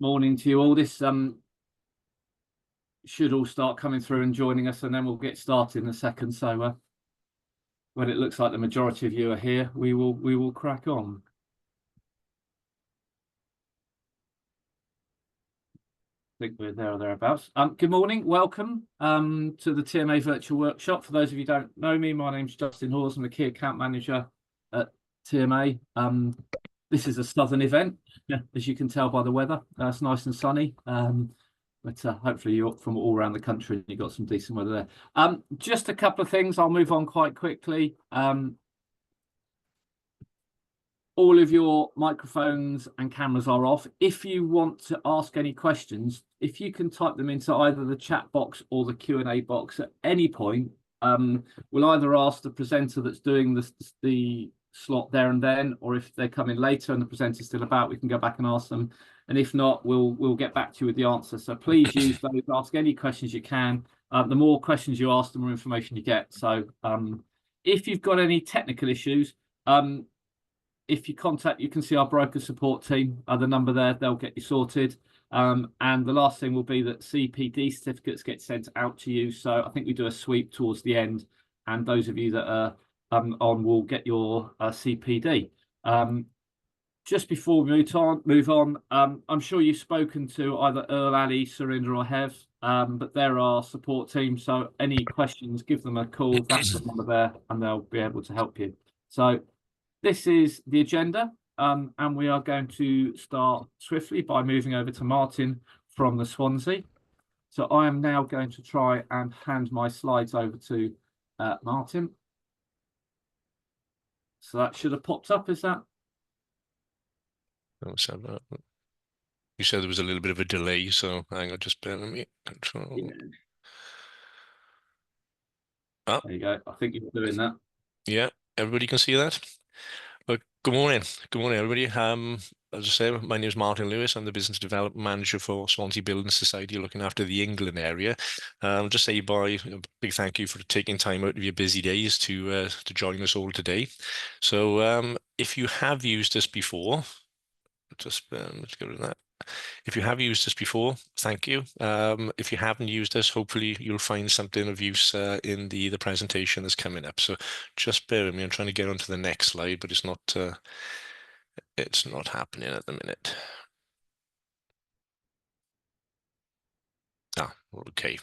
Morning to you all. This should all start coming through and joining us, and then we'll get started in a second. So when it looks like the majority of you are here, we will crack on. I think we're there or thereabouts. Good morning, welcome to the TMA Virtual Workshop. For those of you who don't know me, my name's Justin Hawes. I'm the Key Account Manager at TMA. This is a southern event, as you can tell by the weather. It's nice and sunny, but hopefully you're from all around the country and you've got some decent weather there. Just a couple of things. I'll move on quite quickly. All of your microphones and cameras are off. If you want to ask any questions, if you can type them into either the chat box or the Q&A box at any point, we'll either ask the presenter that's doing the slot there and then, or if they come in later and the presenter's still about, we can go back and ask them. And if not, we'll get back to you with the answer. So please use those, ask any questions you can. The more questions you ask, the more information you get. So if you've got any technical issues, if you contact, you can see our broker support team, the number there, they'll get you sorted. And the last thing will be that CPD certificates get sent out to you. So I think we do a sweep towards the end, and those of you that are on will get your CPD. Just before we move on, I'm sure you've spoken to either Earl, Ali, Surinder or Hev, but they're our support team. So any questions, give them a call. That's the number there, and they'll be able to help you. So this is the agenda, and we are going to start swiftly by moving over to Martin from the Swansea. So I am now going to try and hand my slides over to Martin. So that should have popped up, is that? You said there was a little bit of a delay, so hang on, just bear with me. Control. Yeah. Oh. There you go. I think you're doing that. Yeah, everybody can see that. But good morning, everybody. As I say, my name is Martin Lewis. I'm the Business Development Manager for Swansea Building Society, looking after the England area. Just say a big thank you for taking time out of your busy days to join us all today. So if you have used this before, let's go to that. If you have used this before, thank you. If you haven't used this, hopefully you'll find something of use in the presentation that's coming up. So just bear with me. I'm trying to get onto the next slide, but it's not happening at the minute. Okay.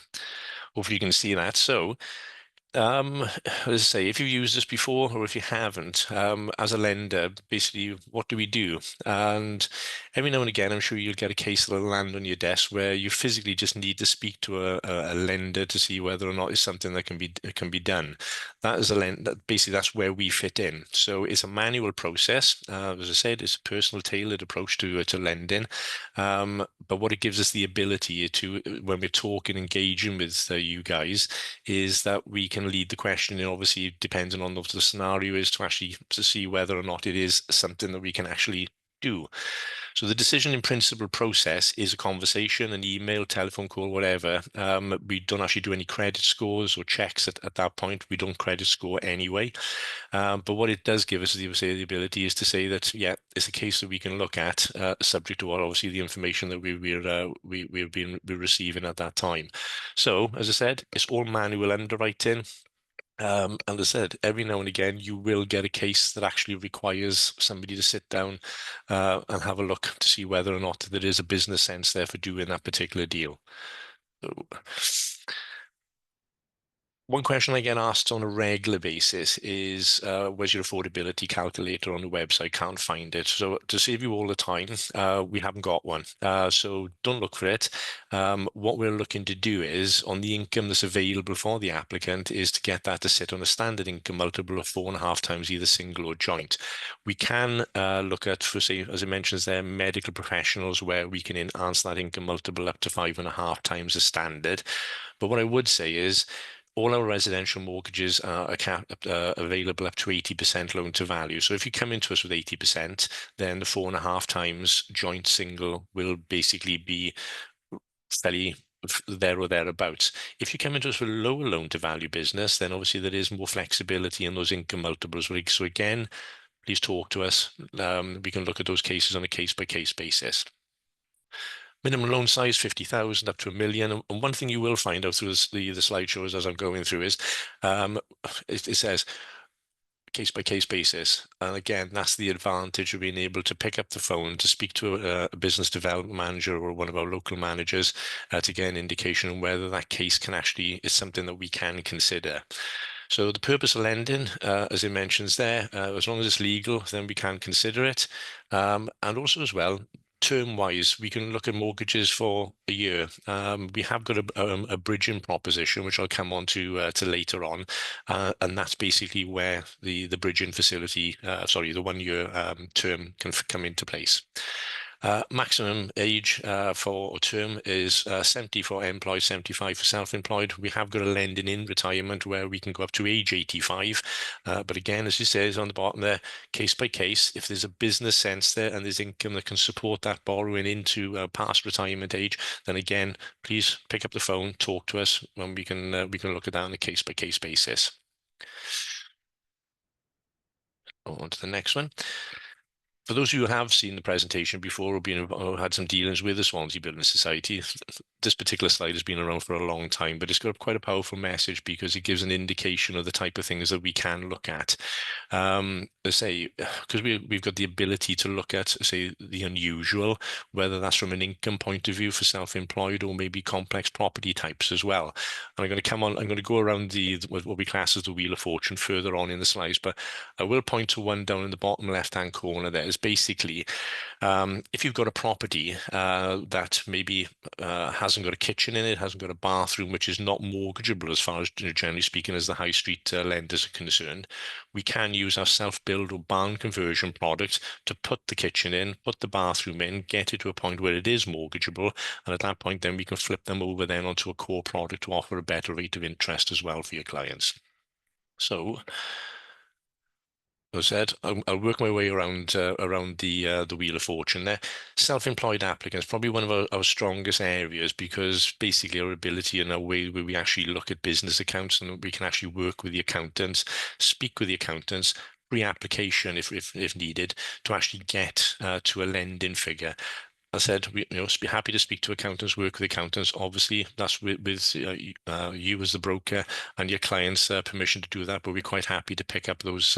Hopefully you can see that. So as I say, if you've used this before or if you haven't, as a lender, basically, what do we do? And every now and again, I'm sure you'll get a case that'll land on your desk where you physically just need to speak to a lender to see whether or not it's something that can be done. That is a lender. Basically, that's where we fit in. So it's a manual process. As I said, it's a personal, tailored approach to lending. But what it gives us the ability to, when we're talking, engaging with you guys, is that we can lead the question, and obviously depending on what the scenario is, to see whether or not it is something that we can actually do. So the decision in principle process is a conversation, an email, telephone call, whatever. We don't actually do any credit scores or checks at that point. We don't credit score anyway. But what it does give us the ability is to say that, yeah, it's a case that we can look at, subject to what obviously the information that we're receiving at that time. So as I said, it's all manual underwriting. And as I said, every now and again, you will get a case that actually requires somebody to sit down and have a look to see whether or not there is a business sense there for doing that particular deal. So, one question I get asked on a regular basis is, where's your affordability calculator on the website? Can't find it. So to save you all the time, we haven't got one. So don't look for it. What we're looking to do is, on the income that's available for the applicant, is to get that to sit on a standard income multiple of 4.5 times either single or joint. We can look at, for say, as it mentions there, medical professionals, where we can enhance that income multiple up to 5.5 times the standard. But what I would say is, all our residential mortgages are available up to 80% loan to value. So if you come into us with 80%, then the 4.5 times joint single will basically be fairly there or thereabouts. If you come into us with a lower loan to value business, then obviously there is more flexibility in those income multiples. So again, please talk to us. We can look at those cases on a case-by-case basis. Minimum loan size 50,000 up to 1 million. And one thing you will find out through the slideshows as I'm going through is it says case by case basis. And again, that's the advantage of being able to pick up the phone to speak to a business development manager or one of our local managers to get an indication on whether that case can actually is something that we can consider. So the purpose of lending, as it mentions there, as long as it's legal, then we can consider it. And also as well, term-wise, we can look at mortgages for a year. We have got a bridging proposition, which I'll come on to later on, and that's basically where the bridging facility, the 1 year term can come into place. Maximum age for a term is 70 for employed, 75 for self-employed. We have got a lending in retirement where we can go up to age 85. But again, as it says on the bottom there, case by case, if there's a business sense there and there's income that can support that borrowing into past retirement age, then again, please pick up the phone, talk to us, and we can look at that on a case by case basis. On to the next one. For those who have seen the presentation before or had some dealings with the Swansea Building Society, this particular slide has been around for a long time, but it's got quite a powerful message because it gives an indication of the type of things that we can look at. Let's say, because we've got the ability to look at, say, the unusual, whether that's from an income point of view for self-employed or maybe complex property types as well. And I'm going to go around what we class as the Wheel of Fortune further on in the slides, but I will point to one down in the bottom left-hand corner there. Is basically if you've got a property that maybe hasn't got a kitchen in it, hasn't got a bathroom, which is not mortgageable as far as generally speaking as the high street lenders are concerned, we can use our self-build or barn conversion product to put the kitchen in, put the bathroom in, get it to a point where it is mortgageable, and at that point then we can flip them over then onto a core product to offer a better rate of interest as well for your clients. So as I said, I'll work my way around the Wheel of Fortune there. Self-employed applicants, probably one of our strongest areas because basically our ability and our way where we actually look at business accounts and we can actually work with the accountants, speak with the accountants, pre-application if needed, to actually get to a lending figure. I said, be happy to speak to accountants, work with accountants. Obviously, that's with you as the broker and your client's permission to do that. But we're quite happy to pick up those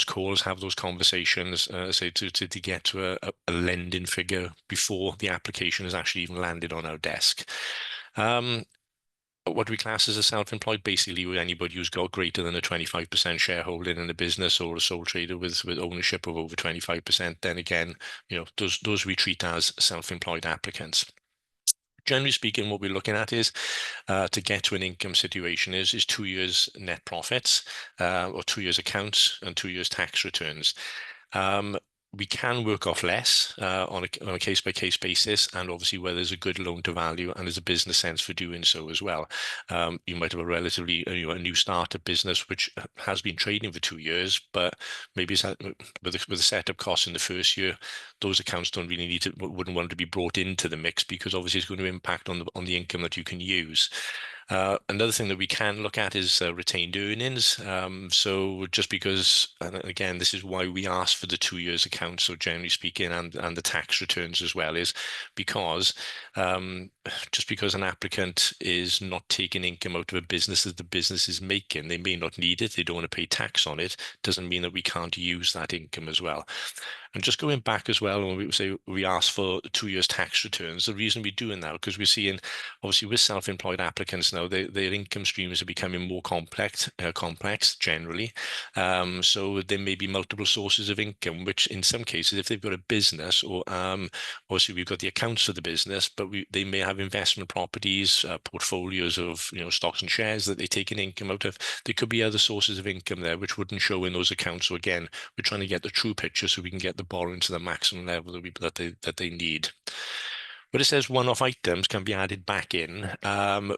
calls, have those conversations, say to get to a lending figure before the application has actually even landed on our desk. What we class as a self-employed, basically with anybody who's got greater than a 25% shareholding in a business or a sole trader with ownership of over 25%, then again, those we treat as self-employed applicants. Generally speaking, what we're looking at is to get to an income situation is 2 years net profits or 2 years accounts and 2 years tax returns. We can work off less on a case-by-case basis, and obviously where there's a good loan to value and there's a business sense for doing so as well. You might have a relatively a new startup business which has been trading for 2 years, but maybe it's with the setup costs in the first year, those accounts don't really wouldn't want to be brought into the mix because obviously it's going to impact on the income that you can use. Another thing that we can look at is retained earnings. So just because, and again, this is why we ask for the 2 years account, so generally speaking, and the tax returns as well, is because just because an applicant is not taking income out of a business that the business is making, they may not need it, they don't want to pay tax on it, doesn't mean that we can't use that income as well. And just going back as well, when we say we ask for 2 years tax returns, the reason we're doing that, because we're seeing, obviously with self-employed applicants now, their income streams are becoming more complex generally. So there may be multiple sources of income, which in some cases, if they've got a business or obviously we've got the accounts for the business, but they may have investment properties, portfolios of stocks and shares that they take an income out of. There could be other sources of income there which wouldn't show in those accounts. So again, we're trying to get the true picture so we can get the borrowing to the maximum level that they need. But it says one-off items can be added back in.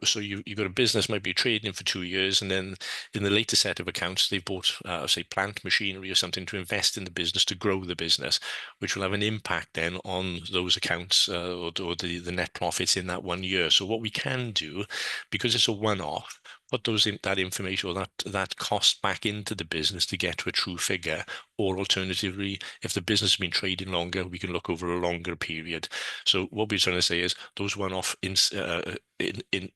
So you've got a business might be trading for 2 years, and then in the later set of accounts, they've bought, say, plant machinery or something to invest in the business, to grow the business, which will have an impact then on those accounts or the net profits in that 1 year. So what we can do, because it's a one-off, put that information or that cost back into the business to get to a true figure. Or alternatively, if the business has been trading longer, we can look over a longer period. So what we're trying to say is those one-off in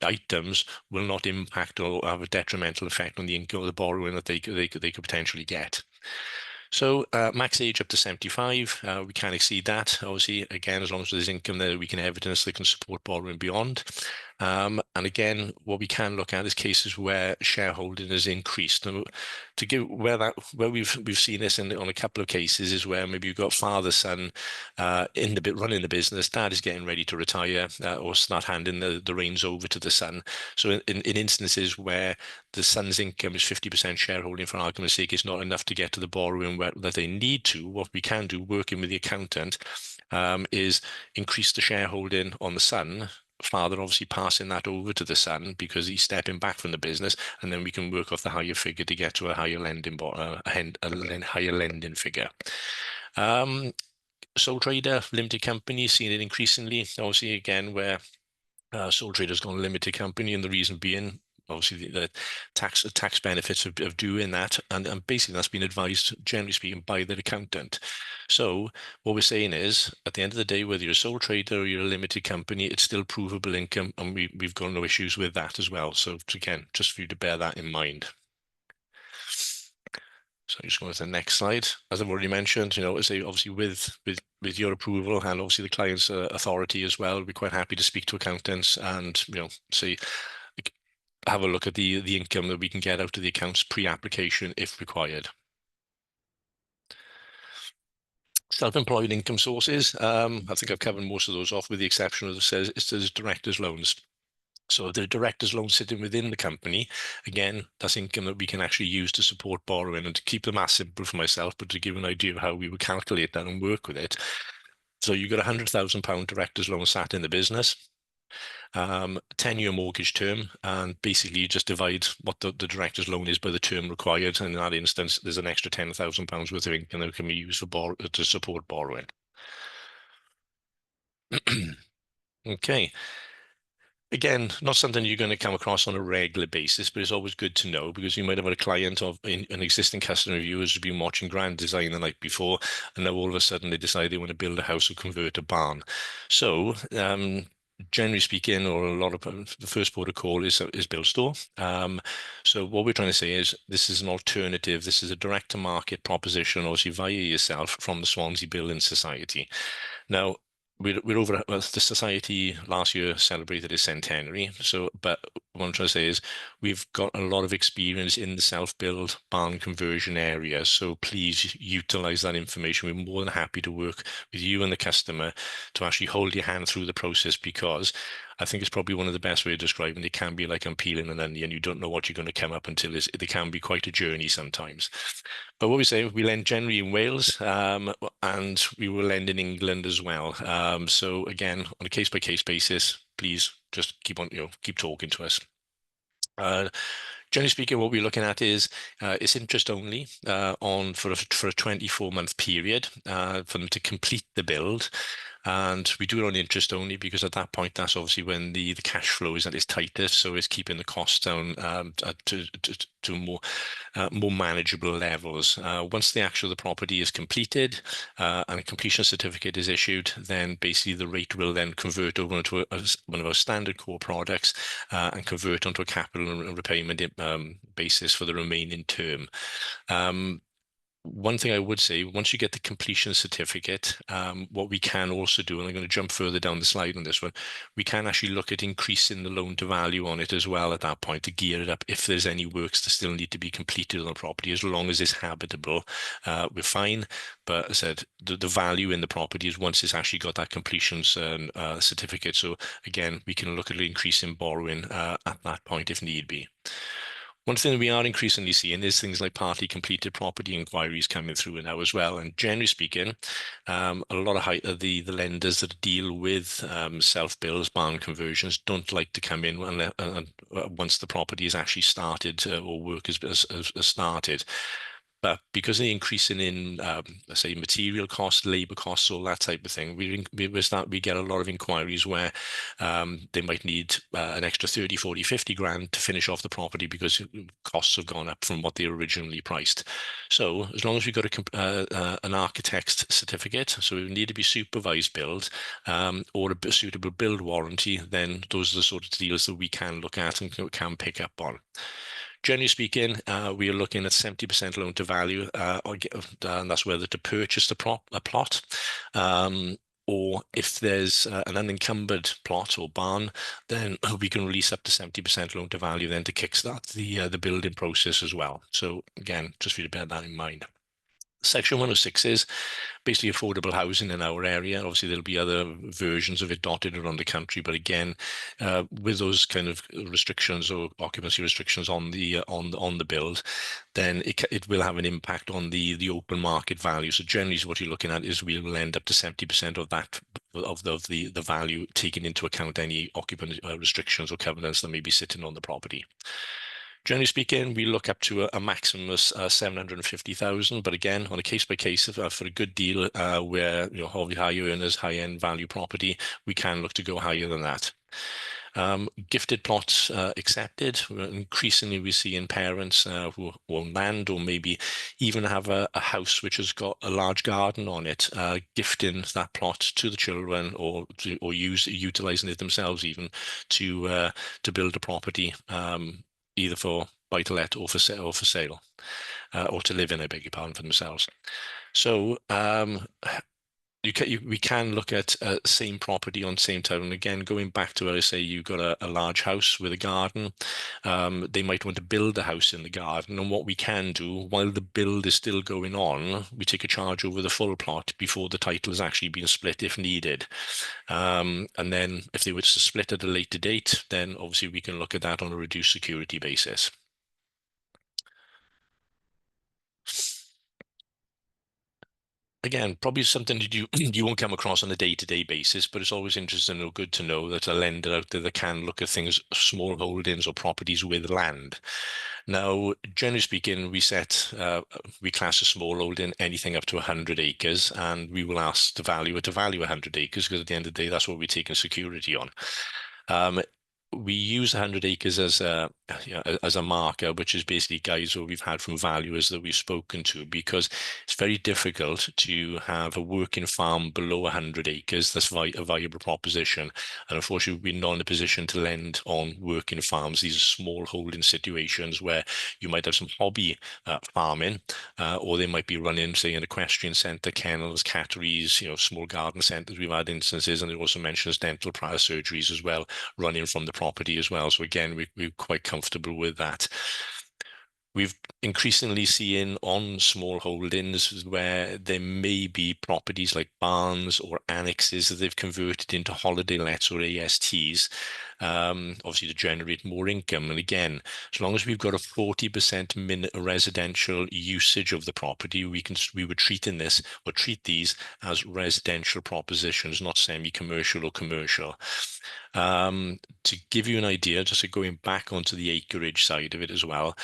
items will not impact or have a detrimental effect on the income or the borrowing that they could potentially get. So max age up to 75, we can exceed that. Obviously, again, as long as there's income there, we can evidence they can support borrowing beyond. And again, what we can look at is cases where shareholding has increased. Now, to give where we've seen this on a couple of cases is where maybe you've got father, son running the business, dad is getting ready to retire or start handing the reins over to the son. So in instances where the son's income is 50% shareholding, for argument's sake, it's not enough to get to the borrowing that they need to. What we can do, working with the accountant, is increase the shareholding on the son. Father obviously passing that over to the son because he's stepping back from the business, and then we can work off the higher figure to get to a higher lending higher lending figure. Sole trader, limited company, seeing it increasingly. Obviously, again, where sole trader's gone limited company, and the reason being, obviously, the tax benefits of doing that, and basically that's been advised, generally speaking, by their accountant. So what we're saying is, at the end of the day, whether you're a sole trader or you're a limited company, it's still provable income, and we've got no issues with that as well. So again, just for you to bear that in mind. So just going to the next slide. As I've already mentioned, say obviously with your approval and obviously the client's authority as well, we're quite happy to speak to accountants and say have a look at the income that we can get out of the accounts pre-application if required. Self-employed income sources. I think I've covered most of those off, with the exception of it says directors' loans. So the director's loan sitting within the company, again, that's income that we can actually use to support borrowing. And to keep the math simple for myself, but to give an idea of how we would calculate that and work with it. So you've got £100,000 director's loan sat in the business, 10-year mortgage term, and basically you just divide what the director's loan is by the term required. And in that instance, there's an extra £10,000 worth of income that can be used to support borrowing. Okay. Again, not something you're going to come across on a regular basis, but it's always good to know, because you might have had a client an existing customer of yours who's been watching Grand Design the night before, and now all of a sudden they decide they want to build a house or convert a barn. So generally speaking, or a lot of the first port of call is build store. So what we're trying to say is this is an alternative. This is a direct to market proposition, obviously via yourself, from the Swansea Building Society. Now, we're over. Well, the society last year celebrated its centenary. So, but what I'm trying to say is we've got a lot of experience in the self-build barn conversion area. So please utilize that information. We're more than happy to work with you and the customer to actually hold your hand through the process, because I think it's probably one of the best ways of describing it. Can be like I'm peeling an onion. You don't know what you're going to come up until it can be quite a journey sometimes. But what we say, we lend generally in Wales, and we will lend in England as well. So again, on a case-by-case basis, please just keep talking to us. Generally speaking, what we're looking at is it's interest only for a 24-month period for them to complete the build. And we do it on interest only because at that point, that's obviously when the cash flow is at its tightest. So it's keeping the costs down to more manageable levels. Once the property is completed and a completion certificate is issued, then basically the rate will then convert over into one of our standard core products and convert onto a capital and repayment basis for the remaining term. One thing I would say, once you get the completion certificate, what we can also do, and I'm going to jump further down the slide on this one, we can actually look at increasing the loan to value on it as well at that point to gear it up if there's any works that still need to be completed on the property. As long as it's habitable, we're fine. But as I said, the value in the property is once it's actually got that completion certificate. So again, we can look at increasing borrowing at that point if need be. One thing that we are increasingly seeing is things like partly completed property inquiries coming through now as well. And generally speaking, a lot of the lenders that deal with self-builds, barn conversions, don't like to come in once the property is actually started or work has started. But because of the increasing in, let's say, material costs, labor costs, all that type of thing, we get a lot of inquiries where they might need an extra 30, 40, 50 grand to finish off the property because costs have gone up from what they originally priced. So as long as we've got an architect's certificate, so we need to be supervised build or a suitable build warranty, then those are the sort of deals that we can look at and can pick up on. Generally speaking, we are looking at 70% loan to value, and that's whether to purchase a plot, or if there's an unencumbered plot or barn, then we can release up to 70% loan to value then to kickstart the building process as well. So again, just for you to bear that in mind. Section 106 is basically affordable housing in our area. Obviously, there'll be other versions of it dotted around the country, but again, with those kind of restrictions or occupancy restrictions on the build, then it will have an impact on the open market value. So generally, what you're looking at is we will end up to 70% of that of the value, taking into account any occupancy restrictions or covenants that may be sitting on the property. Generally speaking, we look up to a maximum of 750,000, but again, on a case-by-case, for a good deal where high earners, high-end value property, we can look to go higher than that. Gifted plots accepted. Increasingly, we see in parents who own land or maybe even have a house which has got a large garden on it, gifting that plot to the children or utilizing it themselves even to build a property. Either for buy-to-let or for sale, or to live in, I beg your pardon, for themselves. So we can look at same property on same town. And again, going back to where I say you've got a large house with a garden, they might want to build a house in the garden. And what we can do while the build is still going on, we take a charge over the full plot before the title has actually been split if needed. And then if they were to split at a later date, then obviously we can look at that on a reduced security basis. Again, probably something that you won't come across on a day-to-day basis, but it's always interesting or good to know that a lender out there that can look at things, small holdings or properties with land. Now, generally speaking, we class a small holding anything up to 100 acres, and we will ask the valuer to value 100 acres because at the end of the day, that's what we're taking security on. We use 100 acres as a marker, which is basically guides what we've had from valuers that we've spoken to, because it's very difficult to have a working farm below 100 acres. That's a viable proposition. And unfortunately, we're not in a position to lend on working farms. These are small holding situations where you might have some hobby farming, or they might be running, say, an equestrian centre, kennels, catteries, small garden centres. We've had instances, and it also mentions dental surgeries as well, running from the property as well. So again, we're quite comfortable with that. We've increasingly seen on small holdings where there may be properties like barns or annexes that they've converted into holiday lets or ASTs, obviously to generate more income. And again, as long as we've got a 40% residential usage of the property, we would treat these as residential propositions, not semi-commercial or commercial. To give you an idea, just going back onto the acreage side of it as well,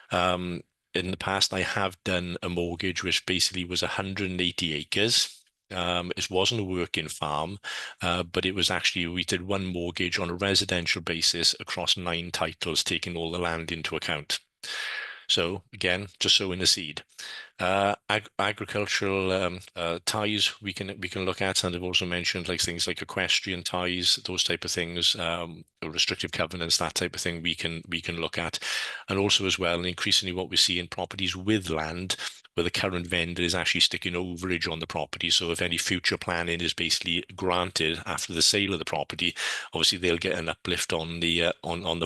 in the past, I have done a mortgage which basically was 180 acres. It wasn't a working farm, but it was actually, we did one mortgage on a residential basis across 9 titles, taking all the land into account. So again, just sowing a seed. Agricultural ties we can look at, and I've also mentioned like things like equestrian ties, those type of things, restrictive covenants, that type of thing we can look at. And also as well, and increasingly what we see in properties with land where the current vendor is actually sticking overage on the property. So if any future planning is basically granted after the sale of the property, obviously they'll get an uplift on the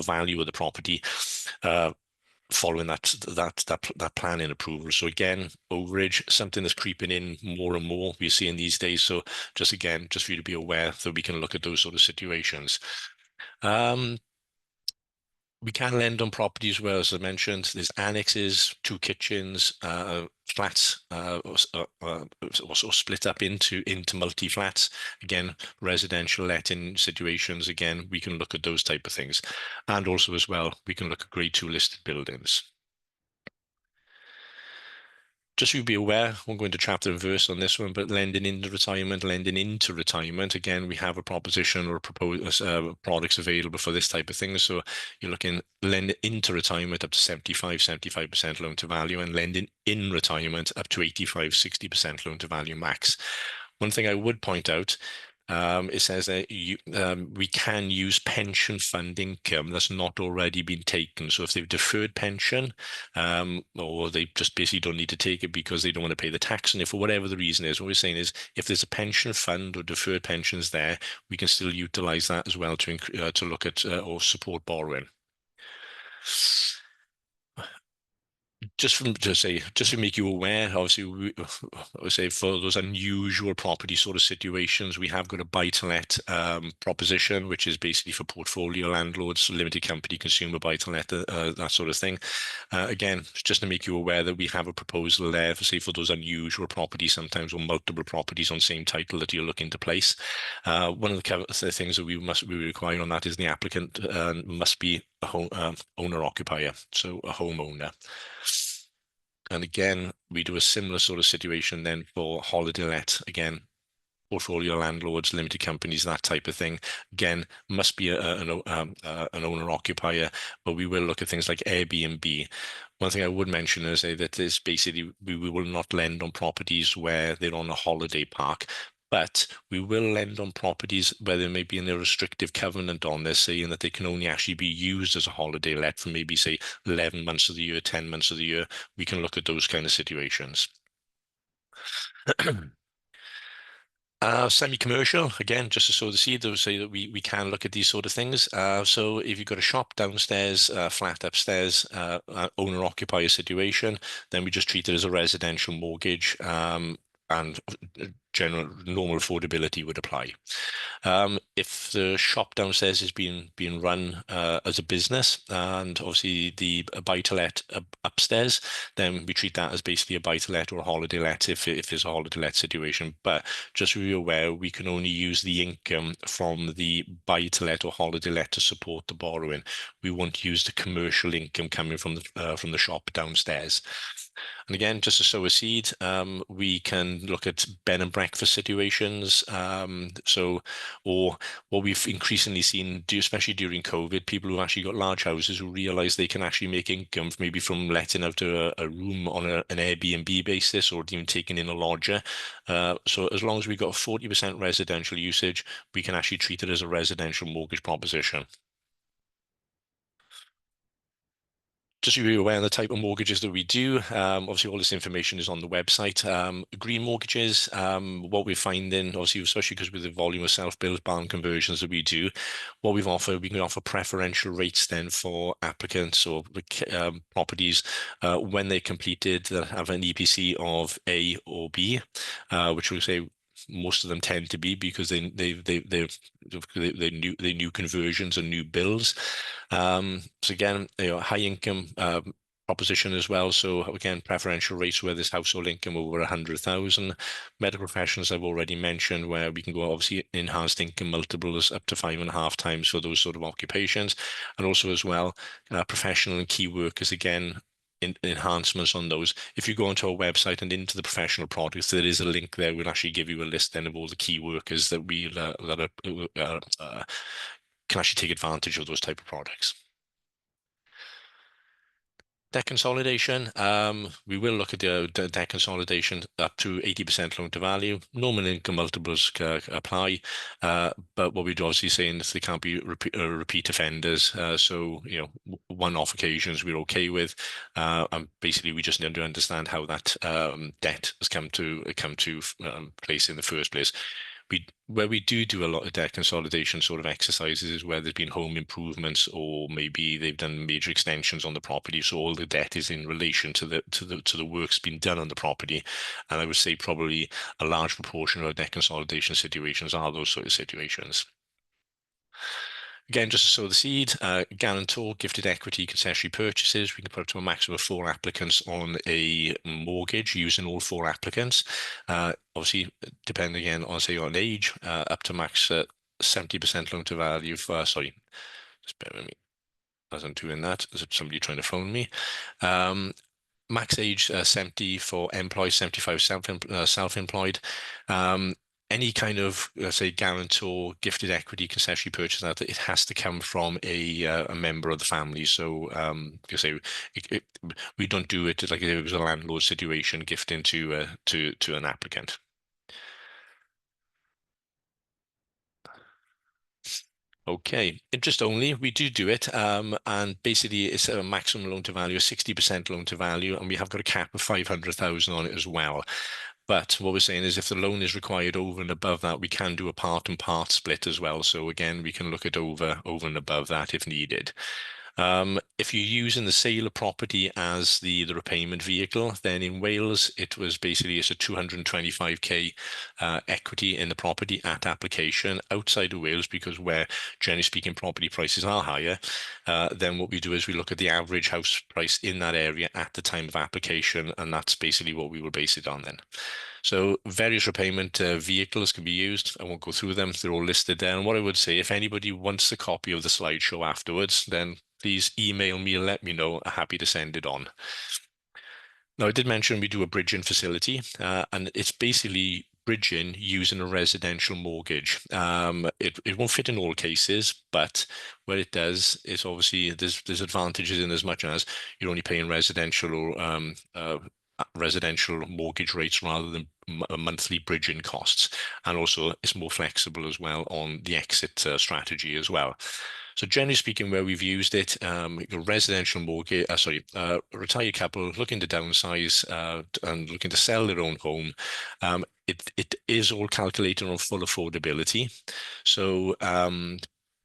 value of the property following that planning approval. So again, overage, something that's creeping in more and more we're seeing these days. So just for you to be aware that we can look at those sort of situations. We can lend on properties where, as I mentioned, there's annexes, 2 kitchens, flats, or split up into multi-flats. Again, residential letting situations. Again, we can look at those type of things. And also as well, we can look at grade 2 listed buildings. Just so you be aware, we'll go into chapter and verse on this one, but lending into retirement, again, we have a proposition or a proposed products available for this type of thing. So you're looking lending into retirement up to 75% loan to value, and lending in retirement up to 85-60% loan to value max. One thing I would point out, it says that we can use pension fund income that's not already been taken. So if they've deferred pension, or they just basically don't need to take it because they don't want to pay the tax, and if for whatever the reason is, what we're saying is if there's a pension fund or deferred pensions there, we can still utilize that as well to look at or support borrowing. Just to make you aware, obviously, I would say for those unusual property sort of situations, we have got a buy-to-let proposition, which is basically for portfolio landlords, limited company, consumer buy-to-let, that sort of thing. Again, just to make you aware that we have a proposal there for, say, for those unusual properties, sometimes or multiple properties on same title that you're looking to place. One of the things that we require on that is the applicant must be a home owner-occupier, so a homeowner. And again, we do a similar sort of situation then for holiday let. Again, portfolio landlords, limited companies, that type of thing. Again, must be an owner occupier, but we will look at things like Airbnb. One thing I would mention is that is basically we will not lend on properties where they're on a holiday park, but we will lend on properties where there may be a restrictive covenant on this, saying that they can only actually be used as a holiday let for maybe, say, 11 months of the year, 10 months of the year. We can look at those kind of situations. Semi-commercial, again, just to sow the seed, they'll say that we can look at these sort of things. So if you've got a shop downstairs, flat upstairs, owner-occupier situation, then we just treat it as a residential mortgage, and general normal affordability would apply. If the shop downstairs is being run as a business, and obviously the buy-to-let upstairs, then we treat that as basically a buy-to-let or a holiday let if there's a holiday let situation. But just so you're aware, we can only use the income from the buy-to-let or holiday let to support the borrowing. We won't use the commercial income coming from the shop downstairs. And again, just to sow a seed, we can look at bed and breakfast situations. Or what we've increasingly seen, especially during COVID, people who've actually got large houses who realize they can actually make income maybe from letting out a room on an Airbnb basis, or even taking in a lodger. So as long as we've got 40% residential usage, we can actually treat it as a residential mortgage proposition. Just so you're aware of the type of mortgages that we do, obviously all this information is on the website. Green mortgages, what we're finding, obviously, especially because with the volume of self-built barn conversions that we do, what we can offer preferential rates then for applicants or properties when they're completed that have an EPC of A or B, which we say most of them tend to be because they're new conversions and new builds. So again, high income proposition as well. So again, preferential rates where there's household income over 100,000. Medical professions I've already mentioned, where we can go obviously enhanced income multiples up to 5.5 times for those sort of occupations, and also as well professional and key workers, again, enhancements on those. If you go onto our website and into the professional products, there is a link there. We'll actually give you a list then of all the key workers that can actually take advantage of those type of products. Debt consolidation, we will look at the debt consolidation up to 80% loan to value. Normal income multiples apply, but what we'd obviously saying is they can't be repeat offenders. So one-off occasions we're okay with, and basically we just need to understand how that debt has come to place in the first place. Where we do a lot of debt consolidation sort of exercises is where there's been home improvements, or maybe they've done major extensions on the property, so all the debt is in relation to the work's been done on the property. And I would say probably a large proportion of our debt consolidation situations are those sort of situations. Again, just to sow the seed, guarantor, gifted equity, concessionary purchases, we can put up to a maximum of 4 applicants on a mortgage using all 4 applicants. Obviously, depending again on, say, on age, up to max 70% loan to value for, sorry, just bear with me as I'm doing that. Is it somebody trying to phone me? max age 70 for employed, 75 self-employed. Any kind of, let's say, guarantor, gifted equity can actually purchase that. It has to come from a member of the family. So, you say we don't do it like if it was a landlord situation, gifting to an applicant. Okay, interest only, we do it, and basically it's a maximum loan to value, 60% loan to value, and we have got a cap of 500,000 on it as well. But what we're saying is if the loan is required over and above that, we can do a part and part split as well. So again, we can look at over and above that if needed. If you're using the sale of property as the repayment vehicle, then in Wales, it's a 225k equity in the property at application. Outside of Wales, because where generally speaking property prices are higher, then what we do is we look at the average house price in that area at the time of application, and that's basically what we will base it on then. So various repayment vehicles can be used. I won't go through them. They're all listed there. And what I would say, if anybody wants a copy of the slideshow afterwards, then please email me and let me know. I'm happy to send it on. Now, I did mention we do a bridging facility, and it's basically bridging using a residential mortgage. It won't fit in all cases, but where it does, it's obviously there's advantages in as much as you're only paying residential or residential mortgage rates rather than monthly bridging costs, and also it's more flexible as well on the exit strategy as well. So generally speaking, where we've used it, residential mortgage, retired couple looking to downsize and looking to sell their own home, it is all calculated on full affordability. So,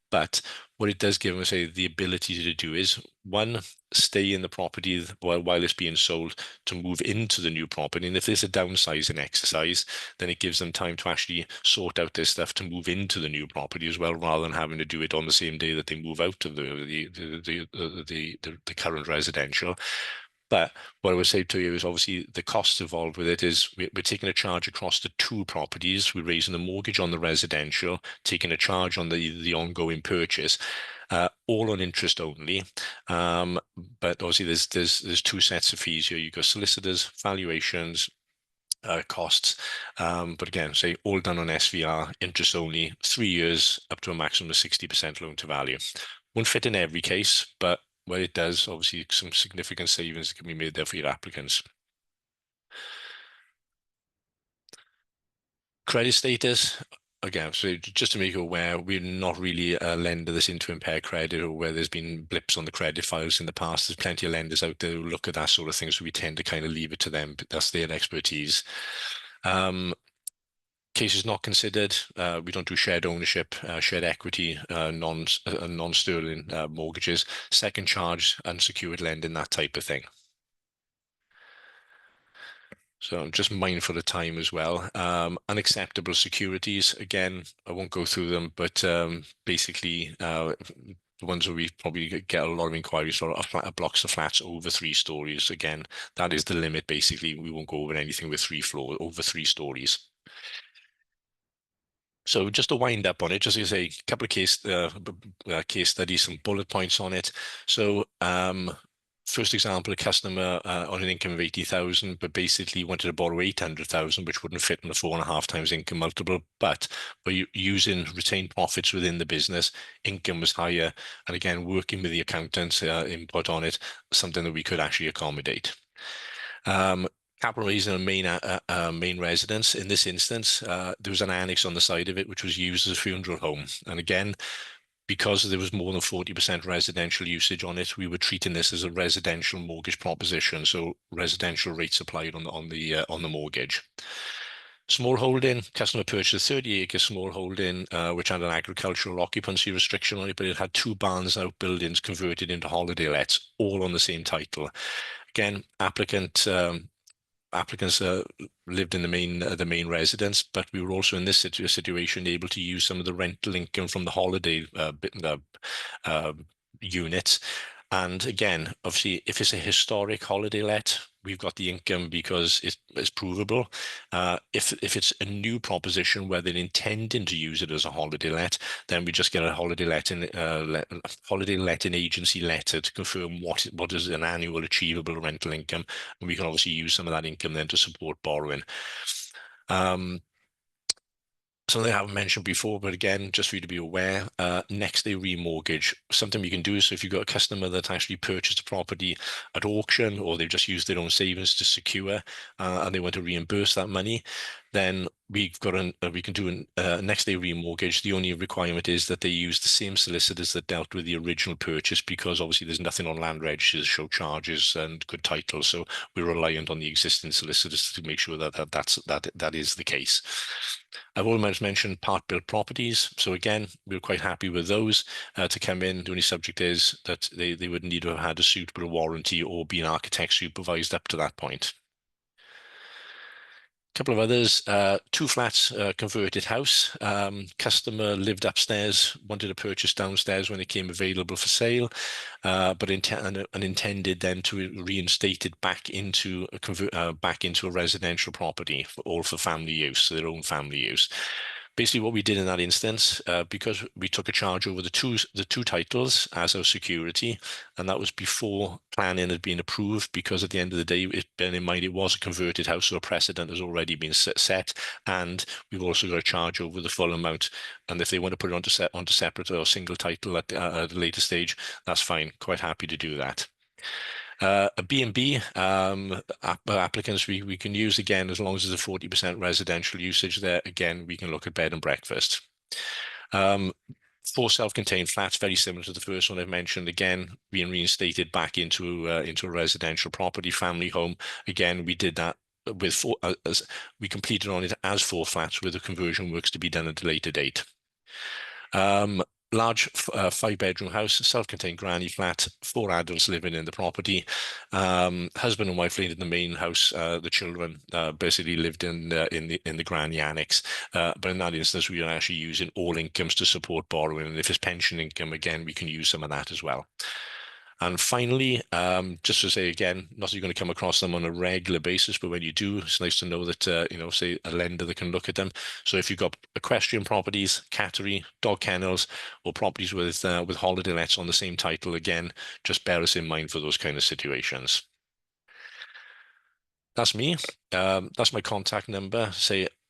but what it does give us the ability to do is, one, stay in the property while it's being sold to move into the new property. And if there's a downsizing exercise, then it gives them time to actually sort out their stuff to move into the new property as well, rather than having to do it on the same day that they move out of the current residential. But what I would say to you is obviously the costs involved with it is we're taking a charge across the two properties. We're raising the mortgage on the residential, taking a charge on the ongoing purchase, all on interest only. But obviously there's two sets of fees here. You've got solicitors, valuations, costs. But again, say all done on SVR, interest only, 3 years up to a maximum of 60% loan to value. Won't fit in every case, but where it does, obviously some significant savings can be made there for your applicants. Credit status, again, so just to make you aware, we're not really a lender that's into impaired credit or where there's been blips on the credit files in the past. There's plenty of lenders out there who look at that sort of thing, so we tend to kind of leave it to them. But that's their expertise. Cases not considered, we don't do shared ownership, shared equity, non-sterling mortgages, second charge, unsecured lending, that type of thing. So I'm just mindful of time as well. Unacceptable securities, again, I won't go through them, but basically the ones where we probably get a lot of inquiries for are blocks of flats over 3 stories. Again, that is the limit. Basically, we won't go over anything with over 3 stories. So just to wind up on it, just to say a couple of case studies, some bullet points on it. So first example, a customer on an income of 80,000, but basically wanted to borrow 800,000, which wouldn't fit in the 4.5 times income multiple. But by using retained profits within the business, income was higher. And again, working with the accountants input on it, something that we could actually accommodate. Capital raising a main residence. In this instance, there was an annex on the side of it, which was used as a funeral home. And again, because there was more than 40% residential usage on it, we were treating this as a residential mortgage proposition. So residential rates applied on the mortgage. Small holding, customer purchased a 30-acre small holding, which had an agricultural occupancy restriction on it, but it had 2 barns and outbuildings converted into holiday lets, all on the same title. Again, applicants lived in the main residence, but we were also in this situation able to use some of the rental income from the holiday units. And again, obviously, if it's a historic holiday let, we've got the income because it's provable. If it's a new proposition where they're intending to use it as a holiday let, then we just get a holiday letting agency letter to confirm what is an annual achievable rental income, and we can obviously use some of that income then to support borrowing. Something I haven't mentioned before, but again, just for you to be aware, next day remortgage. Something we can do is, so if you've got a customer that actually purchased a property at auction, or they've just used their own savings to secure, and they want to reimburse that money, then we've got we can do a next day remortgage. The only requirement is that they use the same solicitors that dealt with the original purchase, because obviously there's nothing on land registers to show charges and good title, so we're reliant on the existing solicitors to make sure that that is the case. I've almost mentioned part built properties. So again, we're quite happy with those to come in. The only subject is that they would need to have had a suitable warranty or been architect supervised up to that point. Couple of others, 2 flats, converted house. Customer lived upstairs, wanted to purchase downstairs when it came available for sale, but intended then to reinstate it back into a residential property, all for family use, so their own family use. Basically, what we did in that instance, because we took a charge over the two titles as our security, and that was before planning had been approved, because at the end of the day, bear in mind, it was a converted house, so a precedent has already been set, and we've also got a charge over the full amount. And if they want to put it onto separate or single title at a later stage, that's fine. Quite happy to do that. A B&B applicants we can use, again, as long as there's a 40% residential usage there. Again, we can look at bed and breakfast. 4 self-contained flats, very similar to the first one I've mentioned, again being reinstated back into a residential property, family home. Again, we did that with 4, as we completed on it as 4 flats, with the conversion works to be done at a later date. Large 5-bedroom house, self-contained granny flat, 4 adults living in the property. Husband and wife lived in the main house. The children basically lived in the granny annex. But in that instance, we are actually using all incomes to support borrowing, and if it's pension income, again, we can use some of that as well. And finally, just to say again, not that you're going to come across them on a regular basis, but when you do, it's nice to know that, say a lender that can look at them. So if you've got equestrian properties, cattery, dog kennels, or properties with holiday lets on the same title, again, just bear us in mind for those kind of situations. That's me. That's my contact number.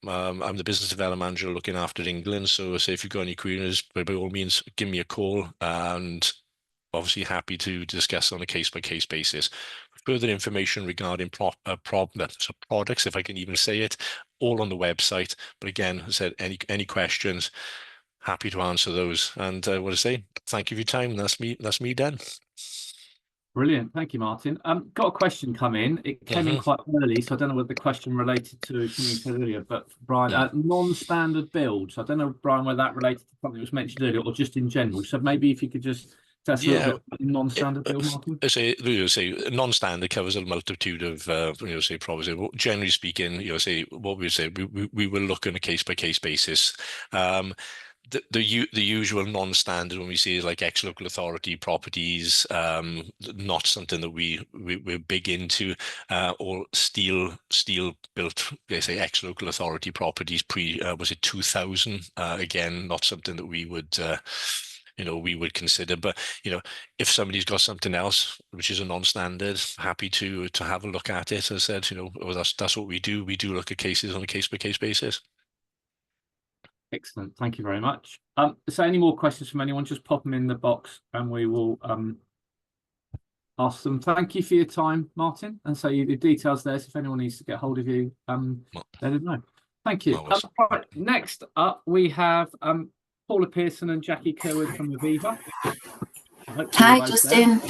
I'm the business development manager looking after England. So say if you've got any queries, by all means, give me a call, and obviously happy to discuss on a case-by-case basis. Further information regarding products, if I can even say it, all on the website. But again, as I said, any questions, happy to answer those. And what I say, thank you for your time. That's me done. Brilliant. Thank you, Martin. Got a question come in. It came in quite early, so I don't know whether the question related to something you said earlier, but Brian, non-standard builds. I don't know, Brian, whether that related to something that was mentioned earlier or just in general. So maybe if you could just tell us a little bit about non-standard build, Martin. Say non-standard covers a multitude of say properties. Generally speaking, what we say, we will look on a case-by-case basis. The usual non-standard when we see is like ex-local authority properties, not something that we're big into, or steel built, they say ex-local authority properties was it 2000? Again, not something that we would we would consider. But if somebody's got something else which is a non-standard, happy to have a look at it. As I said, that's what we do. We do look at cases on a case-by-case basis. Excellent. Thank you very much. So any more questions from anyone, just pop them in the box and we will ask them. Thank you for your time, Martin. And so the details there, so if anyone needs to get hold of you, let them know. Thank you. Right, next up, we have Paula Pearson and Jackie Kerwood from Aviva. Hi, Justin.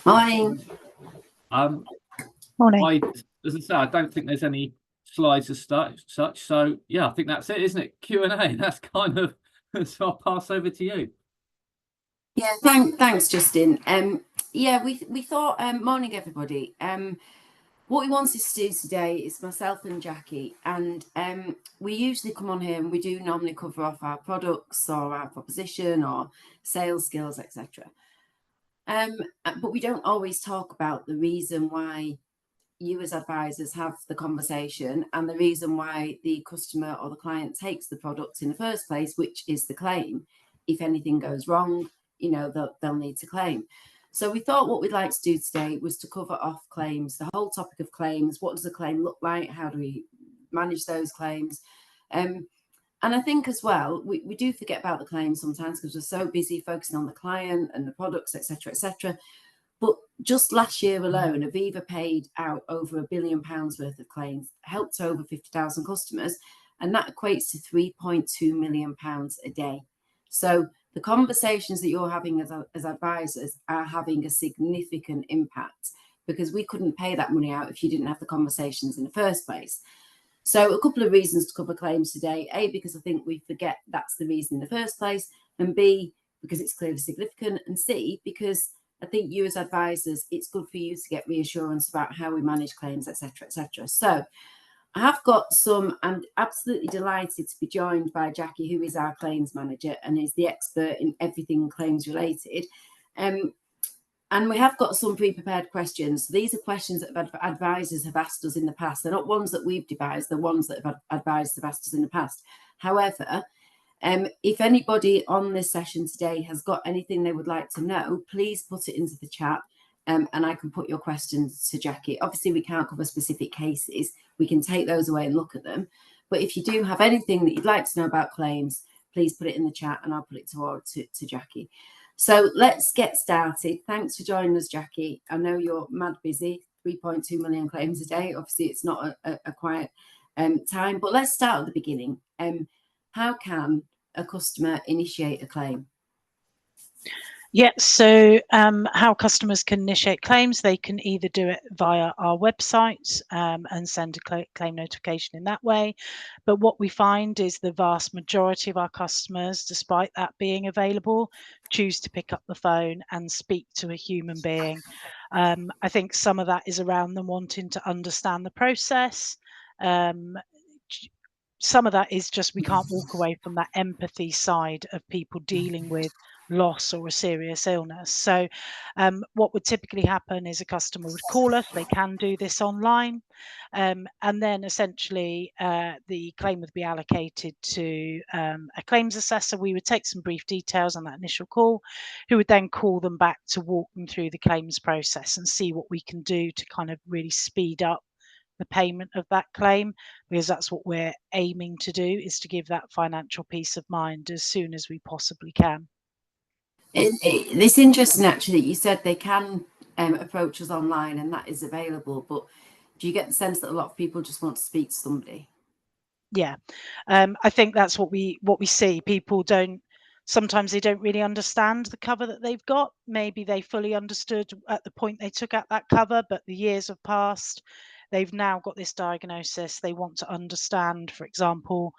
Morning. Morning. As I say, I don't think there's any slides as such, so yeah, I think that's it, isn't it? Q&A. That's kind of, so I'll pass over to you. Yeah, thanks, Justin. Yeah, we thought, morning everybody. What we wanted to do today is myself and Jackie, and we usually come on here and we do normally cover off our products or our proposition or sales skills, etc. But we don't always talk about the reason why you as advisors have the conversation, and the reason why the customer or the client takes the product in the first place, which is the claim. If anything goes wrong, you know, they'll need to claim. So we thought what we'd like to do today was to cover off claims, the whole topic of claims. What does a claim look like? How do we manage those claims? And I think as well, we do forget about the claims sometimes because we're so busy focusing on the client and the products, etc., etc. But just last year alone, Aviva paid out over £1 billion worth of claims, helped over 50,000 customers, and that equates to £3.2 million a day. So the conversations that you're having as advisors are having a significant impact, because we couldn't pay that money out if you didn't have the conversations in the first place. So a couple of reasons to cover claims today. A, because I think we forget that's the reason in the first place, and B, because it's clearly significant, and C, because I think you as advisors, it's good for you to get reassurance about how we manage claims, etc., etc. So I have got I'm absolutely delighted to be joined by Jackie, who is our claims manager and is the expert in everything claims related. And we have got some pre-prepared questions. These are questions that advisors have asked us in the past. They're not ones that we've devised, they're ones that advisors have asked us in the past. However, if anybody on this session today has got anything they would like to know, please put it into the chat, and I can put your questions to Jackie. Obviously, we can't cover specific cases. We can take those away and look at them. But if you do have anything that you'd like to know about claims, please put it in the chat and I'll put it to Jackie. So let's get started. Thanks for joining us, Jackie. I know you're mad busy, 3.2 million claims a day. Obviously, it's not a quiet time, but let's start at the beginning. How can a customer initiate a claim? Yeah, so how customers can initiate claims, they can either do it via our website and send a claim notification in that way. But what we find is the vast majority of our customers, despite that being available, choose to pick up the phone and speak to a human being. I think some of that is around them wanting to understand the process. Some of that is just we can't walk away from that empathy side of people dealing with loss or a serious illness. So what would typically happen is a customer would call us. They can do this online, and then essentially the claim would be allocated to a claims assessor. We would take some brief details on that initial call, who would then call them back to walk them through the claims process and see what we can do to kind of really speed up the payment of that claim, because that's what we're aiming to do, is to give that financial peace of mind as soon as we possibly can. It's interesting actually that you said they can approach us online and that is available, but do you get the sense that a lot of people just want to speak to somebody? Yeah, I think that's what we see. People sometimes they don't really understand the cover that they've got. Maybe they fully understood at the point they took out that cover, but the years have passed. They've now got this diagnosis. They want to understand, for example,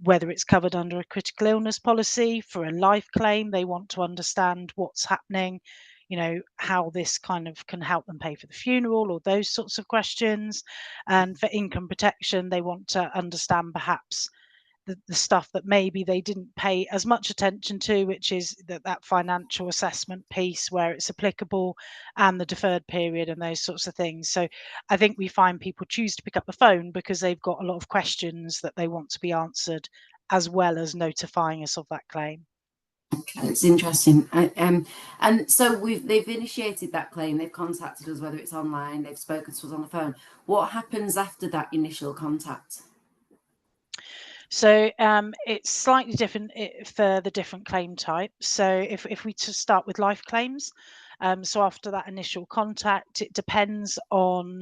whether it's covered under a critical illness policy. For a life claim, they want to understand what's happening, you know, how this kind of can help them pay for the funeral or those sorts of questions. And for income protection, they want to understand perhaps the stuff that maybe they didn't pay as much attention to, which is that financial assessment piece where it's applicable, and the deferred period and those sorts of things. So I think we find people choose to pick up the phone because they've got a lot of questions that they want to be answered, as well as notifying us of that claim. Okay, it's interesting. And so they've initiated that claim, they've contacted us, whether it's online, they've spoken to us on the phone. What happens after that initial contact? So it's slightly different for the different claim types. So if we just start with life claims, so after that initial contact, it depends on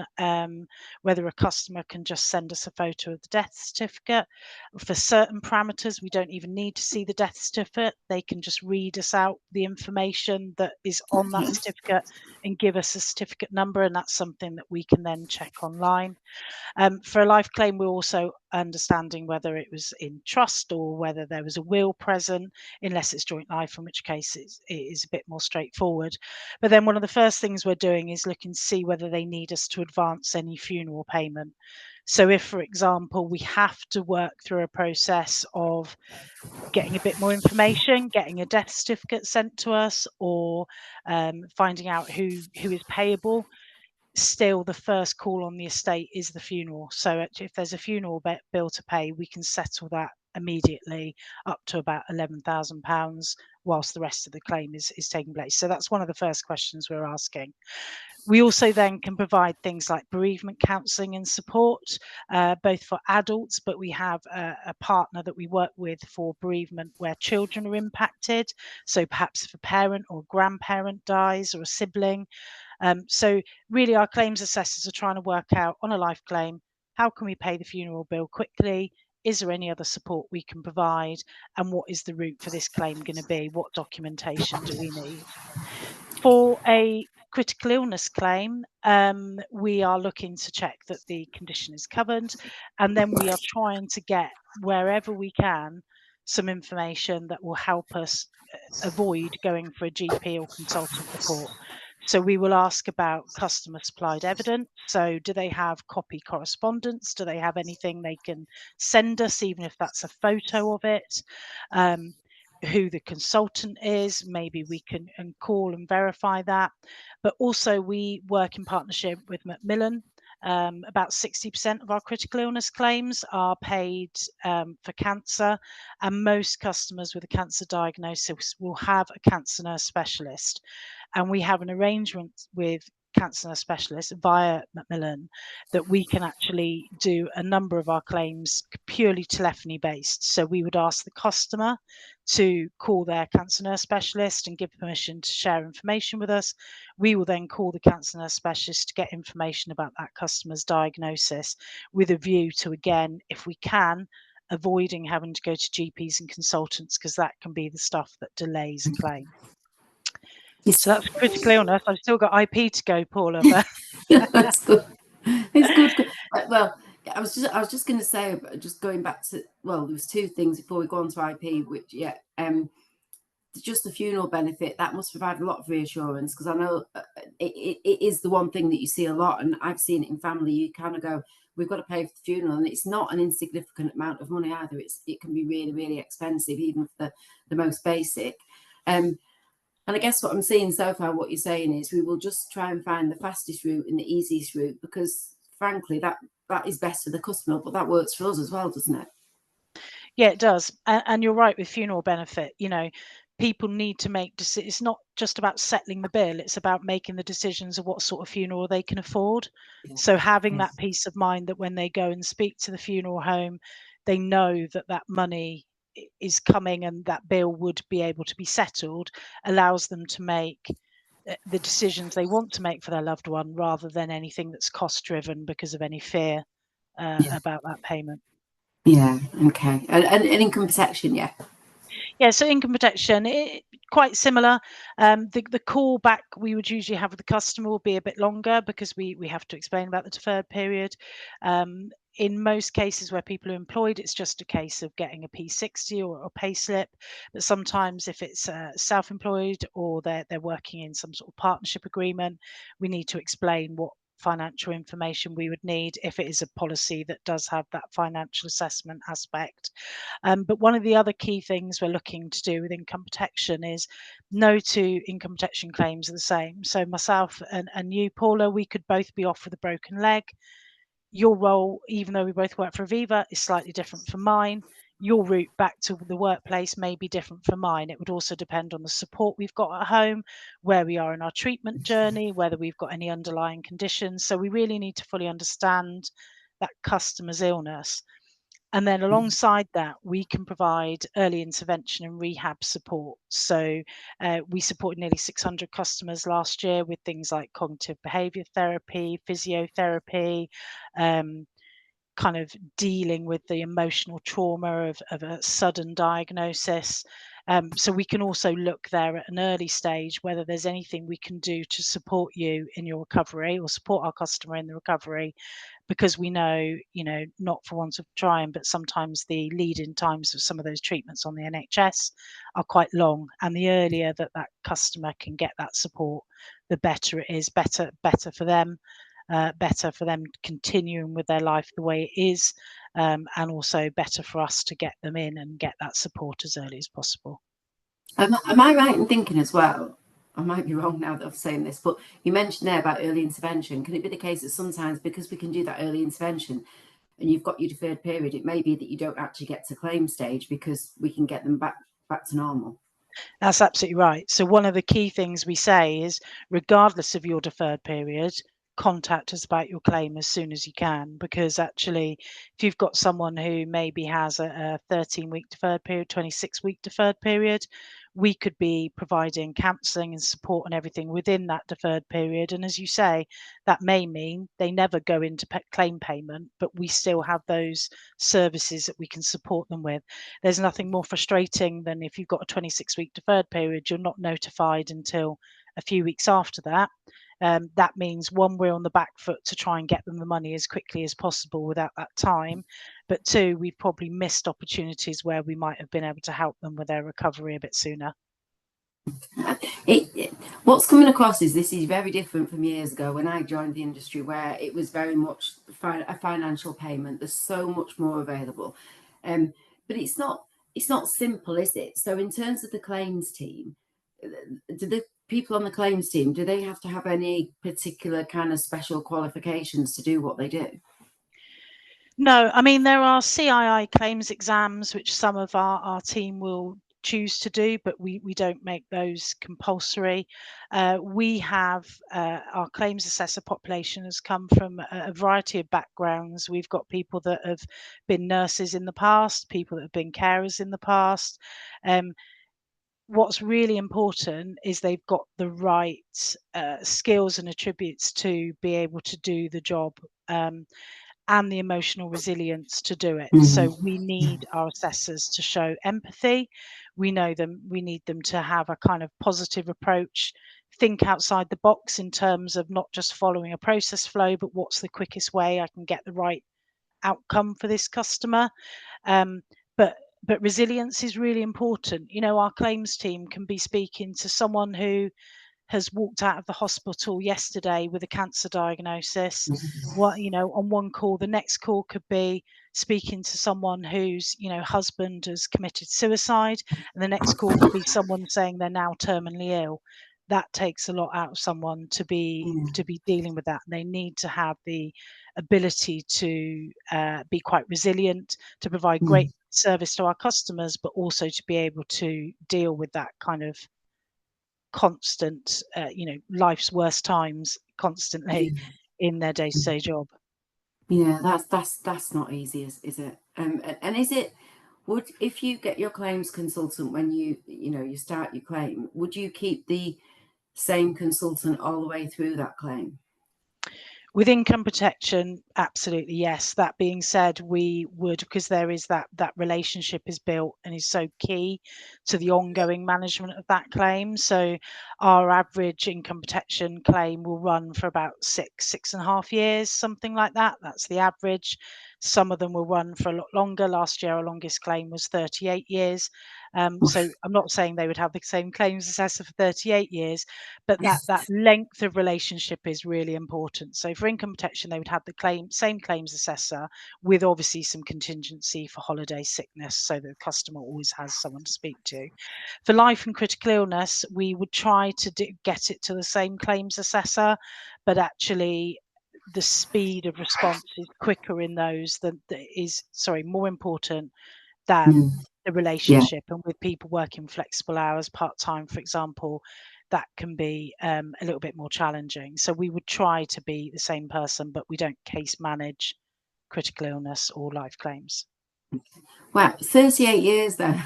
whether a customer can just send us a photo of the death certificate. For certain parameters, we don't even need to see the death certificate. They can just read us out the information that is on that certificate and give us a certificate number, and that's something that we can then check online. For a life claim, we're also understanding whether it was in trust or whether there was a will present, unless it's joint life, in which case it is a bit more straightforward. But then one of the first things we're doing is looking to see whether they need us to advance any funeral payment. So if, for example, we have to work through a process of getting a bit more information, getting a death certificate sent to us, or finding out who is payable, still the first call on the estate is the funeral. So if there's a funeral bill to pay, we can settle that immediately up to about £11,000 whilst the rest of the claim is taking place. So that's one of the first questions we're asking. We also then can provide things like bereavement counselling and support, both for adults, but we have a partner that we work with for bereavement where children are impacted. So perhaps if a parent or grandparent dies or a sibling. So really our claims assessors are trying to work out on a life claim, how can we pay the funeral bill quickly? Is there any other support we can provide? And what is the route for this claim going to be? What documentation do we need? For a critical illness claim, we are looking to check that the condition is covered, and then we are trying to get, wherever we can, some information that will help us avoid going for a GP or consultant report. So we will ask about customer supplied evidence. So do they have copy correspondence? Do they have anything they can send us, even if that's a photo of it? Who the consultant is, maybe we can call and verify that. But also we work in partnership with Macmillan. About 60% of our critical illness claims are paid for cancer, and most customers with a cancer diagnosis will have a cancer nurse specialist. And we have an arrangement with cancer nurse specialists via Macmillan that we can actually do a number of our claims purely telephony based. So we would ask the customer to call their cancer nurse specialist and give permission to share information with us. We will then call the cancer nurse specialist to get information about that customer's diagnosis, with a view to, again, if we can, avoiding having to go to GPs and consultants, because that can be the stuff that delays a claim. So that's critical illness. I've still got IP to go, Paula. But That's good. It's good. Well, I was just going to say, just going back to, well, there was two things before we go on to IP, which just the funeral benefit that must provide a lot of reassurance, because I know it is the one thing that you see a lot, and I've seen it in family. You kind of go, we've got to pay for the funeral, and it's not an insignificant amount of money either. It can be really, really expensive, even for the most basic. And I guess what I'm seeing so far, what you're saying is we will just try and find the fastest route and the easiest route, because frankly, that is best for the customer, but that works for us as well, doesn't it? Yeah, it does. And you're right with funeral benefit. You know, people need to make decisions. It's not just about settling the bill. It's about making the decisions of what sort of funeral they can afford. Yeah. So having that peace of mind that when they go and speak to the funeral home, they know that that money is coming and that bill would be able to be settled, allows them to make the decisions they want to make for their loved one, rather than anything that's cost driven because of any fear about that payment. Yeah, okay. And income protection, yeah. Yeah, so income protection, quite similar. The callback we would usually have with the customer will be a bit longer, because we have to explain about the deferred period. In most cases where people are employed, it's just a case of getting a P60 or a pay slip. But sometimes if it's self-employed or they're working in some sort of partnership agreement, we need to explain what financial information we would need if it is a policy that does have that financial assessment aspect. But one of the other key things we're looking to do with income protection is no two income protection claims are the same. So myself and you, Paula, we could both be off with a broken leg. Your role, even though we both work for Aviva, is slightly different from mine. Your route back to the workplace may be different from mine. It would also depend on the support we've got at home, where we are in our treatment journey, whether we've got any underlying conditions. So we really need to fully understand that customer's illness. And then alongside that, we can provide early intervention and rehab support. So we supported nearly 600 customers last year with things like cognitive behavior therapy, physiotherapy, kind of dealing with the emotional trauma of a sudden diagnosis. So we can also look there at an early stage whether there's anything we can do to support you in your recovery, or support our customer in the recovery, because we know, not for want of trying, but sometimes the lead-in times of some of those treatments on the NHS are quite long, and the earlier that customer can get that support, the better it is. Better for them, better for them continuing with their life the way it is, and also better for us to get them in and get that support as early as possible. Am I right in thinking as well, I might be wrong now that I'm saying this, but you mentioned there about early intervention. Can it be the case that sometimes because we can do that early intervention and you've got your deferred period, it may be that you don't actually get to claim stage because we can get them back to normal? That's absolutely right. So one of the key things we say is, regardless of your deferred period, contact us about your claim as soon as you can, because actually, if you've got someone who maybe has a 13-week deferred period, 26-week deferred period, we could be providing counselling and support and everything within that deferred period. And as you say, that may mean they never go into claim payment, but we still have those services that we can support them with. There's nothing more frustrating than if you've got a 26-week deferred period, you're not notified until a few weeks after that. That means, one, we're on the back foot to try and get them the money as quickly as possible without that time. But two, we've probably missed opportunities where we might have been able to help them with their recovery a bit sooner. What's coming across is this is very different from years ago when I joined the industry, where it was very much a financial payment. There's so much more available, but it's not simple, is it? So in terms of the claims team, do the people on the claims team, do they have to have any particular kind of special qualifications to do what they do? No, I mean, there are CII claims exams, which some of our team will choose to do, but we don't make those compulsory. We have our claims assessor population has come from a variety of backgrounds. We've got people that have been nurses in the past, people that have been carers in the past. What's really important is they've got the right skills and attributes to be able to do the job. And the emotional resilience to do it. So we need our assessors to show empathy. We need them to have a kind of positive approach, think outside the box in terms of not just following a process flow, but what's the quickest way I can get the right outcome for this customer. But resilience is really important. You know, our claims team can be speaking to someone who has walked out of the hospital yesterday with a cancer diagnosis. On one call, the next call could be speaking to someone whose husband has committed suicide, and the next call could be someone saying they're now terminally ill. That takes a lot out of someone to be dealing with that. And they need to have the ability to be quite resilient, to provide great service to our customers, but also to be able to deal with that kind of constant, life's worst times constantly in their day-to-day job. Yeah, that's not easy, is it? And is it, if you get your claims consultant when you start your claim, would you keep the same consultant all the way through that claim? With income protection, absolutely yes. That being said, we would, because there is that relationship is built and is so key to the ongoing management of that claim. So our average income protection claim will run for about 6.5 years, something like that. That's the average. Some of them will run for a lot longer. Last year, our longest claim was 38 years. So I'm not saying they would have the same claims assessor for 38 years, but that length of relationship is really important. So for income protection, they would have the same claims assessor with obviously some contingency for holiday sickness, so that the customer always has someone to speak to. For life and critical illness, we would try to get it to the same claims assessor, but actually the speed of response is quicker in those more important than the relationship. And with people working flexible hours, part-time, for example, that can be a little bit more challenging. So we would try to be the same person, but we don't case manage critical illness or life claims. Wow, 38 years then.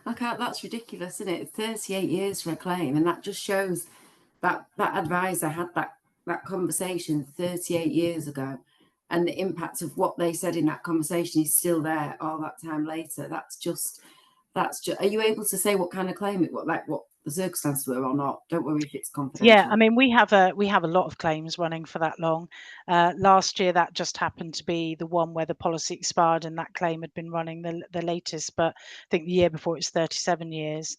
That's ridiculous, isn't it? 38 years for a claim, and that just shows that advisor had that conversation 38 years ago, and the impact of what they said in that conversation is still there all that time later. That's just. Are you able to say what kind of claim it was, like what the circumstances were or not? Don't worry if it's confidential. Yeah, I mean, we have a lot of claims running for that long. Last year, that just happened to be the one where the policy expired, and that claim had been running the latest. But I think the year before it was 37 years.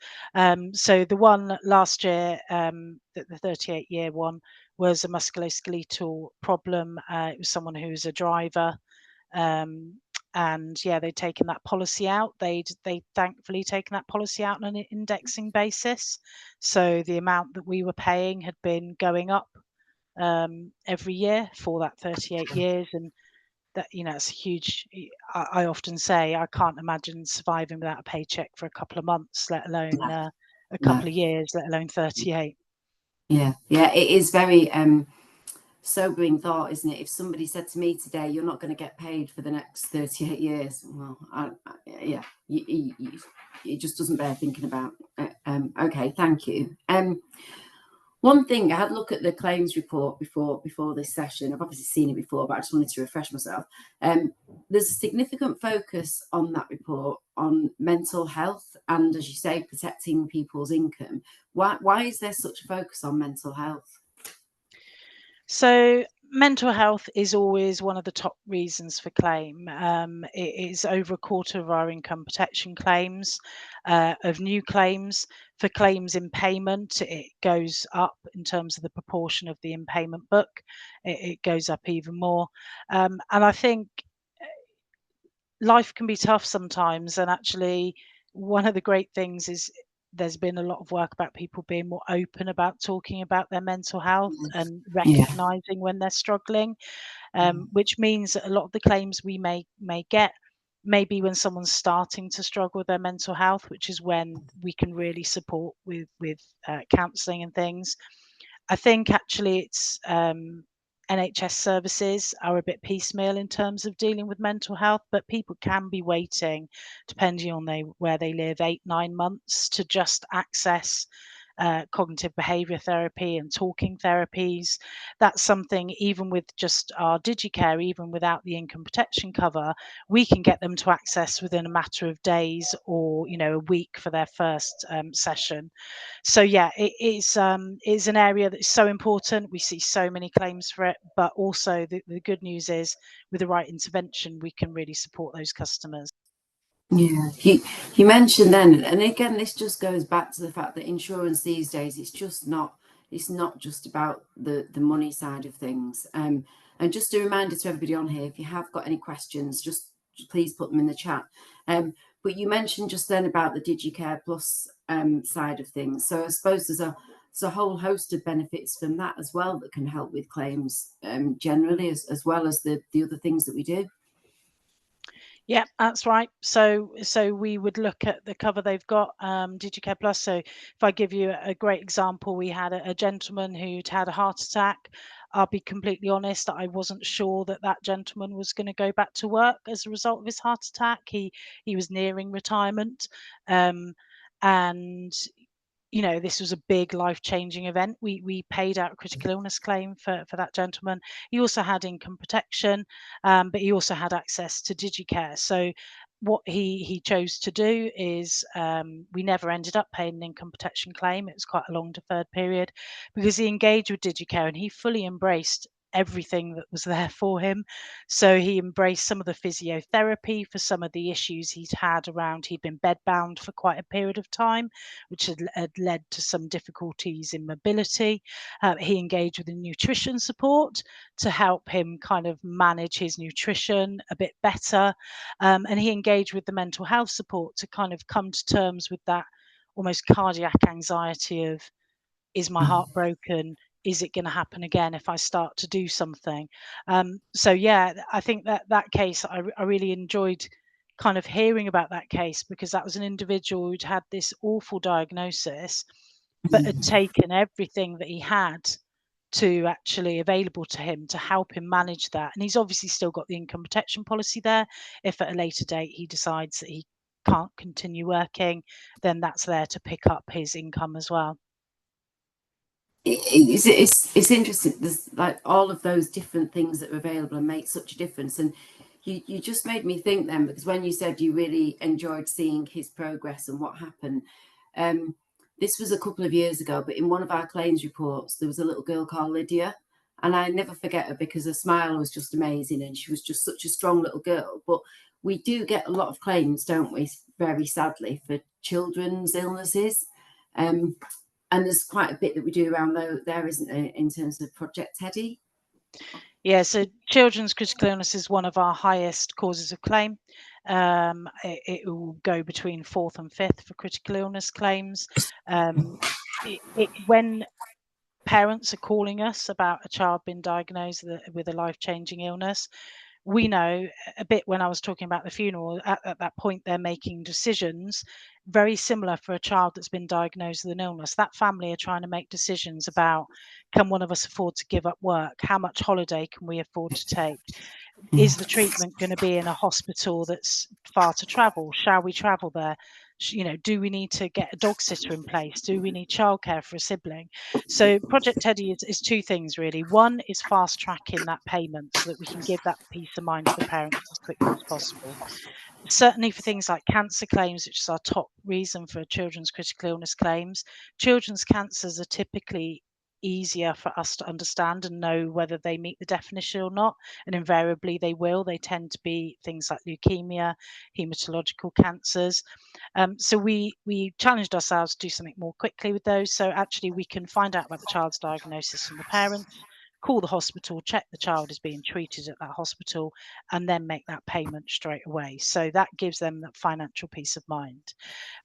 So the one last year, the 38-year one, was a musculoskeletal problem. It was someone who was a driver. and yeah, they'd taken that policy out. They'd thankfully taken that policy out on an indexing basis, so the amount that we were paying had been going up every year for that 38 years. And that, you know, it's a huge, I often say I can't imagine surviving without a paycheck for a couple of months, let alone a couple of years, let alone 38. Yeah, it is very sobering thought, isn't it? If somebody said to me today, you're not going to get paid for the next 38 years, well, yeah, it just doesn't bear thinking about. Okay, thank you. One thing, I had a look at the claims report before this session. I've obviously seen it before, but I just wanted to refresh myself. There's a significant focus on that report on mental health and, as you say, protecting people's income. Why is there such a focus on mental health? So mental health is always one of the top reasons for claim. It is over a quarter of our income protection claims. Of new claims, for claims in payment, it goes up in terms of the proportion of the in payment book. It goes up even more. And I think life can be tough sometimes. And actually, one of the great things is there's been a lot of work about people being more open about talking about their mental health and recognizing when they're struggling, which means that a lot of the claims we may get maybe when someone's starting to struggle with their mental health, which is when we can really support with counselling and things. I think actually it's NHS services are a bit piecemeal in terms of dealing with mental health, but people can be waiting, depending on where they live, 8-9 months to just access cognitive behaviour therapy and talking therapies. That's something, even with just our DigiCare, even without the income protection cover, we can get them to access within a matter of days or, you know, a week for their first session. So yeah, it is an area that is so important. We see so many claims for it, but also the good news is with the right intervention, we can really support those customers. Yeah, you mentioned then, and again, this just goes back to the fact that insurance these days, it's not just about the money side of things. And just a reminder to everybody on here, if you have got any questions, just please put them in the chat. But you mentioned just then about the DigiCare Plus side of things. So I suppose there's a whole host of benefits from that as well that can help with claims generally, as well as the other things that we do. Yeah, that's right. So we would look at the cover they've got, DigiCare Plus. So if I give you a great example, we had a gentleman who'd had a heart attack. I'll be completely honest, I wasn't sure that gentleman was going to go back to work as a result of his heart attack. He was nearing retirement, and you know, this was a big life-changing event. We paid out a critical illness claim for that gentleman. He also had income protection, but he also had access to DigiCare. So what he chose to do is we never ended up paying an income protection claim. It was quite a long deferred period because he engaged with DigiCare and he fully embraced everything that was there for him. So he embraced some of the physiotherapy for some of the issues he'd had around. He'd been bedbound for quite a period of time, which had led to some difficulties in mobility. He engaged with the nutrition support to help him kind of manage his nutrition a bit better. And he engaged with the mental health support to kind of come to terms with that almost cardiac anxiety of, is my heart broken? Is it going to happen again if I start to do something? So yeah, I think that case, I really enjoyed kind of hearing about that case because that was an individual who'd had this awful diagnosis, but had taken everything that he had to actually available to him to help him manage that. And he's obviously still got the income protection policy there. If at a later date he decides that he can't continue working, then that's there to pick up his income as well. It's interesting. There's like all of those different things that are available and make such a difference. And you just made me think then, because when you said you really enjoyed seeing his progress and what happened, this was a couple of years ago, but in one of our claims reports, there was a little girl called Lydia, and I never forget her because her smile was just amazing and she was just such a strong little girl. But we do get a lot of claims, don't we, very sadly, for children's illnesses. And there's quite a bit that we do around there, isn't there, in terms of Project Teddy? Yeah, so children's critical illness is one of our highest causes of claim. It will go between 4th and 5th for critical illness claims. When parents are calling us about a child being diagnosed with a life-changing illness, we know a bit when I was talking about the funeral, at that point, they're making decisions very similar for a child that's been diagnosed with an illness. That family are trying to make decisions about, can one of us afford to give up work? How much holiday can we afford to take? Is the treatment going to be in a hospital that's far to travel? Shall we travel there? Do we need to get a dog sitter in place? Do we need childcare for a sibling? So Project Teddy is two things really. One is fast tracking that payment so that we can give that peace of mind to the parents as quickly as possible. Certainly for things like cancer claims, which is our top reason for children's critical illness claims, children's cancers are typically easier for us to understand and know whether they meet the definition or not, and invariably they will. They tend to be things like leukemia, hematological cancers. So we challenged ourselves to do something more quickly with those, so actually we can find out about the child's diagnosis from the parents, call the hospital, check the child is being treated at that hospital, and then make that payment straight away. So that gives them that financial peace of mind.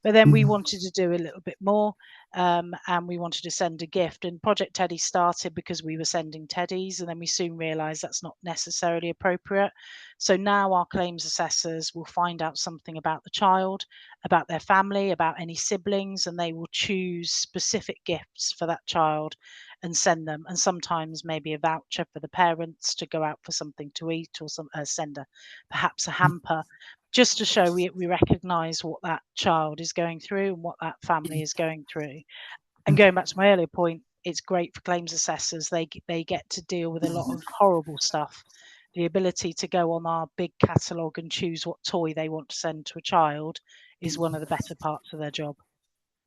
But then we wanted to do a little bit more, and we wanted to send a gift. And Project Teddy started because we were sending teddies, and then we soon realised that's not necessarily appropriate. So now our claims assessors will find out something about the child, about their family, about any siblings, and they will choose specific gifts for that child and send them, and sometimes maybe a voucher for the parents to go out for something to eat, or send perhaps a hamper, just to show we recognise what that child is going through and what that family is going through. And going back to my earlier point, it's great for claims assessors. They get to deal with a lot of horrible stuff. The ability to go on our big catalogue and choose what toy they want to send to a child is one of the better parts of their job.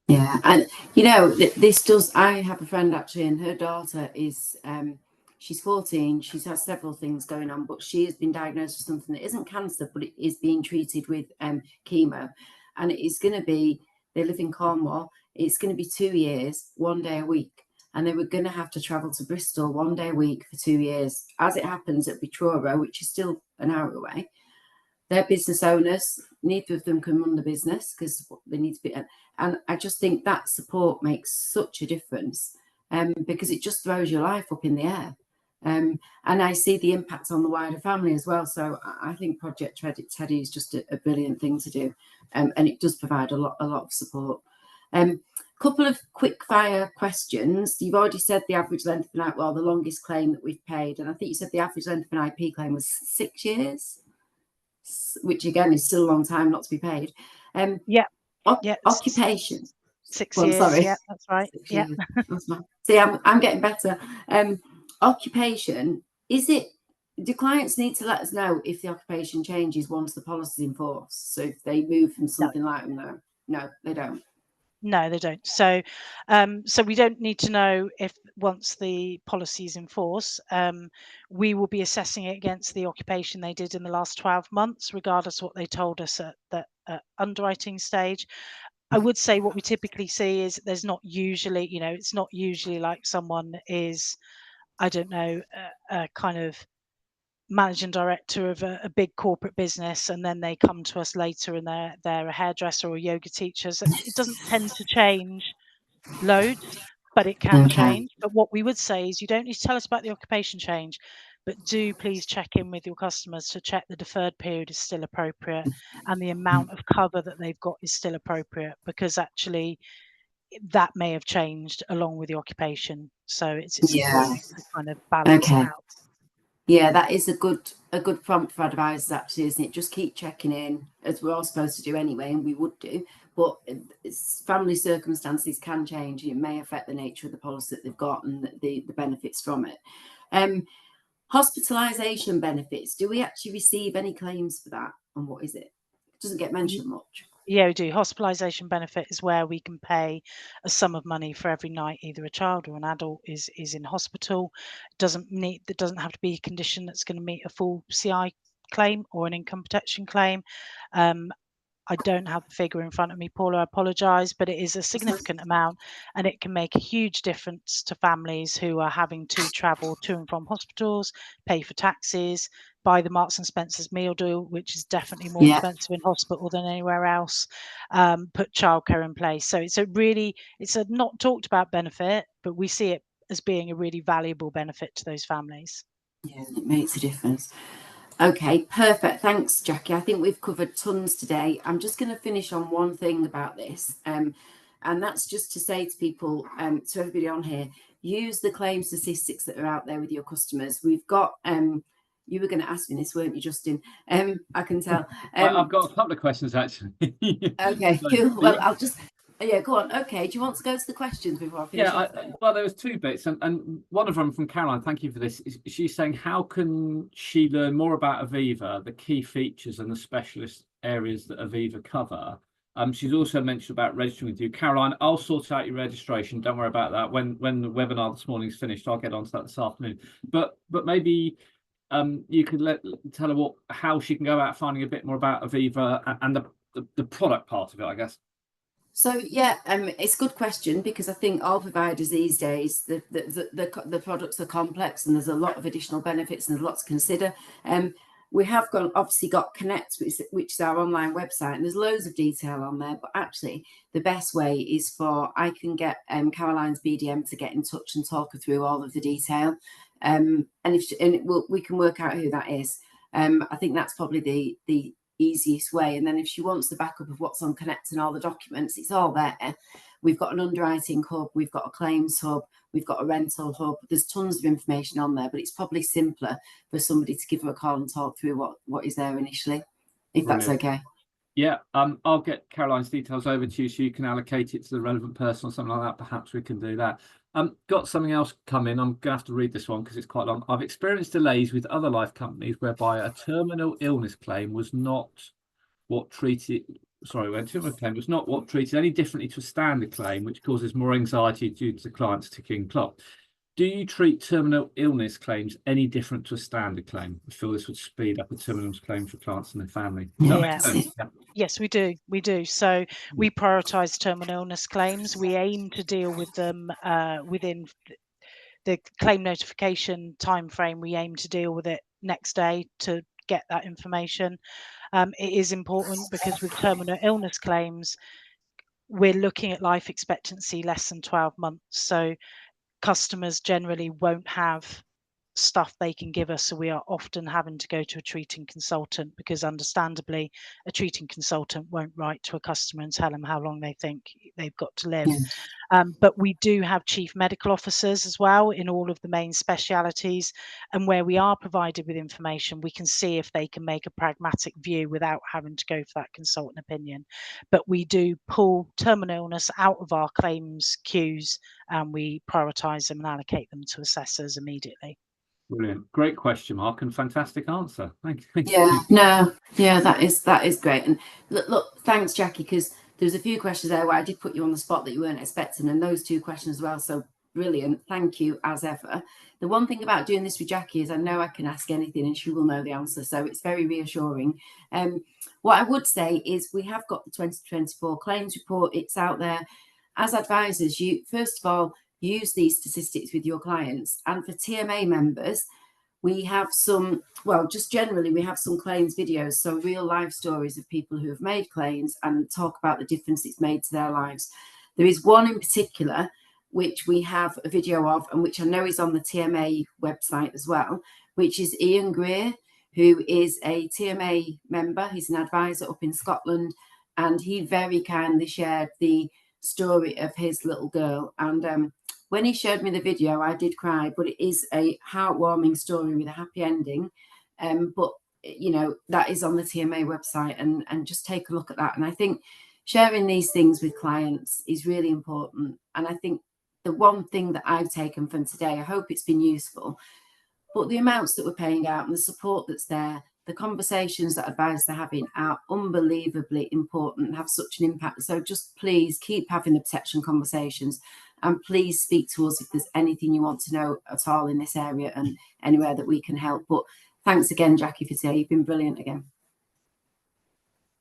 Yeah, and this does. I have a friend actually, and her daughter is she's 14. She's had several things going on, but she has been diagnosed with something that isn't cancer, but it is being treated with chemo, and it is going to be. They live in Cornwall. It's going to be 2 years, 1 day a week, and they were going to have to travel to Bristol 1 day a week for 2 years. As it happens, it'll be Truro, which is still an hour away. They're business owners. Neither of them can run the business because they need to be. And I just think that support makes such a difference, because it just throws your life up in the air. And I see the impact on the wider family as well. So I think Project Teddy is just a brilliant thing to do, and it does provide a lot of support. Couple of quick fire questions. You've already said the average length of an the longest claim that we've paid, and I think you said the average length of an IP claim was 6 years. Which again is still a long time not to be paid. Occupation. 6 years. Sorry. Yeah, that's right. Yeah. See, I'm getting better. Occupation, is it? Do clients need to let us know if the occupation changes once the policy is in force? So if they move from something like no, they don't. No, they don't. So we don't need to know if once the policy is in force. We will be assessing it against the occupation they did in the last 12 months, regardless of what they told us at the underwriting stage. I would say what we typically see is there's not usually, it's not usually like someone is, I don't know, a kind of managing director of a big corporate business, and then they come to us later and they're a hairdresser or a yoga teacher. So it doesn't tend to change loads, but it can change. But what we would say is you don't need to tell us about the occupation change, but do please check in with your customers to check the deferred period is still appropriate and the amount of cover that they've got is still appropriate, because actually that may have changed along with the occupation. So it's important to kind of balance it out. Yeah, that is a good prompt for advisors, actually, isn't it? Just keep checking in, as we're all supposed to do anyway, and we would do. But family circumstances can change. It may affect the nature of the policy that they've got and the benefits from it. Hospitalisation benefits. Do we actually receive any claims for that? And what is it? It doesn't get mentioned much. Yeah, we do. Hospitalisation benefit is where we can pay a sum of money for every night either a child or an adult is in hospital. That doesn't have to be a condition that's going to meet a full CI claim or an income protection claim. I don't have the figure in front of me, Paula, I apologise, but it is a significant amount, and it can make a huge difference to families who are having to travel to and from hospitals, pay for taxis, buy the Marks and Spencer's meal deal, which is definitely more expensive in hospital than anywhere else, put childcare in place. So it's a not talked about benefit, but we see it as being a really valuable benefit to those families. Yeah, it makes a difference. Okay, perfect. Thanks, Jackie. I think we've covered tons today. I'm just going to finish on one thing about this, and that's just to say to people, to everybody on here, use the claim statistics that are out there with your customers. We've got, you were going to ask me this, weren't you, Justin? I can tell. I've got a couple of questions, actually. Okay, cool. Well, I'll just... Yeah, go on. Okay, do you want to go to the questions before I finish? Well, there was two bits, and one of them from Caroline, thank you for this. She's saying, how can she learn more about Aviva, the key features and the specialist areas that Aviva cover? She's also mentioned about registering with you. Caroline, I'll sort out your registration. Don't worry about that. When the webinar this morning is finished, I'll get onto that this afternoon. But maybe you could tell her how she can go about finding a bit more about Aviva and the product part of it, I guess. So yeah, it's a good question, because I think all providers these days, the products are complex and there's a lot of additional benefits and there's a lot to consider. We have obviously got Connect, which is our online website, and there's loads of detail on there. But actually, the best way is I can get Caroline's BDM to get in touch and talk her through all of the detail, and we can work out who that is. I think that's probably the easiest way. And then if she wants the backup of what's on Connect and all the documents, it's all there. We've got an underwriting hub, we've got a claims hub, we've got a rental hub. There's tons of information on there, but it's probably simpler for somebody to give her a call and talk through what is there initially, if Brilliant. That's okay. Yeah, I'll get Caroline's details over to you so you can allocate it to the relevant person or something like that. Perhaps we can do that. Got something else come in. I'm going to have to read this one because it's quite long. I've experienced delays with other life companies whereby a terminal illness claim was not what treated. Sorry, a terminal claim was not what treated any differently to a standard claim, which causes more anxiety due to the client's ticking clock. Do you treat terminal illness claims any different to a standard claim? I feel this would speed up a terminal illness claim for clients and their family. Yes, we do. We do. So we prioritise terminal illness claims. We aim to deal with them within the claim notification timeframe. We aim to deal with it next day to get that information. It is important because with terminal illness claims, we're looking at life expectancy less than 12 months. So customers generally won't have stuff they can give us, so we are often having to go to a treating consultant, because understandably a treating consultant won't write to a customer and tell them how long they think they've got to live. But we do have chief medical officers as well in all of the main specialities, and where we are provided with information, we can see if they can make a pragmatic view without having to go for that consultant opinion. But we do pull terminal illness out of our claims queues, and we prioritise them and allocate them to assessors immediately. Brilliant. Great question, Mark, and fantastic answer. Thank you. That is great. And look, thanks, Jackie, because there's a few questions there where I did put you on the spot that you weren't expecting, and those two questions as well. So brilliant. Thank you as ever. The one thing about doing this with Jackie is I know I can ask anything and she will know the answer. So it's very reassuring. What I would say is we have got the 2024 claims report. It's out there. As advisors, you first of all use these statistics with your clients, and for TMA members we have some, well, just generally we have some claims videos, so real life stories of people who have made claims and talk about the difference it's made to their lives. There is one in particular which we have a video of, and which I know is on the TMA website as well, which is Ian Greer, who is a TMA member. He's an advisor up in Scotland, and he very kindly shared the story of his little girl. And when he showed me the video, I did cry, but it is a heartwarming story with a happy ending. But you know, that is on the TMA website, and just take a look at that. And I think sharing these things with clients is really important. And I think the one thing that I've taken from today, I hope it's been useful, but the amounts that we're paying out and the support that's there, the conversations that advisors are having are unbelievably important and have such an impact. So just please keep having the protection conversations, and please speak to us if there's anything you want to know at all in this area and anywhere that we can help. But thanks again, Jackie, for today. You've been brilliant again.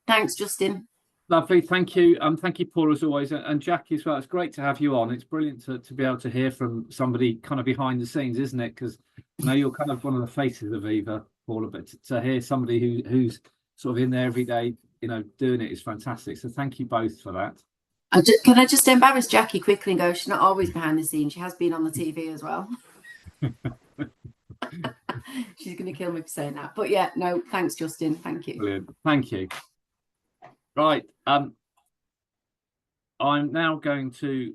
Thanks, Justin. Lovely, thank you. Thank you, Paul, as always, and Jackie as well. It's great to have you on. It's brilliant to be able to hear from somebody kind of behind the scenes, isn't it? Because I know you're kind of one of the faces of Viva, Paul, but to hear somebody who's sort of in there every day, you know, doing it is fantastic. So thank you both for that. Can I just embarrass Jackie quickly and go, she's not always behind the scenes. She has been on the TV as well. She's going to kill me for saying that. But yeah, no, thanks, Justin. Thank you. Brilliant. Thank you. Right. I'm now going to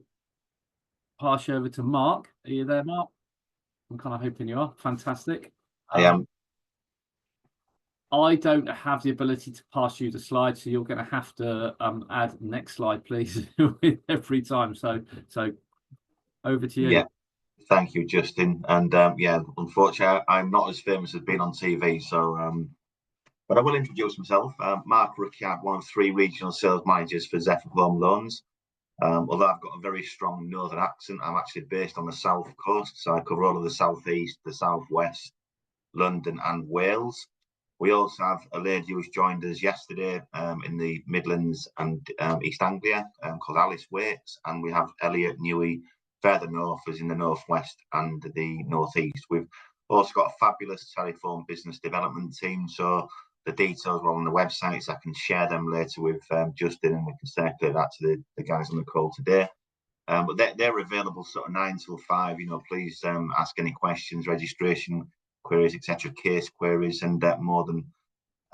pass you over to Mark. Are you there, Mark? I'm kind of hoping you are. Fantastic. I am. I don't have the ability to pass you the slide, so you're going to have to add next slide, please, every time. So over to you. Yeah, thank you, Justin. And yeah, unfortunately, I'm not as famous as being on TV, so but I will introduce myself. Mark Ricciard, one of 3 regional sales managers for Zephyr Home Loans. Although I've got a very strong northern accent, I'm actually based on the south coast, so I cover all of the southeast, the southwest, London, and Wales. We also have a lady who's joined us yesterday in the Midlands and East Anglia called Alice Waits, and we have Elliot Newey further north, as in the northwest and the northeast. We've also got a fabulous telephone business development team, so the details are on the website, so I can share them later with Justin, and we can circulate that to the guys on the call today. But they're available sort of 9 till 5. You know, please ask any questions, registration queries, etc., case queries, and more than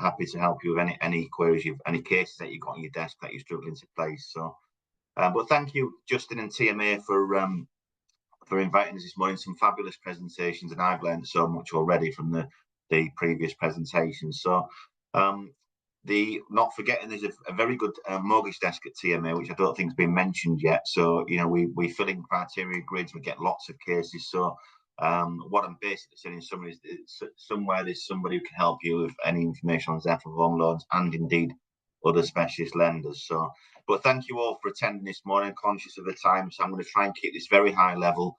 happy to help you with any queries, any cases that you've got on your desk that you're struggling to place. So, but thank you, Justin and TMA, for inviting us this morning. Some fabulous presentations, and I've learned so much already from the previous presentations. So, not forgetting there's a very good mortgage desk at TMA, which I don't think has been mentioned yet. So, you know, we fill in criteria grids, we get lots of cases. So, what I'm basically saying in summary is somewhere there's somebody who can help you with any information on Zephyr Home Loans and indeed other specialist lenders. So, but thank you all for attending this morning. Conscious of the time, so I'm going to try and keep this very high level.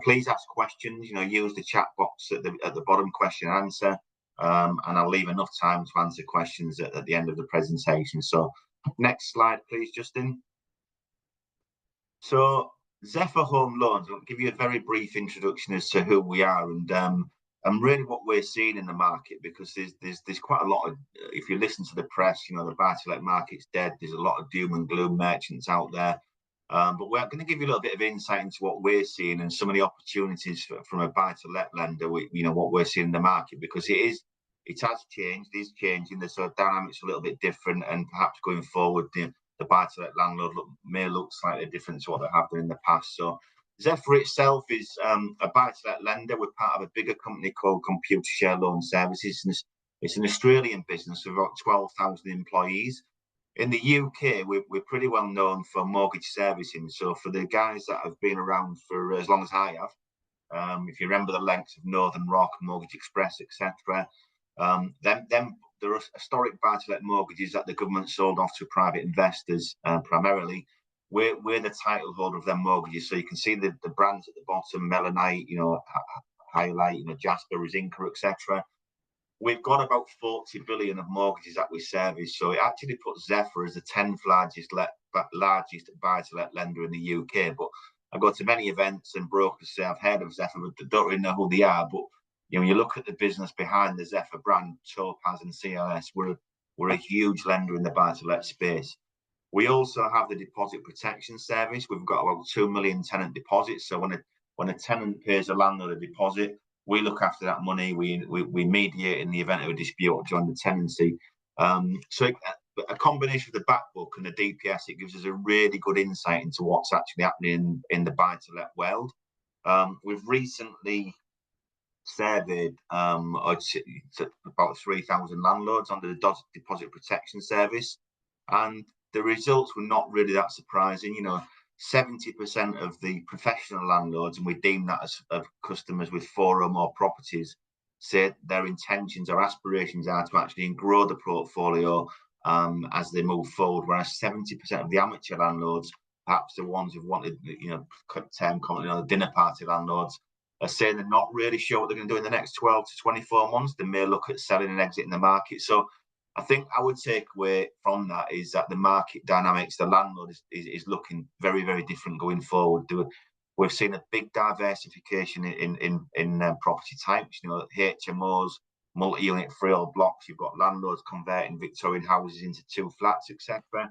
Please ask questions. You know, use the chat box at the bottom, question and answer, and I'll leave enough time to answer questions at the end of the presentation. So, next slide, please, Justin. So, Zephyr Home Loans, I'll give you a very brief introduction as to who we are and really what we're seeing in the market, because there's quite a lot of, if you listen to the press, you know, the buy-to-let market's dead. There's a lot of doom and gloom merchants out there. But we're going to give you a little bit of insight into what we're seeing and some of the opportunities from a buy-to-let lender, you know, what we're seeing in the market, because it has changed, it is changing. The sort of dynamics a little bit different, and perhaps going forward, the buy-to-let landlord may look slightly different to what they have done in the past. So Zephyr itself is a buy-to-let lender. We're part of a bigger company called Computer Share Loan Services. It's an Australian business with about 12,000 employees. In the UK, we're pretty well known for mortgage servicing. So for the guys that have been around for as long as I have, if you remember the lengths of Northern Rock, Mortgage Express, etc., there are historic buy-to-let mortgages that the government sold off to private investors primarily. We're the title holder of their mortgages, so you can see the brands at the bottom: Melanite, you know, Highlight, you know, Jasper, Zinca, etc. We've got about 40 billion of mortgages that we service, so it actually puts Zephyr as the 10th largest buy-to-let lender in the UK. But I go to many events and brokers say I've heard of Zephyr, but don't really know who they are. But you know, you look at the business behind the Zephyr brand, Topaz and CLS. We're a huge lender in the buy-to-let space. We also have the deposit protection service. We've got about 2 million tenant deposits. So when a tenant pays a landlord a deposit, we look after that money. We mediate in the event of a dispute or during the tenancy. So a combination of the back book and the DPS, it gives us a really good insight into what's actually happening in the buy-to-let world. We've recently surveyed about 3,000 landlords under the deposit protection service, and the results were not really that surprising. You know, 70% of the professional landlords, and we deem that as customers with 4 or more properties, say their intentions or aspirations are to actually grow the portfolio as they move forward, whereas 70% of the amateur landlords, perhaps the ones who've wanted, you know, term comment, you know, the dinner party landlords, are saying they're not really sure what they're going to do in the next 12 to 24 months. They may look at selling and exiting the market. So I think our takeaway from that is that the market dynamics, the landlord is looking very, very different going forward. We've seen a big diversification in property types. You know, HMOs, multi-unit freehold blocks. You've got landlords converting Victorian houses into 2 flats, etc.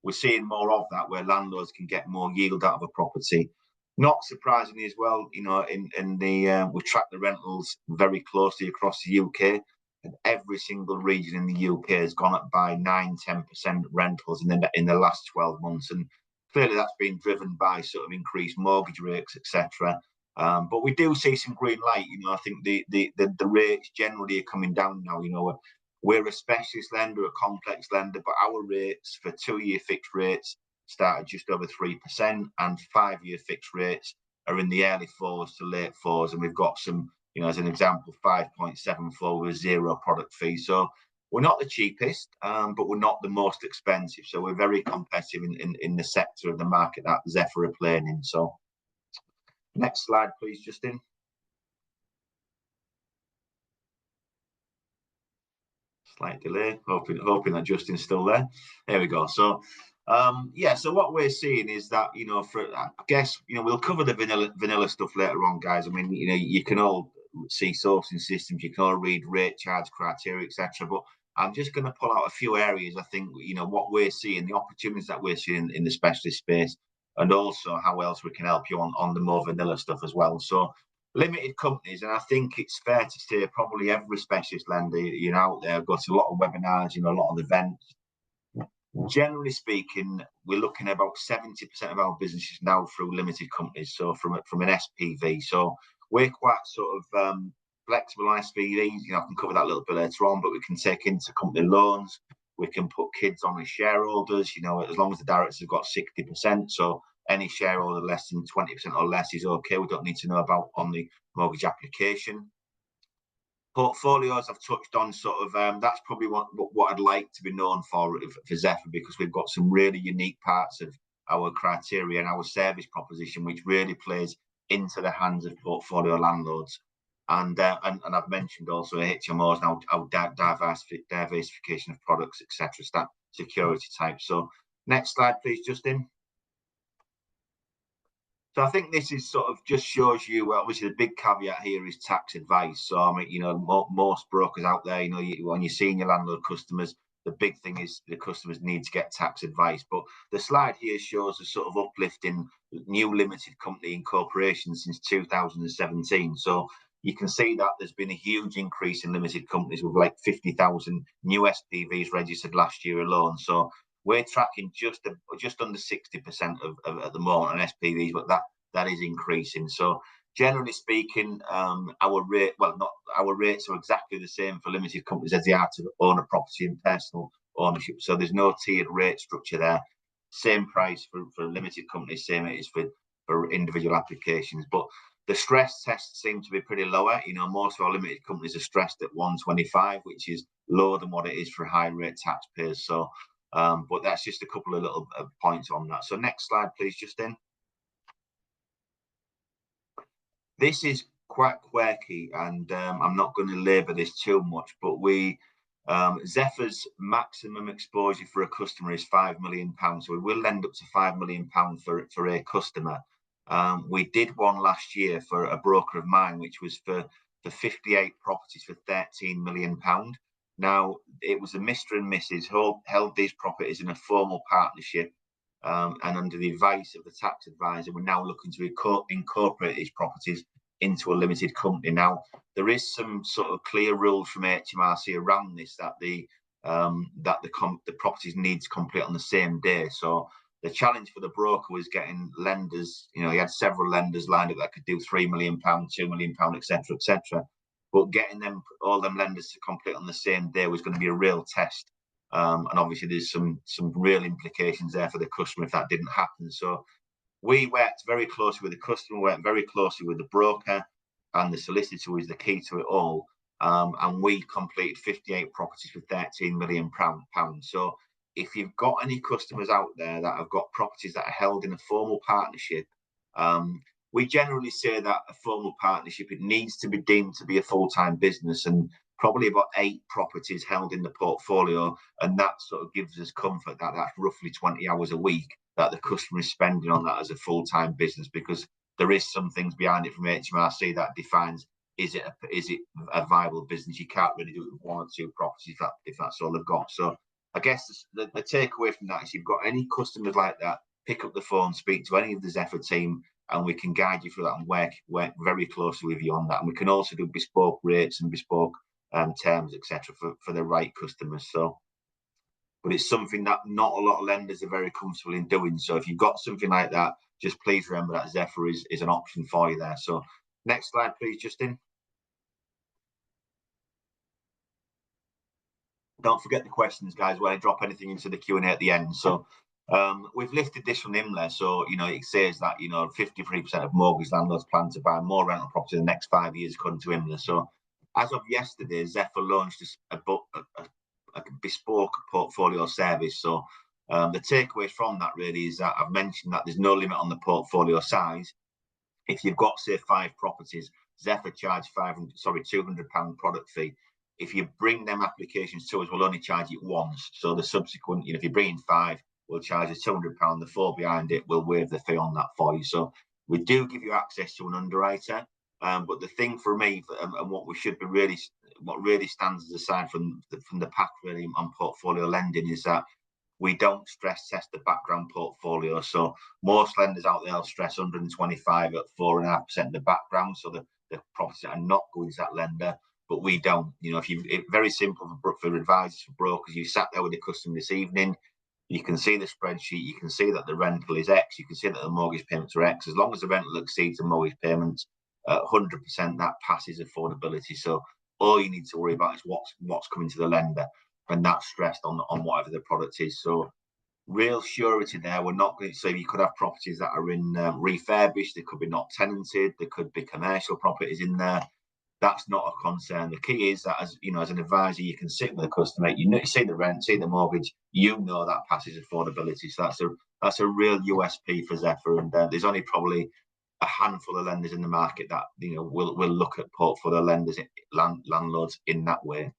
We're seeing more of that, where landlords can get more yield out of a property. Not surprisingly as well, you know, we track the rentals very closely across the UK, and every single region in the UK has gone up by 9–10% rentals in the last 12 months, and clearly that's been driven by sort of increased mortgage rates, etc. But we do see some green light. You know, I think the rates generally are coming down now. You know, we're a specialist lender, a complex lender, but our rates for 2-year fixed rates start at just over 3%, and 5-year fixed rates are in the early 4s to late 4s. And we've got some, you know, as an example, 5.74 with 0 product fee. So we're not the cheapest, but we're not the most expensive. So we're very competitive in the sector of the market that Zephyr are playing in. So next slide, please, Justin. Slight delay, hoping that Justin's still there. There we go. So yeah, so what we're seeing is that, you know, I guess, you know, we'll cover the vanilla stuff later on, guys. I mean, you know, you can all see sourcing systems, you can all read rate, charge criteria, etc. But I'm just going to pull out a few areas. I think, you know, what we're seeing, the opportunities that we're seeing in the specialist space, and also how else we can help you on the more vanilla stuff as well. So limited companies, and I think it's fair to say probably every specialist lender, you know, out there, got a lot of webinars, you know, a lot of events. Generally speaking, we're looking at about 70% of our businesses now through limited companies, so from an SPV. So we're quite sort of flexible SPVs. You know, I can cover that a little bit later on, but we can take intercompany loans. We can put kids on as shareholders, you know, as long as the directors have got 60%. So any shareholder less than 20% or less is okay. We don't need to know about on the mortgage application. Portfolios I've touched on, sort of that's probably what I'd like to be known for Zephyr, because we've got some really unique parts of our criteria and our service proposition which really plays into the hands of portfolio landlords. And I've mentioned also HMOs now, our diversification of products, etc., security types. So next slide, please, Justin. So I think this is sort of just shows you, well, obviously the big caveat here is tax advice. So I mean, you know, most brokers out there, you know, when you're seeing your landlord customers, the big thing is the customers need to get tax advice. But the slide here shows a sort of uplift in new limited company incorporations since 2017. So you can see that there's been a huge increase in limited companies, with like 50,000 new SPVs registered last year alone. So we're tracking just under 60% of at the moment on SPVs, but that is increasing. So generally speaking, our rates are exactly the same for limited companies as they are to own a property in personal ownership. So there's no tiered rate structure there. Same price for limited companies, same it is for individual applications. But the stress tests seem to be pretty lower. You know, most of our limited companies are stressed at 125, which is lower than what it is for high rate taxpayers. So but that's just a couple of little points on that. So next slide, please, Justin. This is quite quirky, and I'm not going to labour this too much, but Zephyr's maximum exposure for a customer is £5 million. So we will lend up to £5 million for a customer. We did one last year for a broker of mine, which was for 58 properties for £13 million. Now, it was a Mr. and Mrs. who held these properties in a formal partnership, and under the advice of the tax advisor, we're now looking to incorporate these properties into a limited company. Now, there is some sort of clear rules from HMRC around this, that the properties need to complete on the same day. So the challenge for the broker was getting lenders. You know, he had several lenders lined up that could do £3 million, £2 million, etc., etc. But getting all them lenders to complete on the same day was going to be a real test. And obviously there's some real implications there for the customer if that didn't happen. So we worked very closely with the customer, worked very closely with the broker, and the solicitor was the key to it all. And we completed 58 properties for £13 million. So if you've got any customers out there that have got properties that are held in a formal partnership, we generally say that a formal partnership, it needs to be deemed to be a full-time business. And probably about 8 properties held in the portfolio, and that sort of gives us comfort that that's roughly 20 hours a week that the customer is spending on that as a full-time business, because there is some things behind it from HMRC that defines, is it a viable business? You can't really do it with 1 or 2 properties if that's all they've got. So I guess the takeaway from that is, you've got any customers like that, pick up the phone, speak to any of the Zephyr team, and we can guide you through that and work very closely with you on that. And we can also do bespoke rates and bespoke terms, etc., for the right customers. So, but it's something that not a lot of lenders are very comfortable in doing. So if you've got something like that, just please remember that Zephyr is an option for you there. So next slide, please, Justin. Don't forget the questions, guys, when I drop anything into the Q&A at the end. So we've lifted this from IMLA. So, it says that, 53% of mortgage landlords plan to buy more rental property in the next 5 years, according to IMLA. So as of yesterday, Zephyr launched a bespoke portfolio service. So the takeaways from that really is that I've mentioned that there's no limit on the portfolio size. If you've got, say, 5 properties, Zephyr charge £200 product fee. If you bring them applications to us, we'll only charge it once. So the subsequent, if you bring in 5, we'll charge you £200. The 4 behind it, we'll waive the fee on that for you. So we do give you access to an underwriter. But the thing for me, and what really stands aside from the pack really on portfolio lending, is that we don't stress test the background portfolio. So most lenders out there will stress 125 at 4.5% of the background. So the properties that are not going to that lender, but we don't. It's very simple for advisors, for brokers. You sat there with the customer this evening, you can see the spreadsheet, you can see that the rental is X, you can see that the mortgage payments are X. As long as the rental exceeds the mortgage payments, 100% that passes affordability. So all you need to worry about is what's coming to the lender, and that's stressed on whatever the product is. So real surety there. We're not going to say, you could have properties that are in refurbished, they could be not tenanted, there could be commercial properties in there. That's not a concern. The key is that, as an advisor, you can sit with a customer, you see the rent, see the mortgage, that passes affordability. So that's a real USP for Zephyr, and there's only probably a handful of lenders in the market that will look at portfolio lenders, landlords in that way.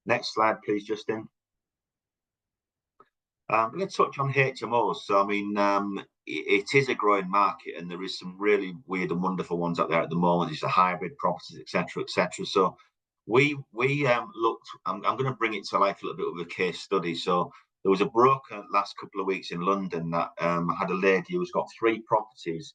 Next slide, please, Justin. I'm going to touch on HMOs. So, it is a growing market, and there is some really weird and wonderful ones out there at the moment. There's the hybrid properties, etc., etc. So, we looked. I'm going to bring it to life a little bit with a case study. So, there was a broker last couple of weeks in London that had a lady who's got 3 properties,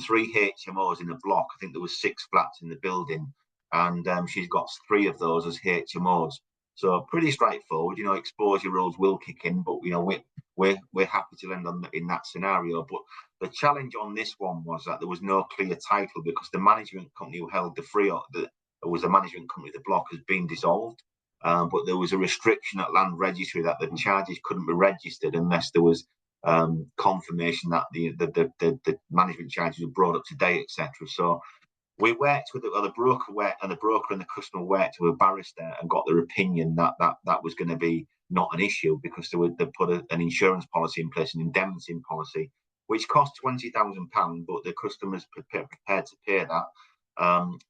3 HMOs in a block. I think there was 6 flats in the building, and she's got 3 of those as HMOs. So pretty straightforward, exposure rules will kick in, but we're happy to lend on in that scenario. But the challenge on this one was that there was no clear title, because the management company who held the management company, the block, has been dissolved. But there was a restriction at Land Registry that the charges couldn't be registered unless there was confirmation that the management charges were brought up to date, etc. So we worked with the broker and the customer worked with a barrister and got their opinion that was going to be not an issue, because they put an insurance policy in place, an indemnity policy, which cost £20,000, but the customer's prepared to pay that.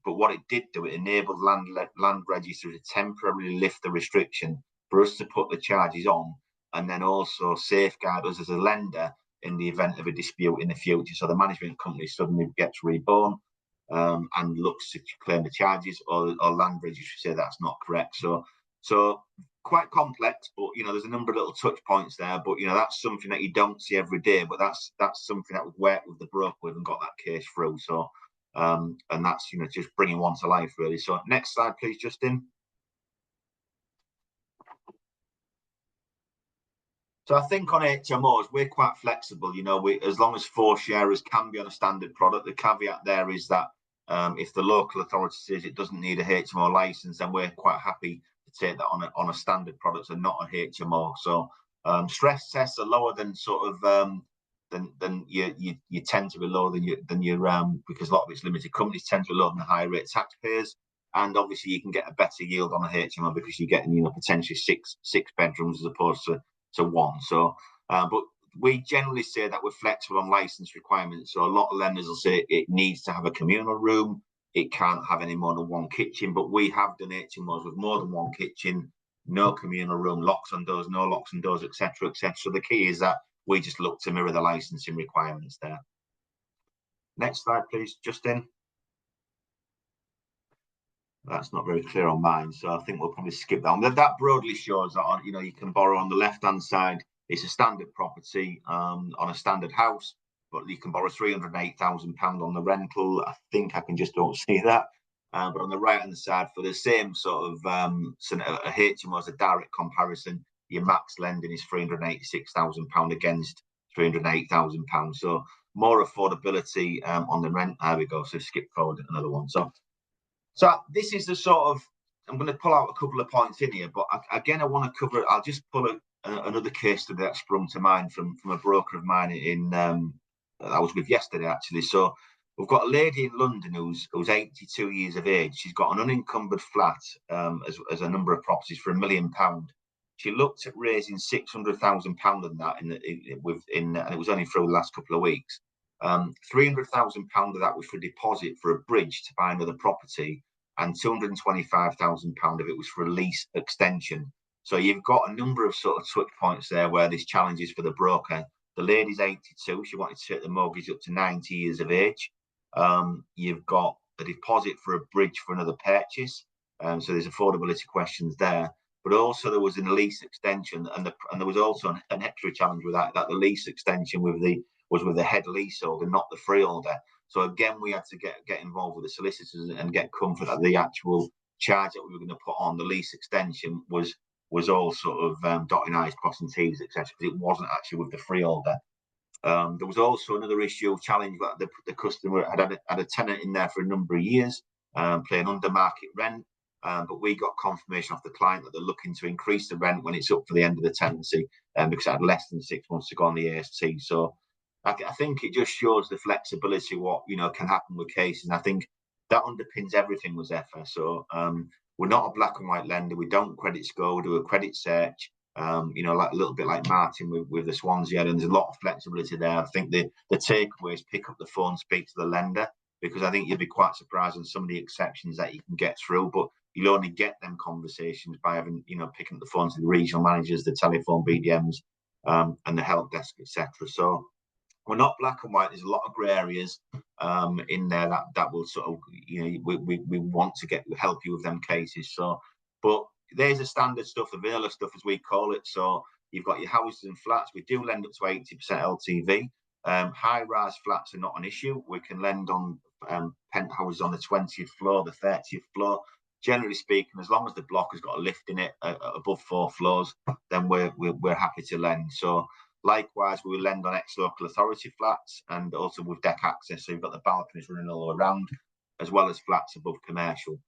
But what it did do, it enabled Land Registry to temporarily lift the restriction for us to put the charges on, and then also safeguard us as a lender in the event of a dispute in the future. So the management company suddenly gets reborn, and looks to claim the charges, or Land Registry say that's not correct. So quite complex, but there's a number of little touch points there. But that's something that you don't see every day. But that's something that we've worked with the broker with and got that case through. So and that's just bringing one to life really. So next slide, please, Justin. So I think on HMOs, we're quite flexible. As long as 4 sharers can be on a standard product. The caveat there is that if the local authority says it doesn't need a HMO license, then we're quite happy to take that on a standard product and not a HMO. So stress tests are lower than sort of than you tend to be lower than your because a lot of it's limited companies tend to be lower than the high rate taxpayers. And obviously you can get a better yield on a HMO because you're getting potentially six bedrooms as opposed to 1. So but we generally say that we're flexible on license requirements. So a lot of lenders will say it needs to have a communal room. it can't have any more than one kitchen. But we have done HMOs with more than one kitchen, no communal room, locks on doors, no locks on doors, etc., etc. So the key is that we just look to mirror the licensing requirements there. Next slide, please, Justin. That's not very clear on mine, so I think we'll probably skip that one. That broadly shows that on, you can borrow on the left-hand side. It's a standard property on a standard house, but you can borrow £308,000 on the rental. I think I can just don't see that. But on the right-hand side, for the same sort of a HMO as a direct comparison, your max lending is £386,000 against £308,000. So more affordability on the rent. There we go. So skip forward another one. So this is the sort of, I'm going to pull out a couple of points in here, but again, I want to cover, I'll just pull another case study that sprung to mind from a broker of mine I was with yesterday, actually. So we've got a lady in London who's 82 years of age. She's got an unencumbered flat as a number of properties for £1 million. She looked at raising £600,000 on that, and it was only through the last couple of weeks. £300,000 of that was for deposit for a bridge to buy another property, and £225,000 of it was for a lease extension. So you've got a number of sort of touch points there where there's challenges for the broker. The lady's 82. She wanted to take the mortgage up to 90 years of age. You've got a deposit for a bridge for another purchase. So there's affordability questions there. But also there was a lease extension, and there was also an extra challenge with that the lease extension was with the head leaseholder, not the freeholder. So again, we had to get involved with the solicitors and get comfort that the actual charge that we were going to put on the lease extension was all sort of dotting I's, crossing T's, etc., because it wasn't actually with the freeholder. There was also another issue, challenge that the customer had a tenant in there for a number of years, paying under market rent. But we got confirmation off the client that they're looking to increase the rent when it's up for the end of the tenancy, because it had less than 6 months to go on the AST. So I think it just shows the flexibility, what can happen with cases. And I think that underpins everything with Zephyr. So we're not a black and white lender. We don't credit score, we do a credit search. Like a little bit like Martin with the Swansea, and there's a lot of flexibility there. I think the takeaway is pick up the phone, speak to the lender, because I think you'll be quite surprised on some of the exceptions that you can get through. But you'll only get them conversations by having, picking up the phone to the regional managers, the telephone BDMs, and the help desk, etc. So we're not black and white. There's a lot of grey areas in there that will sort of, we want to help you with them cases. So, but there's a standard stuff, the vanilla stuff as we call it. So you've got your houses and flats. We do lend up to 80% LTV. High-rise flats are not an issue. We can lend on penthouses on the 20th floor, the 30th floor. Generally speaking, as long as the block has got a lift in it above 4 floors, then we're happy to lend. So likewise, we will lend on ex-local authority flats and also with deck access. So you've got the balconies running all around, as well as flats above commercial.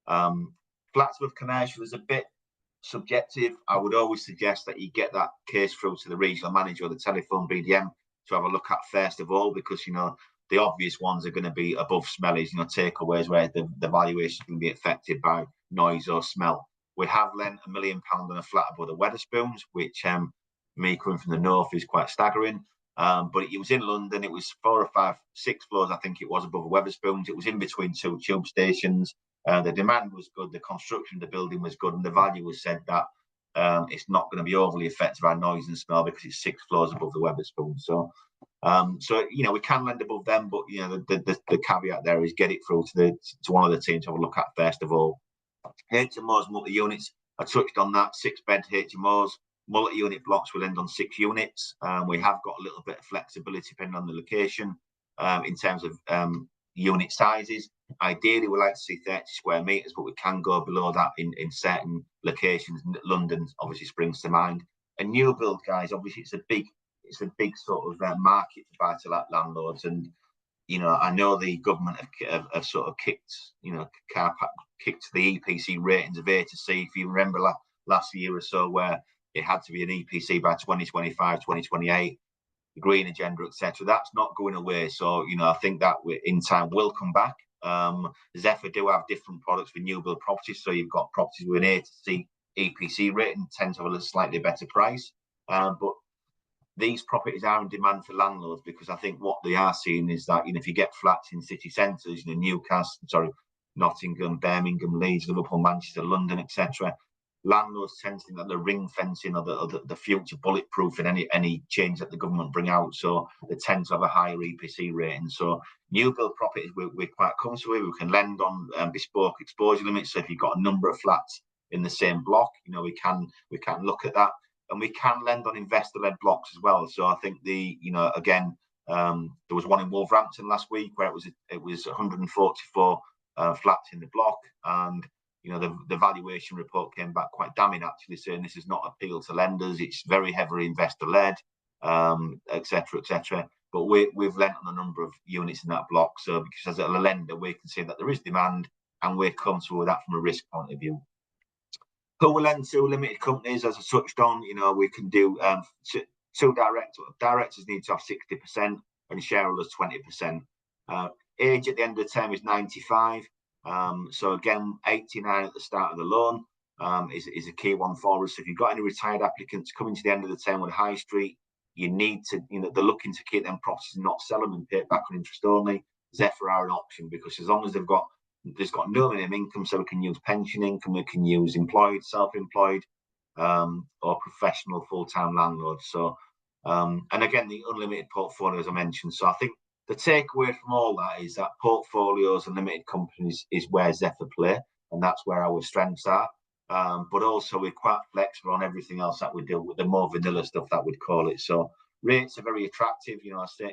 Flats above commercial is a bit subjective. I would always suggest that you get that case through to the regional manager or the telephone BDM to have a look at first of all, because the obvious ones are going to be above smellies, takeaways where the valuation is going to be affected by noise or smell. We have lent £1 million on a flat above the Wetherspoons, which me coming from the north is quite staggering. But it was in London. It was 4 or 5, 6 floors, I think it was, above the Wetherspoons. It was in between 2 tube stations. The demand was good, the construction of the building was good, and the value was said that it's not going to be overly affected by noise and smell because it's 6 floors above the Wetherspoons. So we can lend above them, but the caveat there is get it through to one of the teams to have a look at first of all. HMOs, multi-units, I touched on that. 6-bed HMOs, multi-unit blocks will end on 6 units. We have got a little bit of flexibility depending on the location in terms of unit sizes. Ideally, we like to see 30 square meters, but we can go below that in certain locations. London obviously springs to mind. A new build, guys, obviously it's a big sort of market for buy-to-let landlords, and I know the government have sort of kicked the EPC ratings of A to C. If you remember last year or so, where it had to be an EPC by 2025, 2028. The green agenda, etc. That's not going away. So, I think that in time will come back. Zephyr do have different products for new build properties. So you've got properties with an A to C EPC rating, tend to have a slightly better price. But these properties are in demand for landlords, because I think what they are seeing is that, if you get flats in city centres, Nottingham, Birmingham, Leeds, Liverpool, Manchester, London, etc., landlords tend to think that the ring fencing or the future bulletproof in any change that the government bring out, so they tend to have a higher EPC rating. So new build properties we're quite comfortable with. We can lend on bespoke exposure limits. So if you've got a number of flats in the same block, we can look at that, and we can lend on investor-led blocks as well. So I think again, there was one in Wolverhampton last week where it was 144 flats in the block, and the valuation report came back quite damning, actually, saying this is not appeal to lenders. It's very heavily investor-led, etc. But we've lent on a number of units in that block. So because as a lender, we can see that there is demand, and we're comfortable with that from a risk point of view. Who will lend to limited companies, as I touched on, we can do two directors need to have 60% and shareholders 20%. Age at the end of the term is 95. So again, 89 at the start of the loan is a key one for us. So if you've got any retired applicants coming to the end of the term with High Street, you need to, they're looking to keep them properties and not sell them and pay it back on interest only. Zephyr are an option, because as long as there's got no minimum income, so we can use pension income, we can use employed, self-employed, or professional full-time landlords. So, and again, the unlimited portfolio, as I mentioned. So I think the takeaway from all that is that portfolios and limited companies is where Zephyr play, and that's where our strengths are. But also we're quite flexible on everything else that we do, with the more vanilla stuff that we'd call it. So rates are very attractive.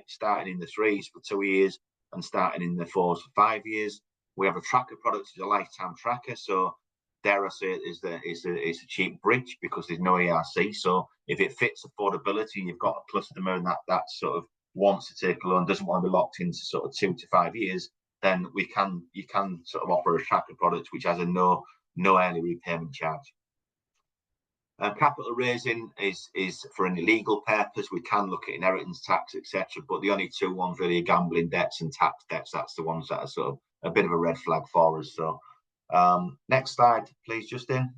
Starting in the 3s for 2 years and starting in the 4s for 5 years. We have a tracker product, is a lifetime tracker. So dare I say it is a cheap bridge, because there's no ERC. So if it fits affordability and you've got a customer and that sort of wants to take a loan, doesn't want to be locked into sort of 2 to 5 years, then you can sort of offer a tracker product which has a no early repayment charge. Capital raising is for any legal purpose. We can look at inheritance tax, etc. But the only two ones really are gambling debts and tax debts. That's the ones that are sort of a bit of a red flag for us. So next slide, please, Justin.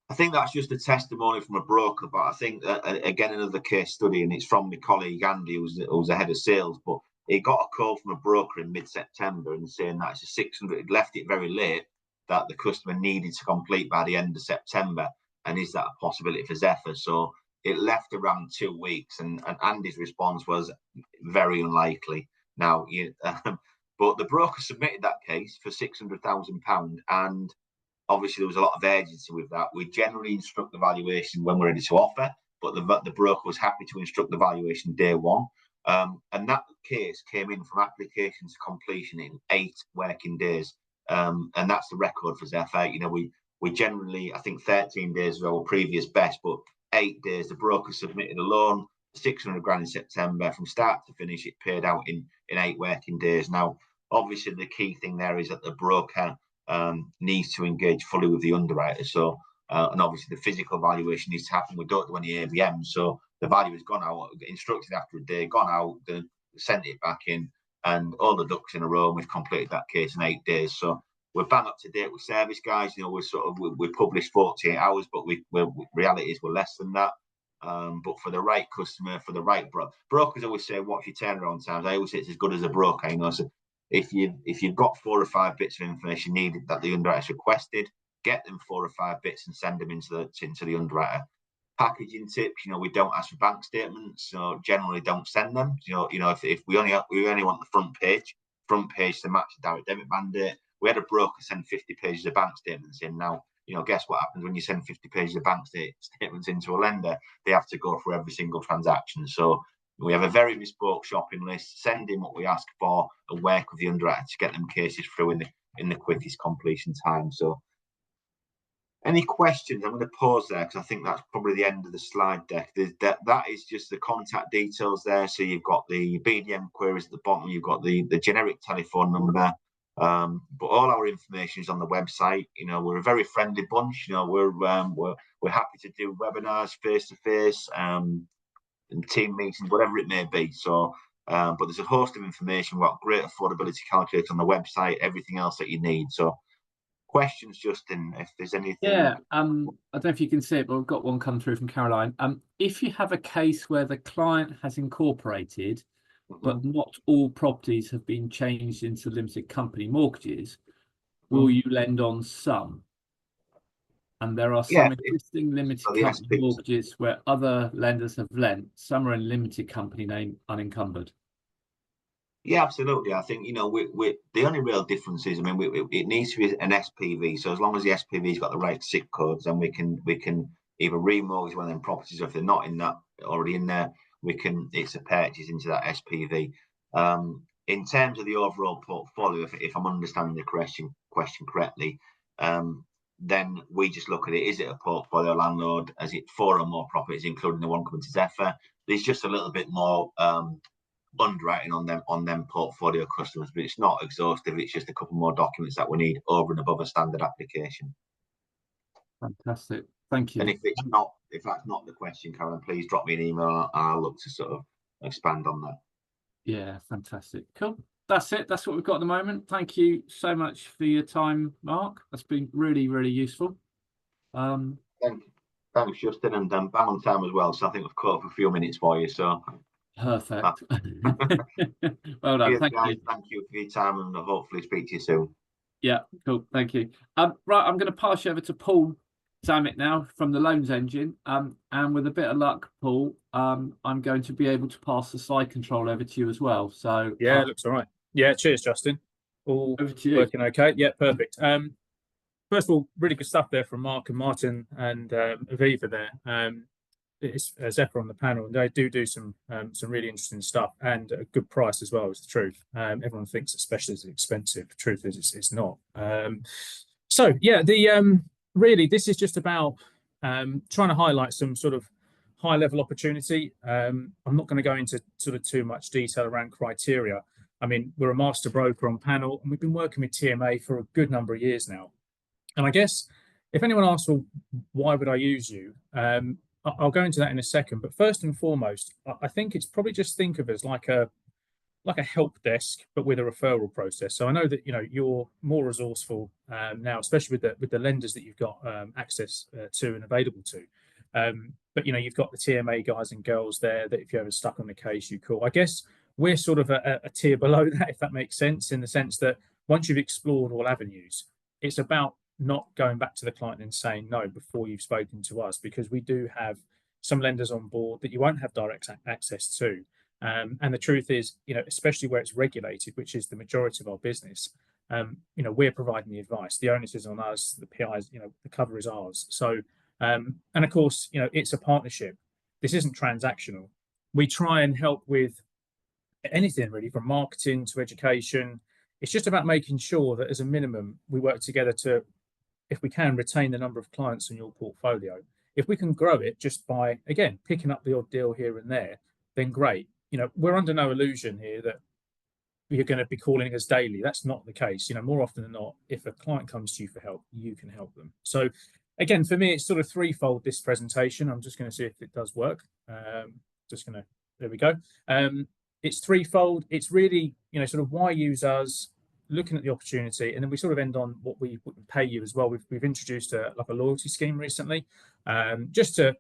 I think that's just a testimony from a broker, but I think that, again, another case study, and it's from my colleague Andy, who's the head of sales, but he got a call from a broker in mid-September and saying that it's a 600, he'd left it very late, that the customer needed to complete by the end of September, and is that a possibility for Zephyr? So it left around 2 weeks, and Andy's response was very unlikely. Now, but the broker submitted that case for £600,000, and obviously there was a lot of urgency with that. We generally instruct the valuation when we're ready to offer, but the broker was happy to instruct the valuation day one. And that case came in from application to completion in 8 working days. And that's the record for Zephyr. We generally, I think 13 days is our previous best, but 8 days. The broker submitted a loan, 600 grand in September. From start to finish, it paid out in 8 working days. Now, obviously, the key thing there is that the broker needs to engage fully with the underwriter. So, and obviously the physical valuation needs to happen. We don't do any AVM. So the value has gone out, instructed after a day, gone out, sent it back in, and all the ducks in a row. And we've completed that case in 8 days. So we're bang up to date with service, guys. We publish 48 hours, but reality is we're less than that. But for the right customer, for the right brokers always say, what's your turnaround times? I always say it's as good as a broker. So if you've got 4 or 5 bits of information needed that the underwriter's requested, get them 4 or 5 bits and send them into the underwriter. Packaging tips, we don't ask for bank statements, so generally don't send them. If we only want the front page to match the direct debit mandate. We had a broker send 50 pages of bank statements in. Now, guess what happens when you send 50 pages of bank statements into a lender? They have to go through every single transaction. So we have a very bespoke shopping list. Send in what we ask for and work with the underwriter to get them cases through in the quickest completion time. So, any questions? I'm going to pause there because I think that's probably the end of the slide deck. That is just the contact details there. So you've got the BDM queries at the bottom. You've got the generic telephone number. But all our information is on the website. We're a very friendly bunch. We're happy to do webinars face to face, and team meetings, whatever it may be. So, but there's a host of information. We've got great affordability calculator on the website. Everything else that you need. So, questions, Justin, if there's anything. Yeah, I don't know if you can see it, but we've got one come through from Caroline. If you have a case where the client has incorporated, but not all properties have been changed into limited company mortgages, will you lend on some? And there are some existing limited company mortgages where other lenders have lent. Some are in limited company name, unencumbered. Yeah, absolutely. I think, you know, we the only real difference is, I mean, it needs to be an SPV. So as long as the SPV's got the right SIC codes, then we can either remortgage one of them properties, or if they're not in that already in there, it's a purchase into that SPV. In terms of the overall portfolio, if I'm understanding the question correctly, then we just look at it. Is it a portfolio landlord? Is it 4 or more properties, including the one coming to Zephyr? There's just a little bit more underwriting on them portfolio customers, but it's not exhaustive. It's just a couple more documents that we need over and above a standard application. Fantastic, thank you. And if that's not the question, Caroline, please drop me an email. I'll look to sort of expand on that. Yeah, fantastic, cool. That's it. That's what we've got at the moment. Thank you so much for your time, Mark. That's been really, really useful. Thanks, Justin, and bang on time as well. So I think we've caught up a few minutes for you. So perfect. Well done. Cheers, thank guys. you. Thank you for your time, and I'll hopefully speak to you soon. Yeah, cool. Thank you. Right, I'm going to pass you over to Paul Zammit now from the Loans Engine. And with a bit of luck, Paul, I'm going to be able to pass the slide control over to you as well. So yeah, it looks all right. Yeah, cheers, Justin. All over to you. Working okay. Yeah, perfect. First of all, really good stuff there from Mark and Martin and Aviva there. It's Zephyr on the panel, and they do some really interesting stuff, and a good price as well, is the truth. Everyone thinks that specialists are expensive. The truth is it's not. So yeah, really this is just about trying to highlight some sort of high level opportunity. I'm not going to go into sort of too much detail around criteria. I mean, we're a master broker on panel, and we've been working with TMA for a good number of years now. And I guess if anyone asks, well, why would I use you? I'll go into that in a second. But first and foremost, I think it's probably just think of it as like a help desk, but with a referral process. So I know that you're more resourceful now, especially with the lenders that you've got access to and available to. But you've got the TMA guys and girls there that if you're ever stuck on a case, you call. I guess we're sort of a tier below that, if that makes sense, in the sense that once you've explored all avenues, it's about not going back to the client and saying no before you've spoken to us, because we do have some lenders on board that you won't have direct access to. And the truth is, especially where it's regulated, which is the majority of our business, we're providing the advice. The onus is on us, the PIs, the cover is ours. So, and of course, it's a partnership. This isn't transactional. We try and help with anything really, from marketing to education. It's just about making sure that as a minimum, we work together to, if we can, retain the number of clients in your portfolio. If we can grow it just by, again, picking up the odd deal here and there, then great. We're under no illusion here that you're going to be calling us daily. That's not the case. More often than not, if a client comes to you for help, you can help them. So again, for me, it's sort of threefold, this presentation. I'm just going to see if it does work. There we go. It's threefold. It's really, sort of why use us, looking at the opportunity, and then we sort of end on what we would pay you as well. We've introduced a loyalty scheme recently, just to,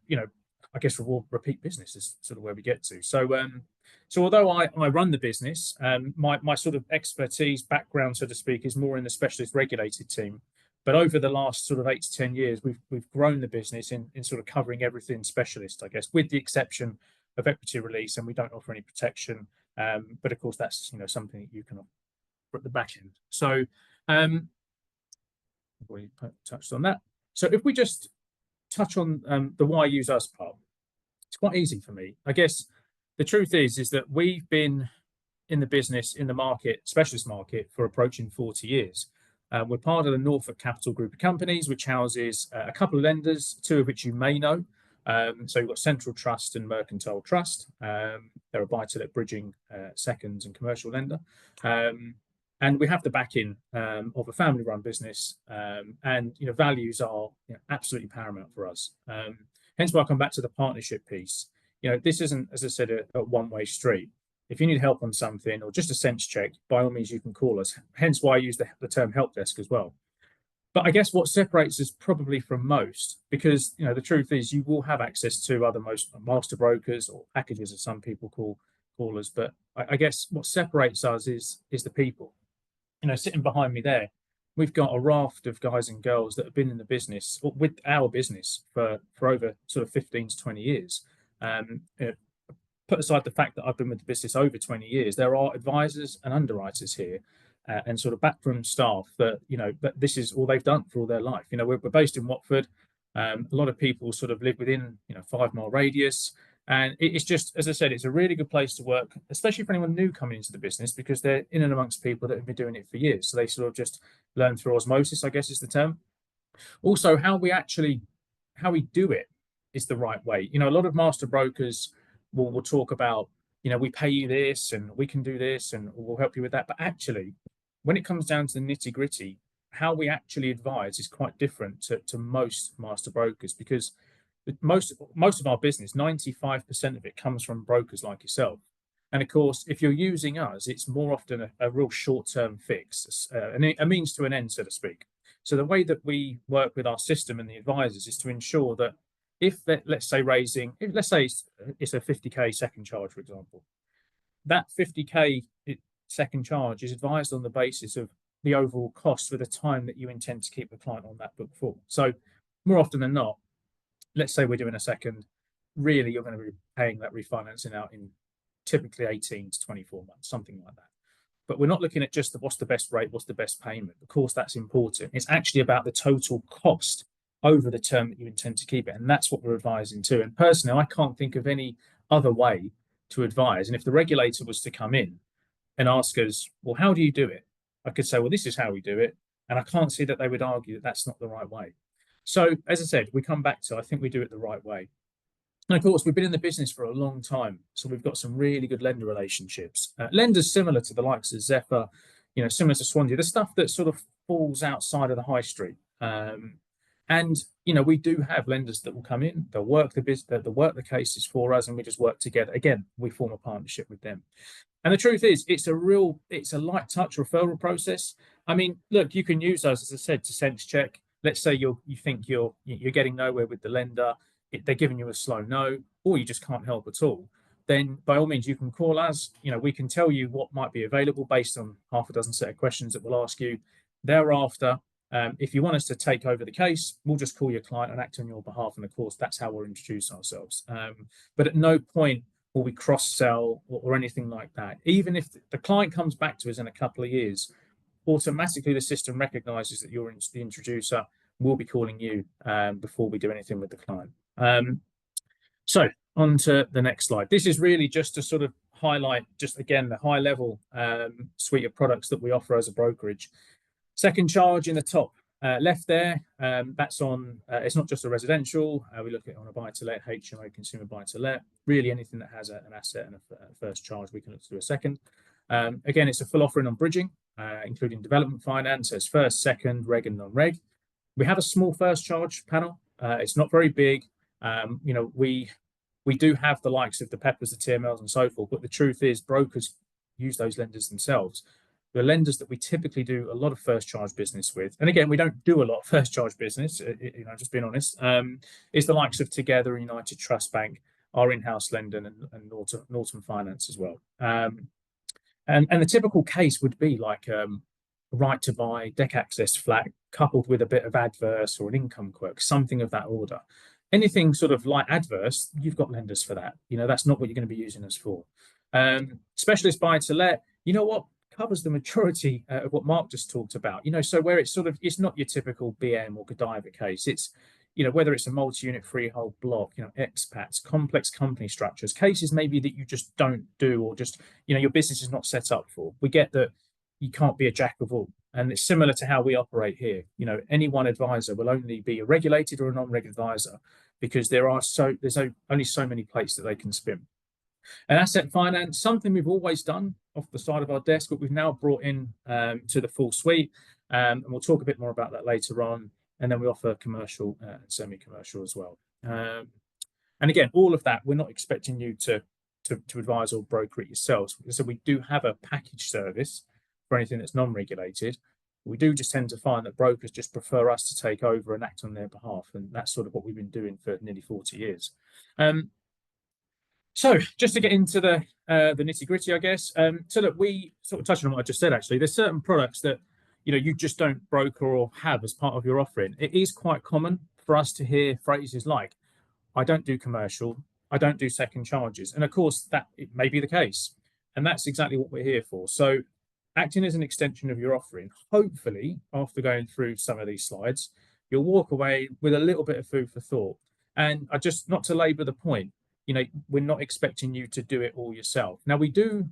I guess, reward repeat business is sort of where we get to. So although I run the business, my sort of expertise background, so to speak, is more in the specialist regulated team. But over the last sort of 8 to 10 years, we've grown the business in sort of covering everything specialist, I guess, with the exception of equity release, and we don't offer any protection. But of course, that's something that you can offer at the back end. So we touched on that. So if we just touch on the why use us part, it's quite easy for me. I guess the truth is that we've been in the business, in the market, specialist market, for approaching 40 years. We're part of the Norfolk Capital Group of companies, which houses a couple of lenders, 2 of which you may know. So you've got Central Trust and Mercantile Trust. They're a buy-to-let bridging, seconds and commercial lender. And we have the backing of a family-run business, and values are absolutely paramount for us. Hence why I come back to the partnership piece. This isn't, as I said, a one-way street. If you need help on something or just a sense check, by all means you can call us. Hence why I use the term help desk as well. But I guess what separates us probably from most, because the truth is you will have access to other most master brokers or packages, as some people call us. But I guess what separates us is the people. Sitting behind me there, we've got a raft of guys and girls that have been in the business, or with our business, for over sort of 15 to 20 years. Put aside the fact that I've been with the business over 20 years, there are advisors and underwriters here, and sort of backroom staff that that this is all they've done for all their life. We're based in Watford. A lot of people sort of live within 5-mile radius, and it's just, as I said, it's a really good place to work, especially for anyone new coming into the business, because they're in and amongst people that have been doing it for years. So they sort of just learn through osmosis, I guess is the term. Also, how we do it is the right way. A lot of master brokers will talk about, we pay you this and we can do this and we'll help you with that. But actually, when it comes down to the nitty gritty, how we actually advise is quite different to most master brokers, because most of our business, 95% of it, comes from brokers like yourself. And of course, if you're using us, it's more often a real short-term fix, a means to an end, so to speak. So the way that we work with our system and the advisors is to ensure that if let's say it's a 50k second charge, for example, that 50k second charge is advised on the basis of the overall cost for the time that you intend to keep the client on that book for. So more often than not, let's say we're doing a second, really you're going to be paying that refinancing out in typically 18 to 24 months, something like that. But we're not looking at just what's the best rate, what's the best payment. Of course, that's important. It's actually about the total cost over the term that you intend to keep it. And that's what we're advising to. And personally, I can't think of any other way to advise. And if the regulator was to come in and ask us, well, how do you do it? I could say, well, this is how we do it. And I can't see that they would argue that that's not the right way. So as I said, we come back to, I think we do it the right way. And of course, we've been in the business for a long time. So we've got some really good lender relationships. Lenders similar to the likes of Zephyr, similar to Swansea, the stuff that sort of falls outside of the high street. And we do have lenders that will come in, they'll work they'll work the cases for us, and we just work together. Again, we form a partnership with them. And the truth is, it's a light touch referral process. I mean, look, you can use us, as I said, to sense check. Let's say you think you're getting nowhere with the lender, they're giving you a slow no, or you just can't help at all. Then by all means, you can call us. We can tell you what might be available based on half a dozen set of questions that we'll ask you. Thereafter, if you want us to take over the case, we'll just call your client and act on your behalf. And of course, that's how we'll introduce ourselves. But at no point will we cross-sell or anything like that. Even if the client comes back to us in a couple of years, automatically the system recognizes that you're the introducer. We'll be calling you before we do anything with the client. So on to the next slide. This is really just to sort of highlight, just again, the high level suite of products that we offer as a brokerage. Second charge in the top left there, that's on, it's not just a residential, we look at it on a buy-to-let, HMO, consumer buy-to-let, really anything that has an asset and a first charge, we can look to do a second. Again, it's a full offering on bridging, including development finance, as first, second, reg and non-reg. We have a small first charge panel, it's not very big. We do have the likes of the Peppers, the TMLs and so forth, but the truth is brokers use those lenders themselves. The lenders that we typically do a lot of first charge business with, and again, we don't do a lot of first charge business, just being honest, is the likes of Together, United Trust Bank, our in-house lender, and Norton Finance as well. And the typical case would be like right to buy, deck access flat, coupled with a bit of adverse or an income quirk, something of that order. Anything sort of like adverse, you've got lenders for that. That's not what you're going to be using us for. Specialist buy to let, what covers the majority of what Mark just talked about. So where it's not your typical BM or Godiva case. It's whether it's a multi-unit freehold block, expats, complex company structures, cases maybe that you just don't do, or just your business is not set up for. We get that you can't be a jack of all, and it's similar to how we operate here. Any one advisor will only be a regulated or a non-reg advisor, because there's only so many plates that they can spin. And asset finance, something we've always done off the side of our desk, but we've now brought in to the full suite, and we'll talk a bit more about that later on. And then we offer commercial and semi-commercial as well. And again, all of that, we're not expecting you to advise or broker it yourselves. So we do have a package service for anything that's non-regulated. We do just tend to find that brokers just prefer us to take over and act on their behalf, and that's sort of what we've been doing for nearly 40 years. So just to get into the nitty gritty, I guess. So that we sort of touched on what I just said. Actually, there's certain products that you just don't broker or have as part of your offering. It is quite common for us to hear phrases like, "I don't do commercial, I don't do second charges," and of course that it may be the case, and that's exactly what we're here for. So, acting as an extension of your offering, hopefully, after going through some of these slides, you'll walk away with a little bit of food for thought. And I just, not to labour the point, we're not expecting you to do it all yourself. Now, we do,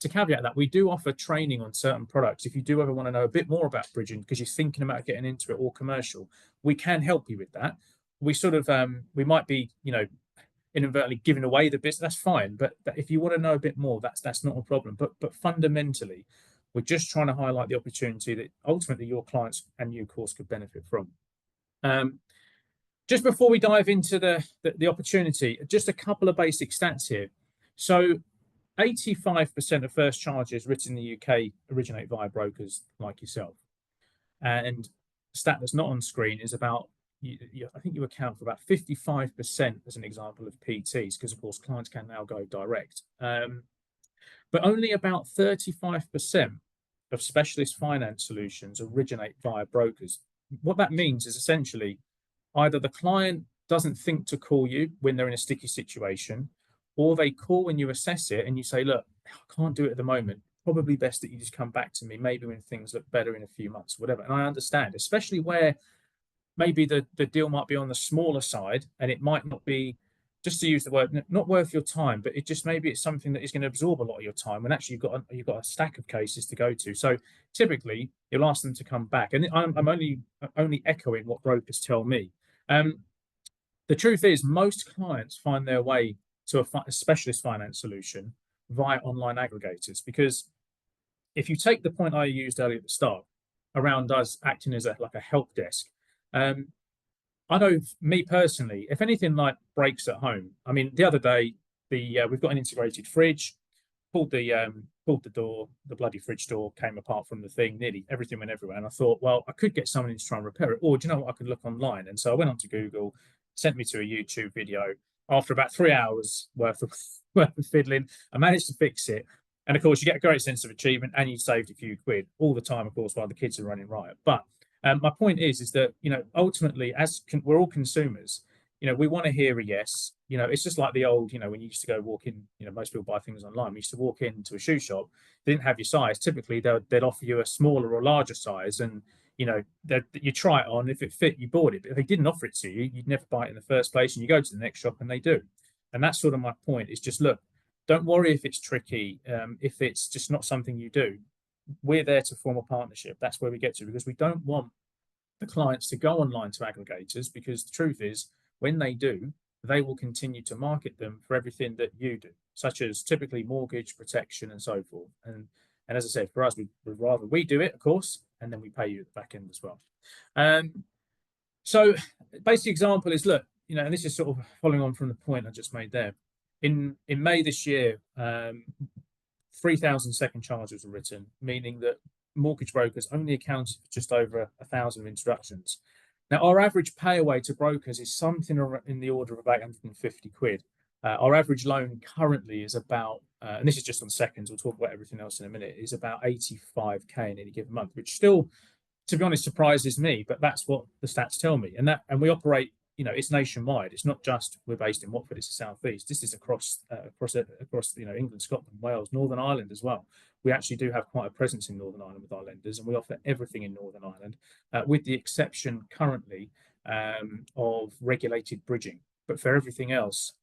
to caveat that, we do offer training on certain products. If you do ever want to know a bit more about bridging because you're thinking about getting into it or commercial, we can help you with that. We sort of, we might be, inadvertently giving away the business, that's fine. But if you want to know a bit more, that's not a problem. But fundamentally, we're just trying to highlight the opportunity that ultimately your clients and you, of course, could benefit from. Just before we dive into the opportunity, just a couple of basic stats here. So 85% of first charges written in the UK originate via brokers like yourself. And the stat that's not on screen is about, I think you account for about 55% as an example of PTs, because of course clients can now go direct. But only about 35% of specialist finance solutions originate via brokers. What that means is essentially either the client doesn't think to call you when they're in a sticky situation, or they call when you assess it and you say, "Look, I can't do it at the moment. Probably best that you just come back to me, maybe when things look better in a few months," whatever. And I understand, especially where maybe the deal might be on the smaller side and it might not be, just to use the word, not worth your time, but it just maybe it's something that is going to absorb a lot of your time when actually you've got a stack of cases to go to. So typically you'll ask them to come back, and I'm only echoing what brokers tell me. The truth is most clients find their way to a specialist finance solution via online aggregators, because if you take the point I used earlier at the start around us acting as like a help desk, I know me personally, if anything like breaks at home, I mean, the other day, we've got an integrated fridge, pulled the door, the bloody fridge door came apart from the thing, nearly everything went everywhere. And I thought, well, I could get someone in to try and repair it, or do you know what, I could look online. And so I went onto Google, sent me to a YouTube video. After about 3 hours worth of fiddling, I managed to fix it. And of course, you get a great sense of achievement and you saved a few quid all the time, of course, while the kids are running riot. But my point is that, ultimately, as we're all consumers, we want to hear a yes. It's just like the old, when you used to go walk in, most people buy things online. We used to walk into a shoe shop, they didn't have your size. Typically, they'd offer you a smaller or larger size, and you try it on. If it fit, you bought it. But if they didn't offer it to you, you'd never buy it in the first place. And you go to the next shop and they do. And that's sort of my point. Is just, look, don't worry if it's tricky, if it's just not something you do. We're there to form a partnership. That's where we get to, because we don't want the clients to go online to aggregators, because the truth is, when they do, they will continue to market them for everything that you do, such as typically mortgage protection and so forth. And as I said, for us, we'd rather we do it, of course, and then we pay you at the back end as well. So basic example is, look, and this is sort of following on from the point I just made there. In May this year, 3,000 second charges were written, meaning that mortgage brokers only accounted for just over 1,000 introductions. Now, our average pay away to brokers is something in the order of about 150 quid. Our average loan currently is about, and this is just on seconds, we'll talk about everything else in a minute, is about 85k in any given month, which still, to be honest, surprises me, but that's what the stats tell me. And we operate, it's nationwide. It's not just we're based in Watford, it's the southeast. This is across England, Scotland, Wales, Northern Ireland as well. We actually do have quite a presence in Northern Ireland with our lenders, and we offer everything in Northern Ireland, with the exception currently of regulated bridging. But for everything else,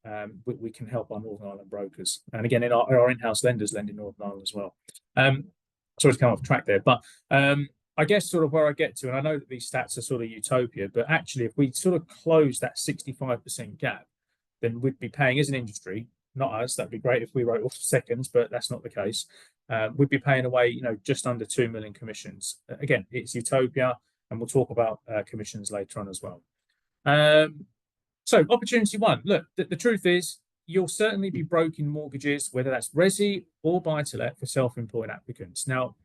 we can help our Northern Ireland brokers. And again, our in-house lenders lend in Northern Ireland as well. Sorry to come off track there, but I guess sort of where I get to, and I know that these stats are sort of utopia, but actually if we sort of close that 65% gap, then we'd be paying as an industry, not us, that'd be great if we wrote off seconds, but that's not the case. We'd be paying away, just under 2 million commissions. Again, it's utopia, and we'll talk about commissions later on as well. So opportunity one, look, the truth is, you'll certainly be broking mortgages, whether that's resi or buy-to-let, for self-employed applicants. Now,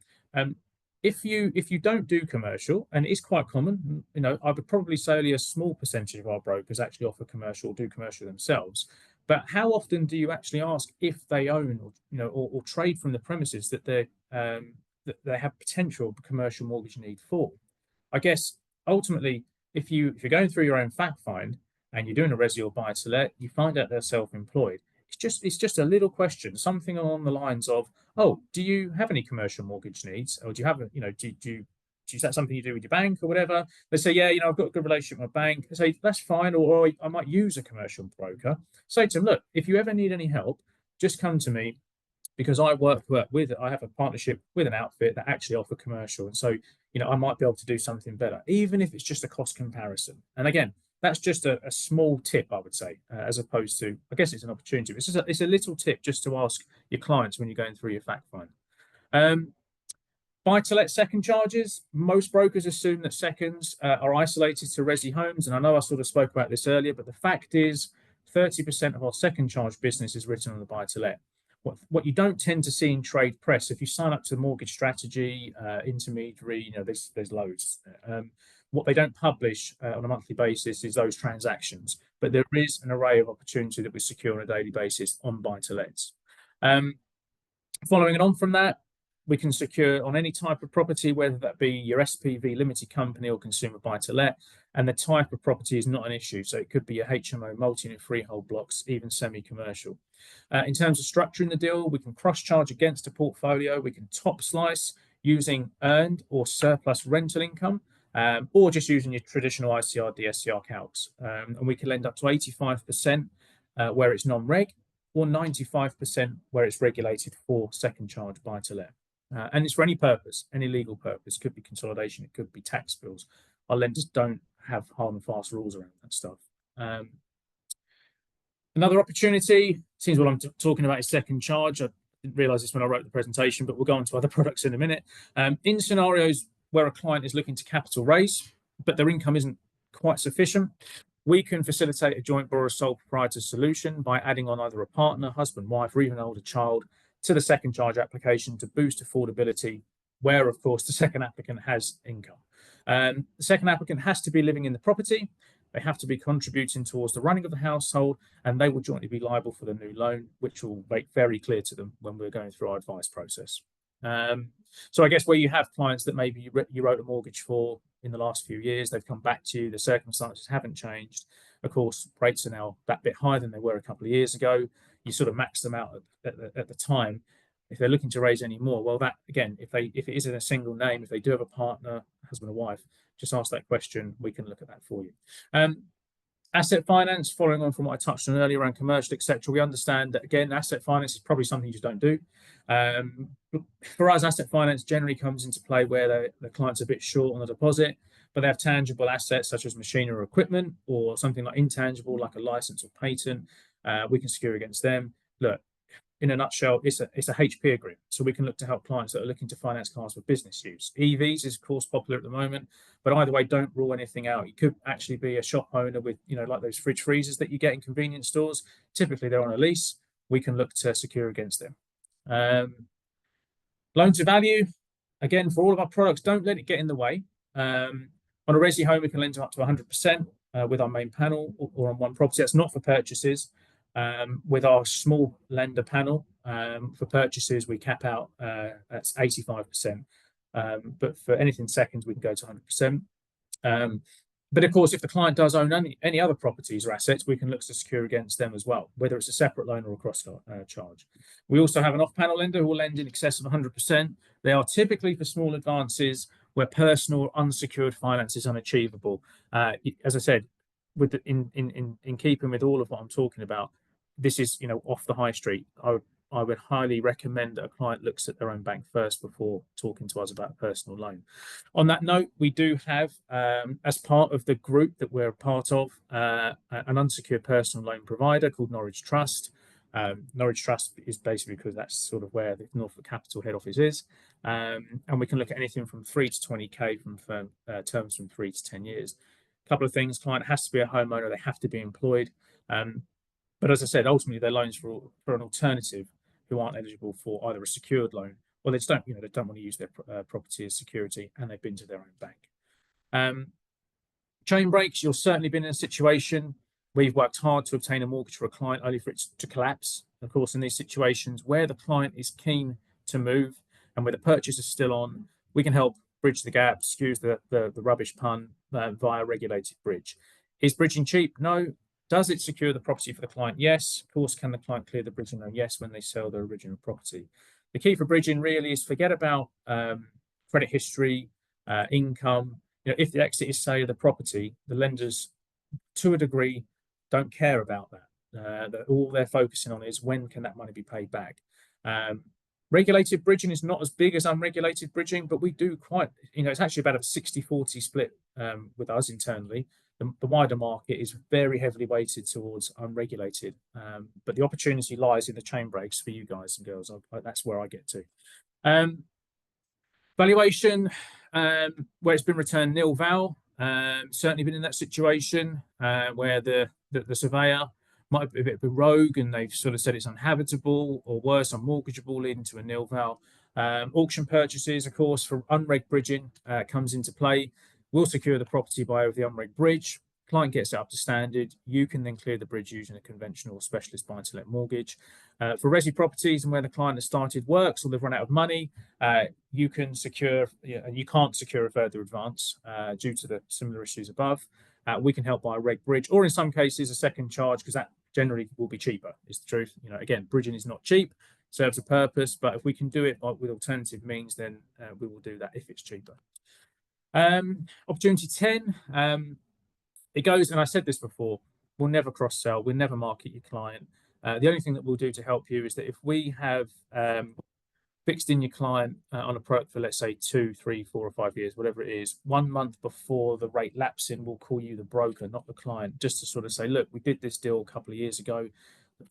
if you don't do commercial, and it is quite common, you know, I would probably say only a small percentage of our brokers actually offer commercial or do commercial themselves. But how often do you actually ask if they own, or you know, or trade from the premises that they have potential commercial mortgage need for? I guess ultimately, if you're going through your own fact find and you're doing a resi or buy to let, you find out they're self-employed. It's just a little question, something along the lines of, oh, do you have any commercial mortgage needs, or do you have a, you know, is that something you do with your bank or whatever? They say, yeah, you know, I've got a good relationship with my bank. I say, that's fine, or I might use a commercial broker. Say to them, look, if you ever need any help, just come to me, because I have a partnership with an outfit that actually offer commercial. And so, you know, I might be able to do something better, even if it's just a cost comparison. And again, that's just a small tip, I would say, as opposed to, I guess it's an opportunity. It's a little tip just to ask your clients when you're going through your fact find. Buy-to-let second charges. Most brokers assume that seconds are isolated to resi homes. And I know I sort of spoke about this earlier, but the fact is 30% of our second charge business is written on the buy-to-let. What you don't tend to see in trade press, if you sign up to the Mortgage Strategy, Intermediary, you know, there's loads. What they don't publish on a monthly basis is those transactions, but there is an array of opportunity that we secure on a daily basis on buy-to-lets. Following it on from that, we can secure on any type of property, whether that be your SPV limited company or consumer buy-to-let, and the type of property is not an issue. So it could be a HMO, multi-unit freehold blocks, even semi-commercial. In terms of structuring the deal, we can cross-charge against a portfolio. We can top slice using earned or surplus rental income, or just using your traditional ICR, DSCR calcs. And we can lend up to 85% where it's non-reg, or 95% where it's regulated for second charge buy-to-let. And it's for any purpose, any legal purpose. It could be consolidation, it could be tax bills. Our lenders don't have hard and fast rules around that stuff. Another opportunity, seems what I'm talking about is second charge. I didn't realise this when I wrote the presentation, but we'll go on to other products in a minute. In scenarios where a client is looking to capital raise, but their income isn't quite sufficient, we can facilitate a joint borrower sole proprietor solution by adding on either a partner, husband, wife, or even an older child to the second charge application to boost affordability, where, of course, the second applicant has income. The second applicant has to be living in the property. They have to be contributing towards the running of the household, and they will jointly be liable for the new loan, which will make very clear to them when we're going through our advice process. So I guess where you have clients that maybe you wrote a mortgage for in the last few years, they've come back to you, the circumstances haven't changed. Of course, rates are now that bit higher than they were a couple of years ago. You sort of max them out at the time. If they're looking to raise any more, well, that again, if it is in a single name, if they do have a partner, husband or wife, just ask that question. We can look at that for you. Asset finance, following on from what I touched on earlier around commercial, etc. We understand that again, asset finance is probably something you just don't do. For us, asset finance generally comes into play where the client's a bit short on the deposit, but they have tangible assets such as machinery or equipment, or something like intangible, like a license or patent. We can secure against them. Look, in a nutshell, it's a HP agreement. So we can look to help clients that are looking to finance cars for business use. EVs is of course popular at the moment, but either way, don't rule anything out. You could actually be a shop owner with, you know, like those fridge freezers that you get in convenience stores. Typically they're on a lease. We can look to secure against them. Loan to value, again, for all of our products, don't let it get in the way. On a resi home, we can lend to up to 100% with our main panel or on one property. That's not for purchases. With our small lender panel, for purchases, we cap out at 85%. But for anything seconds, we can go to 100%. But of course, if the client does own any other properties or assets, we can look to secure against them as well, whether it's a separate loan or a cross charge. We also have an off-panel lender who will lend in excess of 100%. They are typically for small advances where personal or unsecured finance is unachievable. As I said, in keeping with all of what I'm talking about, this is, you know, off the high street. I would highly recommend that a client looks at their own bank first before talking to us about a personal loan. On that note, we do have, as part of the group that we're a part of, an unsecured personal loan provider called Norwich Trust. Norwich Trust is basically because that's sort of where the Norfolk Capital head office is. And we can look at anything from 3 to 20k from terms from 3 to 10 years. A couple of things: client has to be a homeowner, they have to be employed. But as I said, ultimately they're loans for an alternative who aren't eligible for either a secured loan or they just don't, they don't want to use their property as security, and they've been to their own bank. Chain breaks, you'll certainly been in a situation where you've worked hard to obtain a mortgage for a client only for it to collapse. Of course, in these situations where the client is keen to move and where the purchase is still on, we can help bridge the gap, excuse the rubbish pun, via regulated bridge. Is bridging cheap? No. Does it secure the property for the client? Yes. Of course, can the client clear the bridging loan? Yes, when they sell their original property. The key for bridging really is forget about credit history, income. If the exit is sale of the property, the lenders, to a degree, don't care about that. All they're focusing on is when can that money be paid back. Regulated bridging is not as big as unregulated bridging, but we do quite, it's actually about a 60-40 split with us internally. The wider market is very heavily weighted towards unregulated, but the opportunity lies in the chain breaks for you guys and girls. That's where I get to. Valuation, where it's been returned nil val, certainly been in that situation where the surveyor might be a bit of a rogue and they've sort of said it's unhabitable or worse, unmortgageable, leading to a nil val. Auction purchases, of course, for unreg bridging comes into play. We'll secure the property by over the unreg bridge. Client gets it up to standard. You can then clear the bridge using a conventional specialist buy-to-let mortgage. For resi properties and where the client has started works or they've run out of money, you can secure, and you can't secure a further advance due to the similar issues above. We can help by a reg bridge, or in some cases a second charge, because that generally will be cheaper, is the truth. Again, bridging is not cheap, serves a purpose, but if we can do it with alternative means, then we will do that if it's cheaper. Opportunity 10, it goes, and I said this before, we'll never cross-sell, we'll never market your client. The only thing that we'll do to help you is that if we have fixed in your client on a product for, let's say, 2, 3, 4 or 5 years, whatever it is, 1 month before the rate lapsing, we'll call you the broker, not the client, just to sort of say, look, we did this deal a couple of years ago,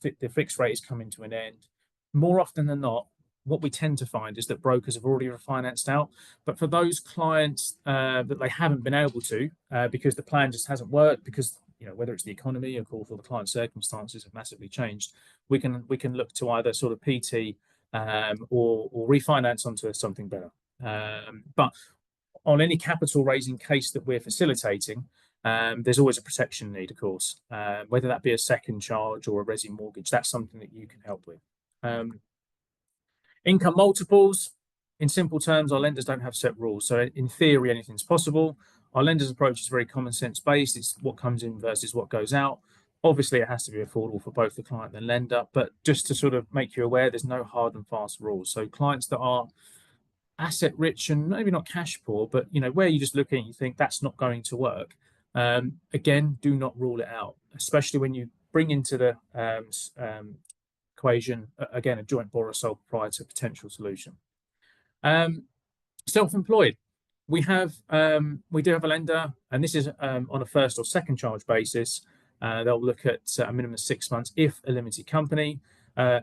the fixed rate is coming to an end. More often than not, what we tend to find is that brokers have already refinanced out, but for those clients that they haven't been able to because the plan just hasn't worked, because whether it's the economy, of course, or the client circumstances have massively changed, we can look to either sort of PT or refinance onto something better. But on any capital raising case that we're facilitating, there's always a protection need, of course, whether that be a second charge or a resi mortgage. That's something that you can help with. Income multiples, in simple terms, our lenders don't have set rules. So in theory, anything's possible. Our lenders' approach is very common sense based. It's what comes in versus what goes out. Obviously, it has to be affordable for both the client and the lender, but just to sort of make you aware, there's no hard and fast rules. So clients that are asset rich and maybe not cash poor, but where you just look at it and you think that's not going to work, again, do not rule it out, especially when you bring into the equation, again, a joint borrower sole proprietor potential solution. Self-employed, we do have a lender, and this is on a first or second charge basis. They'll look at a minimum of 6 months if a limited company.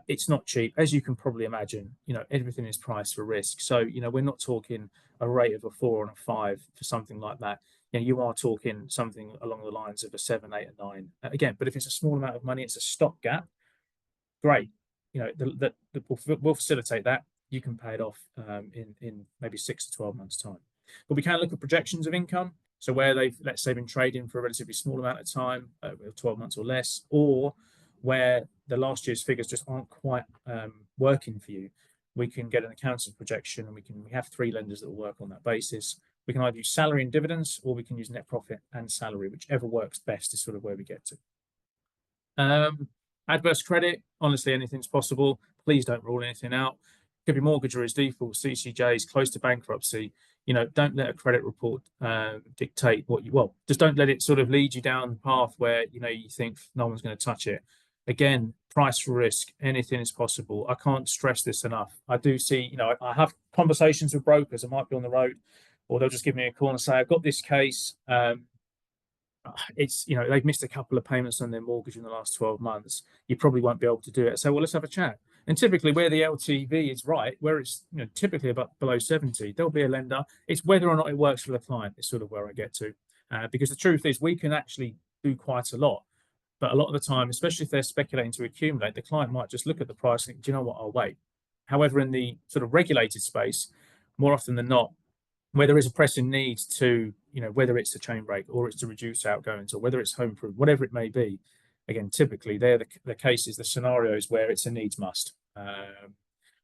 It's not cheap, as you can probably imagine. Everything is priced for risk, so we're not talking a rate of a 4 and a 5 for something like that. You are talking something along the lines of a 7, 8, and 9 again. But if it's a small amount of money, it's a stopgap. Great, we'll facilitate that. You can pay it off in maybe 6 to 12 months' time. But we can look at projections of income. So where they've, let's say, been trading for a relatively small amount of time, 12 months or less, or where the last year's figures just aren't quite working for you, we can get an accounting projection, and we have 3 lenders that will work on that basis. We can either use salary and dividends, or we can use net profit and salary, whichever works best is sort of where we get to. Adverse credit, honestly, anything's possible. Please don't rule anything out. Could be mortgage arrears, default, CCJs, close to bankruptcy. Don't let a credit report dictate what just don't let it sort of lead you down the path where, you think no one's going to touch it. Again, price for risk, anything is possible. I can't stress this enough. I do see, I have conversations with brokers. I might be on the road, or they'll just give me a call and say, I've got this case. It's, they've missed a couple of payments on their mortgage in the last 12 months. You probably won't be able to do it. So, well, let's have a chat. And typically where the LTV is right, where it's typically about below 70, there'll be a lender. It's whether or not it works for the client is sort of where I get to. Because the truth is we can actually do quite a lot. But a lot of the time, especially if they're speculating to accumulate, the client might just look at the price and think, do you know what, I'll wait. However, in the sort of regulated space, more often than not, where there is a pressing need to, whether it's a chain break or it's to reduce outgoings or whether it's home proof, whatever it may be, again, typically they're the cases, the scenarios where it's a needs must.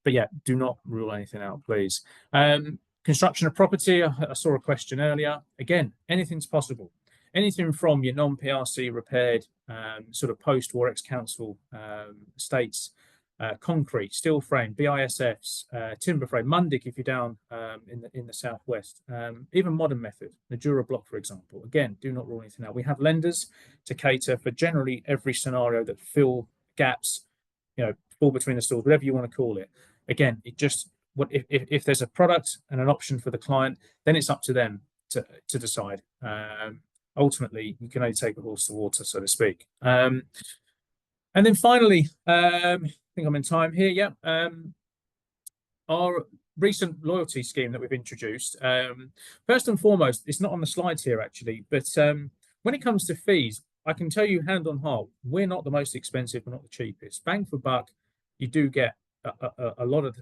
But yeah, do not rule anything out, please. Construction of property, I saw a question earlier. Again, anything's possible. Anything from your non-PRC repaired sort of post-war ex-council estates, concrete, steel frame, BISFs, timber frame, Mundic if you're down in the southwest, even modern method, the Dura block, for example. Again, do not rule anything out. We have lenders to cater for generally every scenario that fill gaps, fall between the stools, whatever you want to call it. Again, it just if there's a product and an option for the client, then it's up to them to decide. Ultimately, you can only take a horse to water, so to speak. And then finally, I think I'm in time here. Yeah. Our recent loyalty scheme that we've introduced. First and foremost, it's not on the slides here actually, but when it comes to fees, I can tell you hand on heart, we're not the most expensive, we're not the cheapest. Bang for buck, you do get a lot of,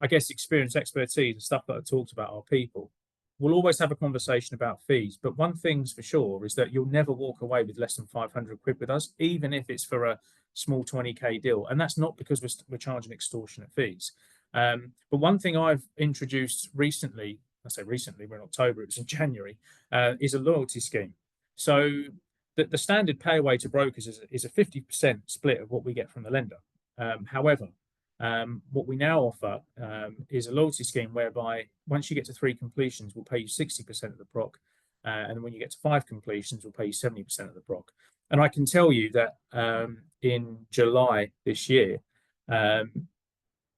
I guess, experience, expertise, and stuff that I talked about our people. We'll always have a conversation about fees, but one thing's for sure is that you'll never walk away with less than 500 quid with us, even if it's for a small 20k deal. And that's not because we're charging extortionate fees. But one thing I've introduced recently, I say recently, we're in October, it was in January, is a loyalty scheme. So the standard pay away to brokers is a 50% split of what we get from the lender. However, what we now offer is a loyalty scheme whereby once you get to 3 completions, we'll pay you 60% of the proc. And when you get to 5 completions, we'll pay you 70% of the proc. And I can tell you that in July this year,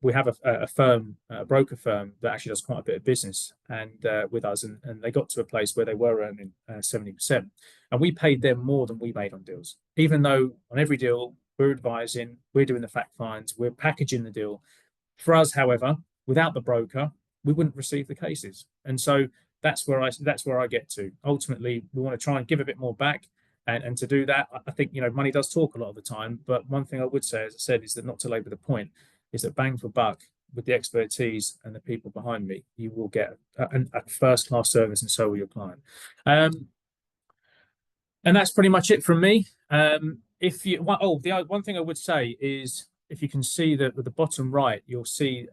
we have a firm, a broker firm that actually does quite a bit of business and with us, and they got to a place where they were earning 70%. And we paid them more than we made on deals, even though on every deal, we're advising, we're doing the fact finds, we're packaging the deal. For us, however, without the broker, we wouldn't receive the cases. And so that's where I get to. Ultimately, we want to try and give a bit more back. And to do that, I think, money does talk a lot of the time. But one thing I would say, as I said, is that not to labour the point, is that bang for buck, with the expertise and the people behind me, you will get a first-class service, and so will your client. And that's pretty much it from me. The one thing I would say is, if you can see that at the bottom right, you'll see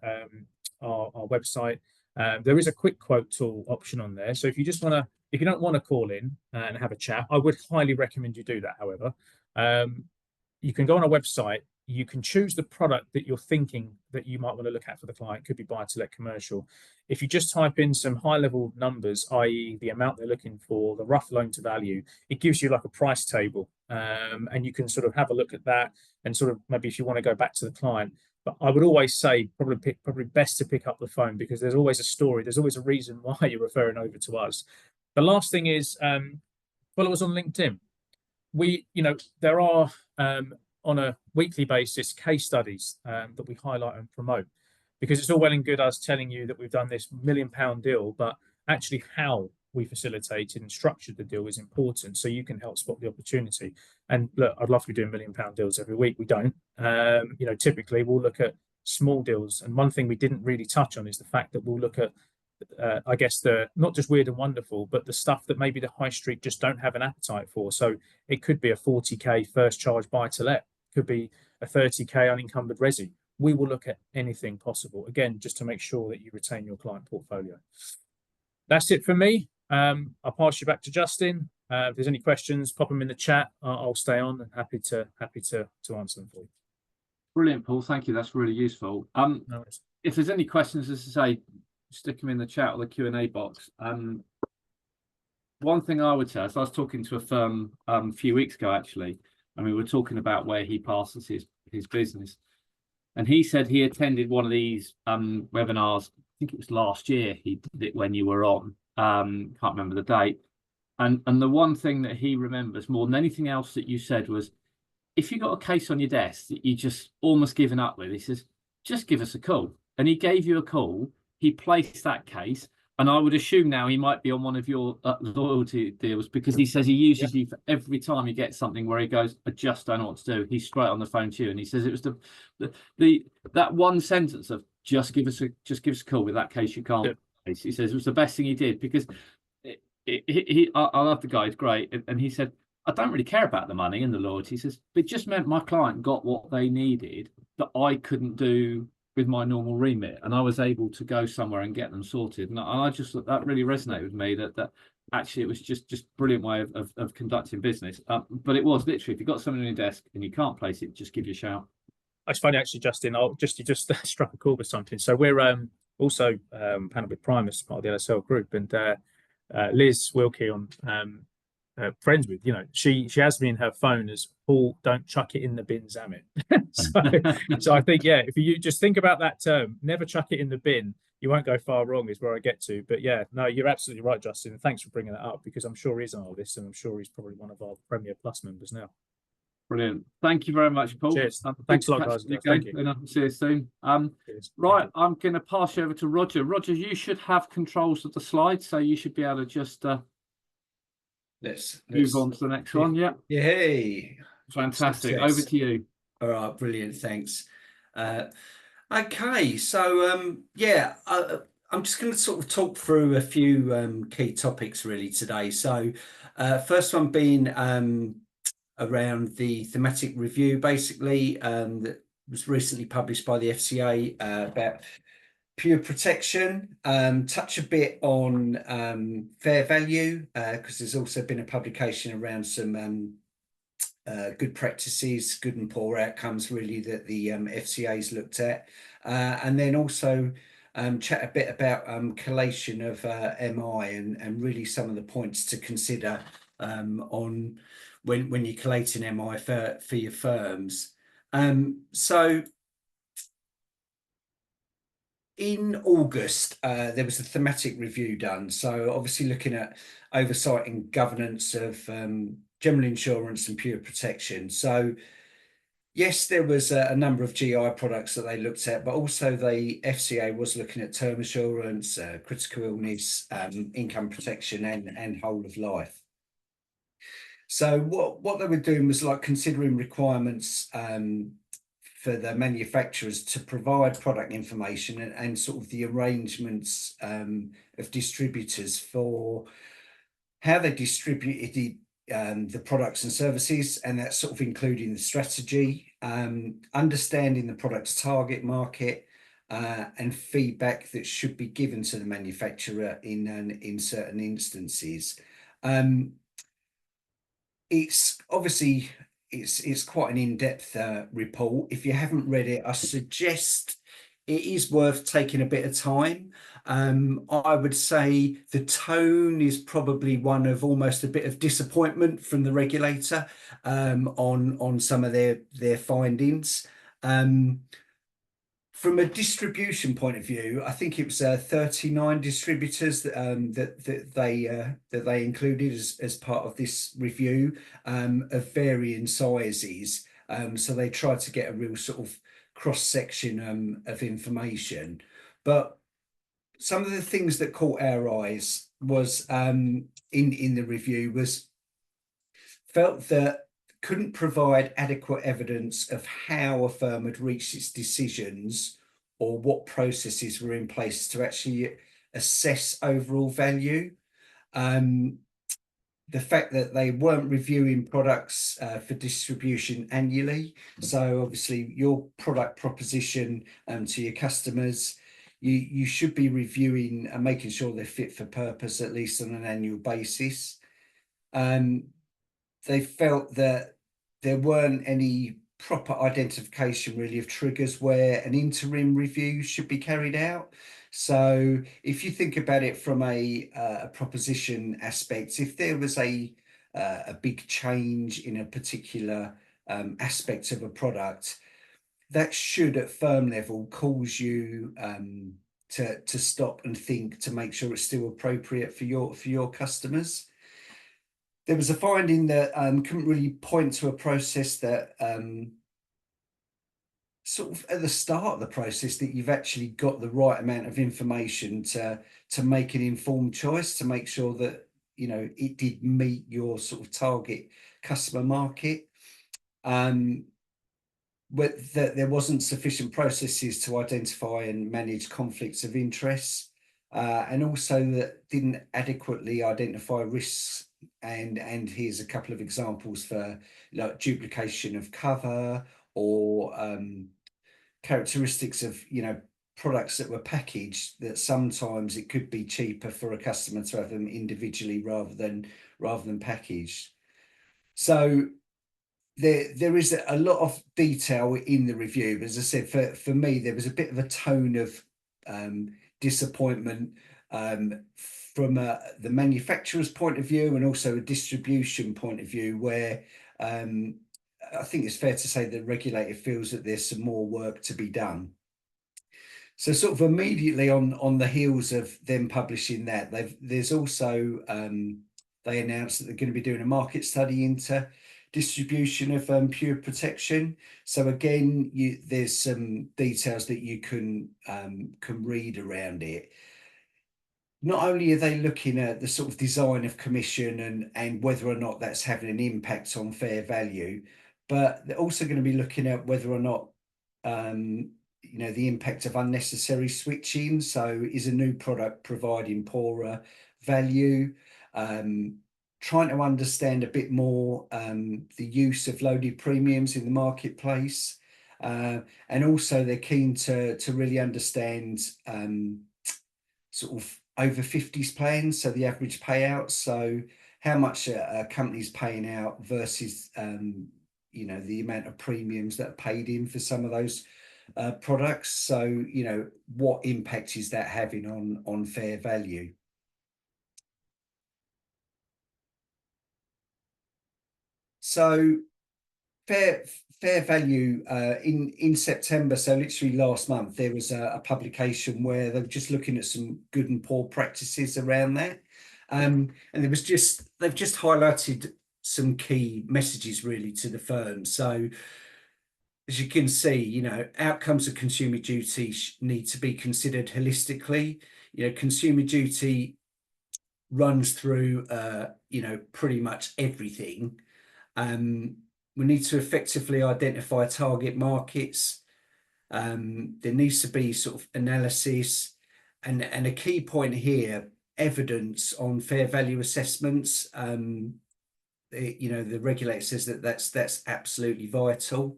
our website. There is a quick quote tool option on there. So if you don't want to call in and have a chat, I would highly recommend you do that. However, you can go on our website. You can choose the product that you're thinking that you might want to look at for the client. It could be buy to let commercial. If you just type in some high level numbers, i.e. the amount they're looking for, the rough loan to value, it gives you like a price table. And you can sort of have a look at that and sort of maybe if you want to go back to the client. But I would always say probably best to pick up the phone, because there's always a story. There's always a reason why you're referring over to us. The last thing is follow us on LinkedIn. There are on a weekly basis case studies that we highlight and promote, because it's all well and good us telling you that we've done this £1 million deal, but actually how we facilitated and structured the deal is important, so you can help spot the opportunity. And look, I'd love to be doing £1 million deals every week. We don't. Typically we'll look at small deals, and one thing we didn't really touch on is the fact that we'll look at I guess the not just weird and wonderful, but the stuff that maybe the high street just don't have an appetite for. So it could be a 40k first charge buy to let, could be a 30k unencumbered resi. We will look at anything possible, again, just to make sure that you retain your client portfolio. That's it for me. I'll pass you back to Justin. If there's any questions, pop them in the chat. I'll stay on and happy to answer them for you. Brilliant, Paul. Thank you. That's really useful. No worries. If there's any questions, as I say, stick them in the chat or the Q&A box. One thing I would say is I was talking to a firm a few weeks ago, actually, and we were talking about where he passes his business. And he said he attended one of these webinars, I think it was last year he did it when you were on, can't remember the date. And the one thing that he remembers more than anything else that you said was, if you got a case on your desk that you just almost given up with, he says, just give us a call. And he gave you a call, he placed that case, and I would assume now he might be on one of your loyalty deals, because he says he uses you for every time he gets something where he goes, I just don't know what to do. He's straight on the phone to you, and he says it was that one sentence of, just give us a call with that case you can't place. He says it was the best thing he did, because I love the guy, he's great, and he said, I don't really care about the money and the loyalty. He says, but it just meant my client got what they needed that I couldn't do with my normal remit, and I was able to go somewhere and get them sorted. And I just thought that really resonated with me, that actually it was just brilliant way of conducting business. But it was literally, if you've got something on your desk and you can't place it, just give you a shout. It's funny actually, Justin. You just struck a chord with something. So we're also panel with Primus, part of the LSL group, and Liz Wilkie on friends with, she has me in her phone as Paul, don't chuck it in the bin, Zamet. so I think, yeah, if you just think about that term, never chuck it in the bin, you won't go far wrong, is where I get to. But yeah, no, you're absolutely right, Justin. And thanks for bringing that up, because I'm sure he's on our list, and I'm sure he's probably one of our Premier Plus members now. Brilliant. Thank you very much, Paul. Cheers. Thanks a lot, guys. Thank you. And I'll see you soon. Cheers. Right, I'm going to pass you over to Roger. Roger, you should have controls of the slides, so you should be able to just let's move on to the next one. Yeah. Yay. Fantastic. Success. Over to you. All right, brilliant. Thanks. Okay, so yeah, I'm just going to sort of talk through a few key topics really today. So first one being around the thematic review, basically, that was recently published by the FCA about pure protection. Touch a bit on fair value, because there's also been a publication around some good practices, good and poor outcomes, really, that the FCA's looked at, and then also chat a bit about collation of MI and really some of the points to consider on when you're collating MI for your firms. So in August, there was a thematic review done. So obviously looking at oversight and governance of general insurance and pure protection. So yes, there was a number of GI products that they looked at, but also the FCA was looking at term assurance, critical illness, income protection, and whole of life. So what they were doing was like considering requirements for the manufacturers to provide product information and sort of the arrangements of distributors for how they distributed the products and services, and that's sort of including the strategy, understanding the product's target market, and feedback that should be given to the manufacturer in certain instances. It's obviously it's quite an in-depth report. If you haven't read it, I suggest it is worth taking a bit of time. I would say the tone is probably one of almost a bit of disappointment from the regulator on some of their findings. From a distribution point of view, I think it was 39 distributors that they included as part of this review, of varying sizes. So they tried to get a real sort of cross-section of information. But some of the things that caught our eyes was in the review was felt that couldn't provide adequate evidence of how a firm had reached its decisions or what processes were in place to actually assess overall value. The fact that they weren't reviewing products for distribution annually. So obviously your product proposition to your customers, you should be reviewing and making sure they're fit for purpose, at least on an annual basis. They felt that there weren't any proper identification really of triggers where an interim review should be carried out. So if you think about it from a proposition aspect, if there was a big change in a particular aspect of a product, that should at firm level cause you to stop and think to make sure it's still appropriate for your customers. There was a finding that couldn't really point to a process that sort of at the start of the process that you've actually got the right amount of information to make an informed choice, to make sure that it did meet your sort of target customer market. that there wasn't sufficient processes to identify and manage conflicts of interest, and also that didn't adequately identify risks. And here's a couple of examples for like duplication of cover or characteristics of products that were packaged, that sometimes it could be cheaper for a customer to have them individually rather than packaged. So there is a lot of detail in the review. But as I said, for me, there was a bit of a tone of disappointment from the manufacturer's point of view and also a distribution point of view, where I think it's fair to say the regulator feels that there's some more work to be done. So sort of immediately on the heels of them publishing that, there's also they announced that they're going to be doing a market study into distribution of pure protection. So again, there's some details that you can read around it. Not only are they looking at the sort of design of commission and whether or not that's having an impact on fair value, but they're also going to be looking at whether or not the impact of unnecessary switching. So is a new product providing poorer value? Trying to understand a bit more the use of loaded premiums in the marketplace. And also they're keen to really understand sort of over 50s plans, so the average payout. So how much a company's paying out versus the amount of premiums that are paid in for some of those products. So what impact is that having on fair value? So fair value in September, so literally last month, there was a publication where they were just looking at some good and poor practices around that, and they've just highlighted some key messages really to the firm. So as you can see, outcomes of consumer duty need to be considered holistically. Consumer duty runs through pretty much everything. We need to effectively identify target markets. There needs to be sort of analysis, and a key point here, evidence on fair value assessments. The regulator says that that's absolutely vital.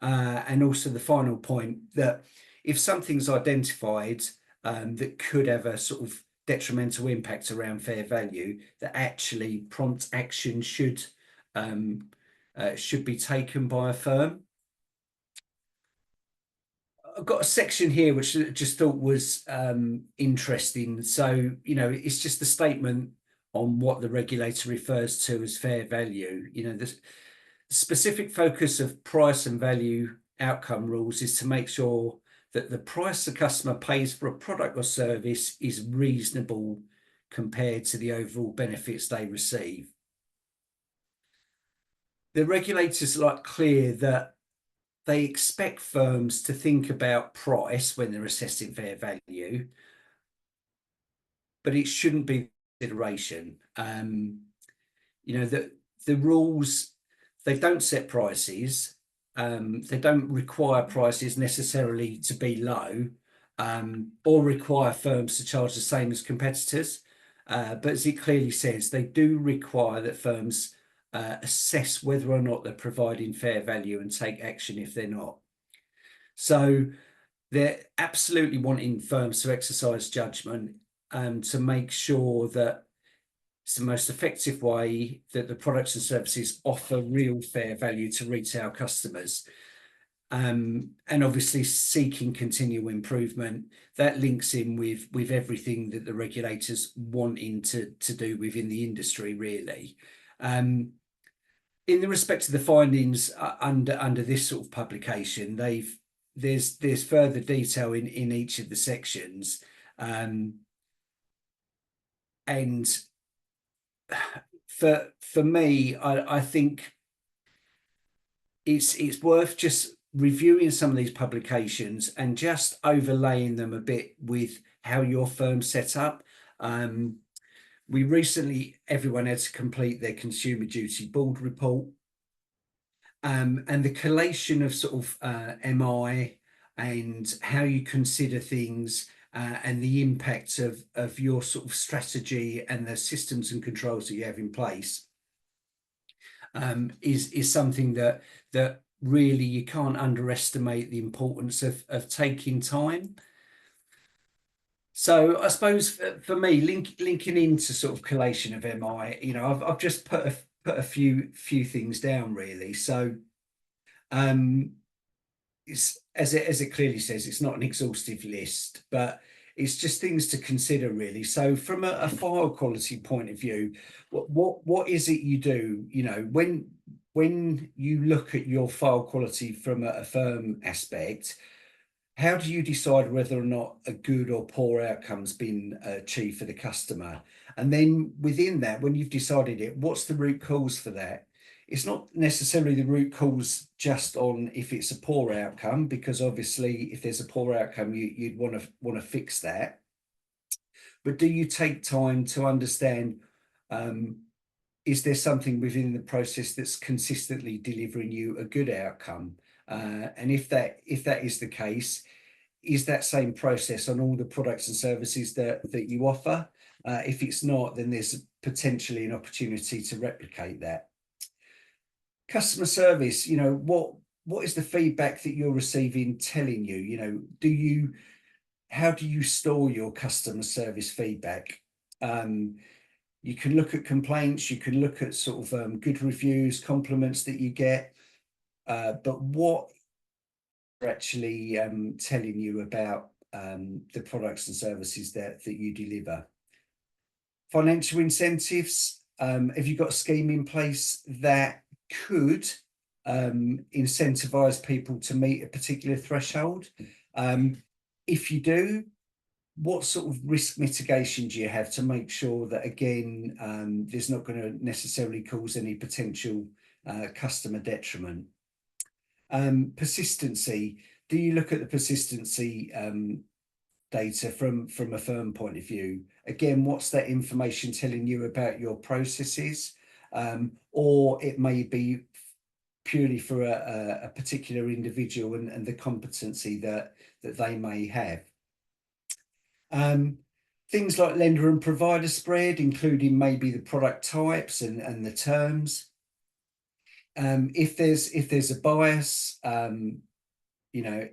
And also the final point, that if something's identified that could have a sort of detrimental impact around fair value, that actually prompt action should be taken by a firm. I've got a section here which I just thought was interesting. So, it's just a statement on what the regulator refers to as fair value. The specific focus of price and value outcome rules is to make sure that the price the customer pays for a product or service is reasonable compared to the overall benefits they receive. The regulators are clear that they expect firms to think about price when they're assessing fair value, but it shouldn't be consideration. The rules, they don't set prices. They don't require prices necessarily to be low, or require firms to charge the same as competitors. But as it clearly says, they do require that firms assess whether or not they're providing fair value and take action if they're not. So they're absolutely wanting firms to exercise judgment to make sure that it's the most effective way that the products and services offer real fair value to retail customers. And obviously seeking continual improvement, that links in with everything that the regulators wanting to do within the industry, really. In the respect to the findings under this sort of publication, there's further detail in each of the sections, and for me, I think it's worth just reviewing some of these publications and just overlaying them a bit with how your firm's set up. We recently, everyone had to complete their consumer duty board report. and the collation of sort of MI and how you consider things and the impact of your sort of strategy and the systems and controls that you have in place is something that really you can't underestimate the importance of taking time. So I suppose for me, linking into sort of collation of MI, you know, I've just put a few things down really. So it's as it clearly says, it's not an exhaustive list, but it's just things to consider really. So from a file quality point of view, what is it you do? You know, when you look at your file quality from a firm aspect, how do you decide whether or not a good or poor outcome's been achieved for the customer? And then within that, when you've decided it, what's the root cause for that? It's not necessarily the root cause just on if it's a poor outcome, because obviously if there's a poor outcome, you'd want to fix that. But do you take time to understand, is there something within the process that's consistently delivering you a good outcome? And if that is the case, is that same process on all the products and services that you offer? If it's not, then there's potentially an opportunity to replicate that. Customer service, you know, what is the feedback that you're receiving telling you? You know, how do you store your customer service feedback? You can look at complaints, you can look at sort of good reviews, compliments that you get, but what are actually telling you about the products and services that you deliver? Financial incentives, have you got a scheme in place that could incentivize people to meet a particular threshold? If you do, what sort of risk mitigation do you have to make sure that, again, there's not going to necessarily cause any potential customer detriment? Persistency, do you look at the persistency data from a firm point of view? Again, what's that information telling you about your processes? Or it may be purely for a particular individual and the competency that they may have. Things like lender and provider spread, including maybe the product types and the terms. If there's a bias, you know,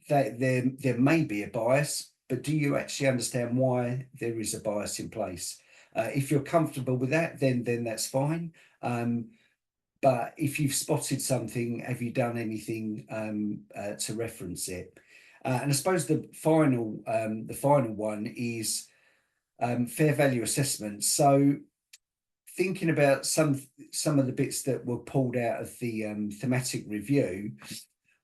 there may be a bias, but do you actually understand why there is a bias in place? If you're comfortable with that, then that's fine. But if you've spotted something, have you done anything to reference it? And I suppose the final one is fair value assessment. So thinking about some of the bits that were pulled out of the thematic review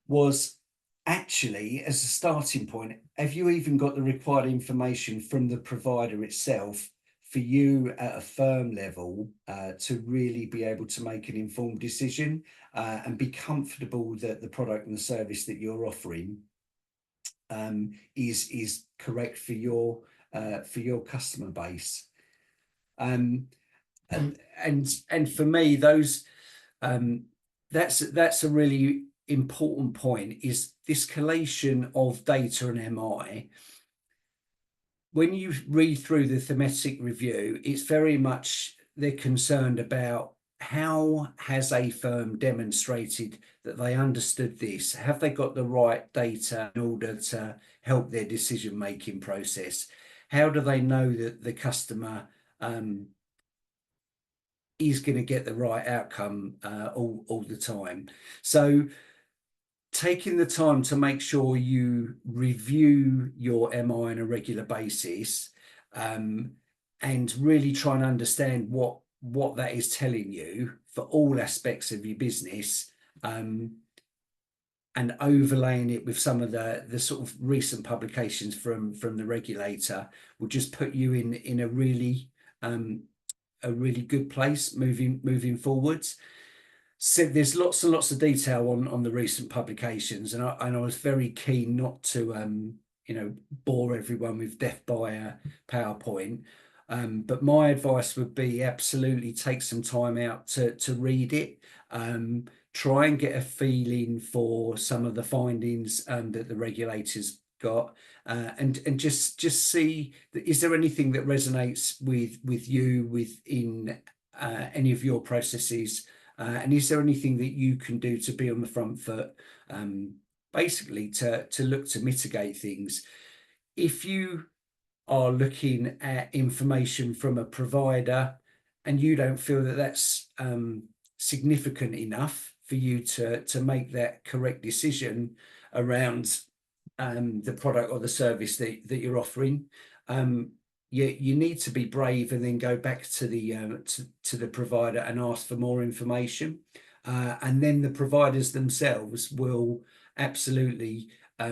was actually, as a starting point, have you even got the required information from the provider itself for you at a firm level to really be able to make an informed decision and be comfortable that the product and the service that you're offering is correct for your customer base? And for me, those that's a really important point, is this collation of data and MI. When you read through the thematic review, it's very much they're concerned about how has a firm demonstrated that they understood this? Have they got the right data in order to help their decision-making process? How do they know that the customer is going to get the right outcome all the time? So taking the time to make sure you review your MI on a regular basis and really try and understand what that is telling you for all aspects of your business, and overlaying it with some of the sort of recent publications from the regulator will just put you in a really good place moving forwards. So there's lots and lots of detail on the recent publications, and I was very keen not to bore everyone with death by a PowerPoint. But my advice would be absolutely take some time out to read it. try and get a feeling for some of the findings that the regulators got, and just see that, is there anything that resonates with you within any of your processes, and is there anything that you can do to be on the front foot, basically to look to mitigate things. If you are looking at information from a provider and you don't feel that that's significant enough for you to make that correct decision around the product or the service that you're offering, you need to be brave and then go back to the provider and ask for more information, and then the providers themselves will absolutely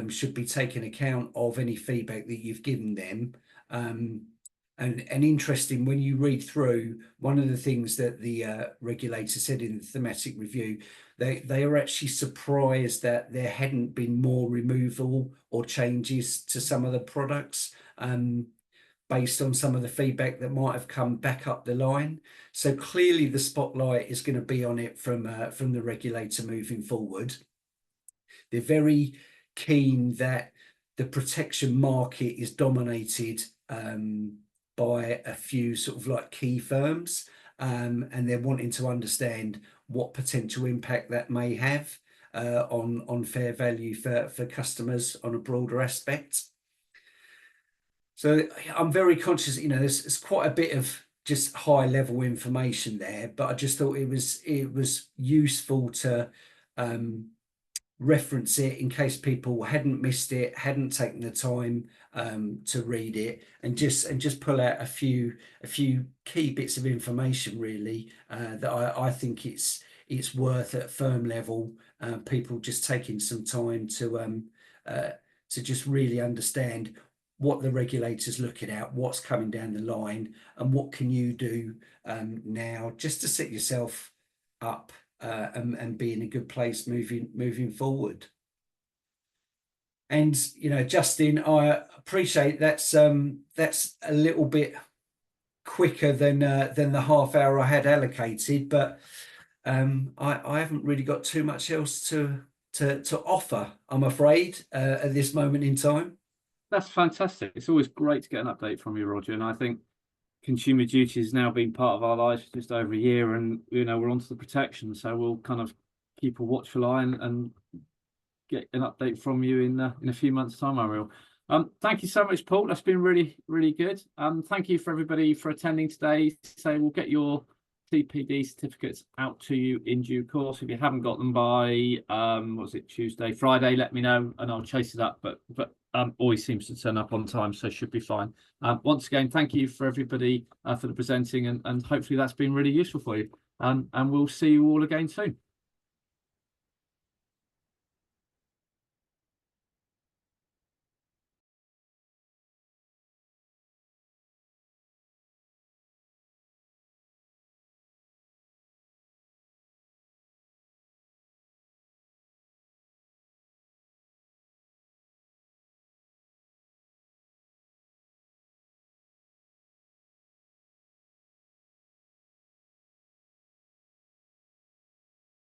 should be taking account of any feedback that you've given them. And interesting, when you read through, one of the things that the regulator said in the thematic review, they are actually surprised that there hadn't been more removal or changes to some of the products, based on some of the feedback that might have come back up the line. So clearly the spotlight is going to be on it from the regulator moving forward. They're very keen that the protection market is dominated by a few sort of like key firms, and they're wanting to understand what potential impact that may have on fair value for customers on a broader aspect. So I'm very conscious, you know, there's quite a bit of just high level information there, but I just thought it was useful to reference it in case people hadn't missed it, hadn't taken the time to read it, and just pull out a few key bits of information really that I think it's worth at firm level, people just taking some time to just really understand what the regulator's looking at, what's coming down the line, and what can you do now just to set yourself up and be in a good place moving forward. And you know, Justin, I appreciate that's a little bit quicker than the half hour I had allocated, but I haven't really got too much else to offer, I'm afraid, at this moment in time. That's fantastic. It's always great to get an update from you, Roger. And I think Consumer Duty has now been part of our lives for just over a year, and you know, we're onto the protection. So we'll kind of keep a watchful eye and get an update from you in a few months' time, I will. Thank you so much, Paul. That's been really, really good. Thank you for everybody for attending today. So we'll get your CPD certificates out to you in due course. If you haven't got them by what was it, Tuesday, Friday, let me know and I'll chase it up. But always seems to turn up on time, so should be fine. Once again, thank you for everybody for the presenting, and hopefully that's been really useful for you. And we'll see you all again soon.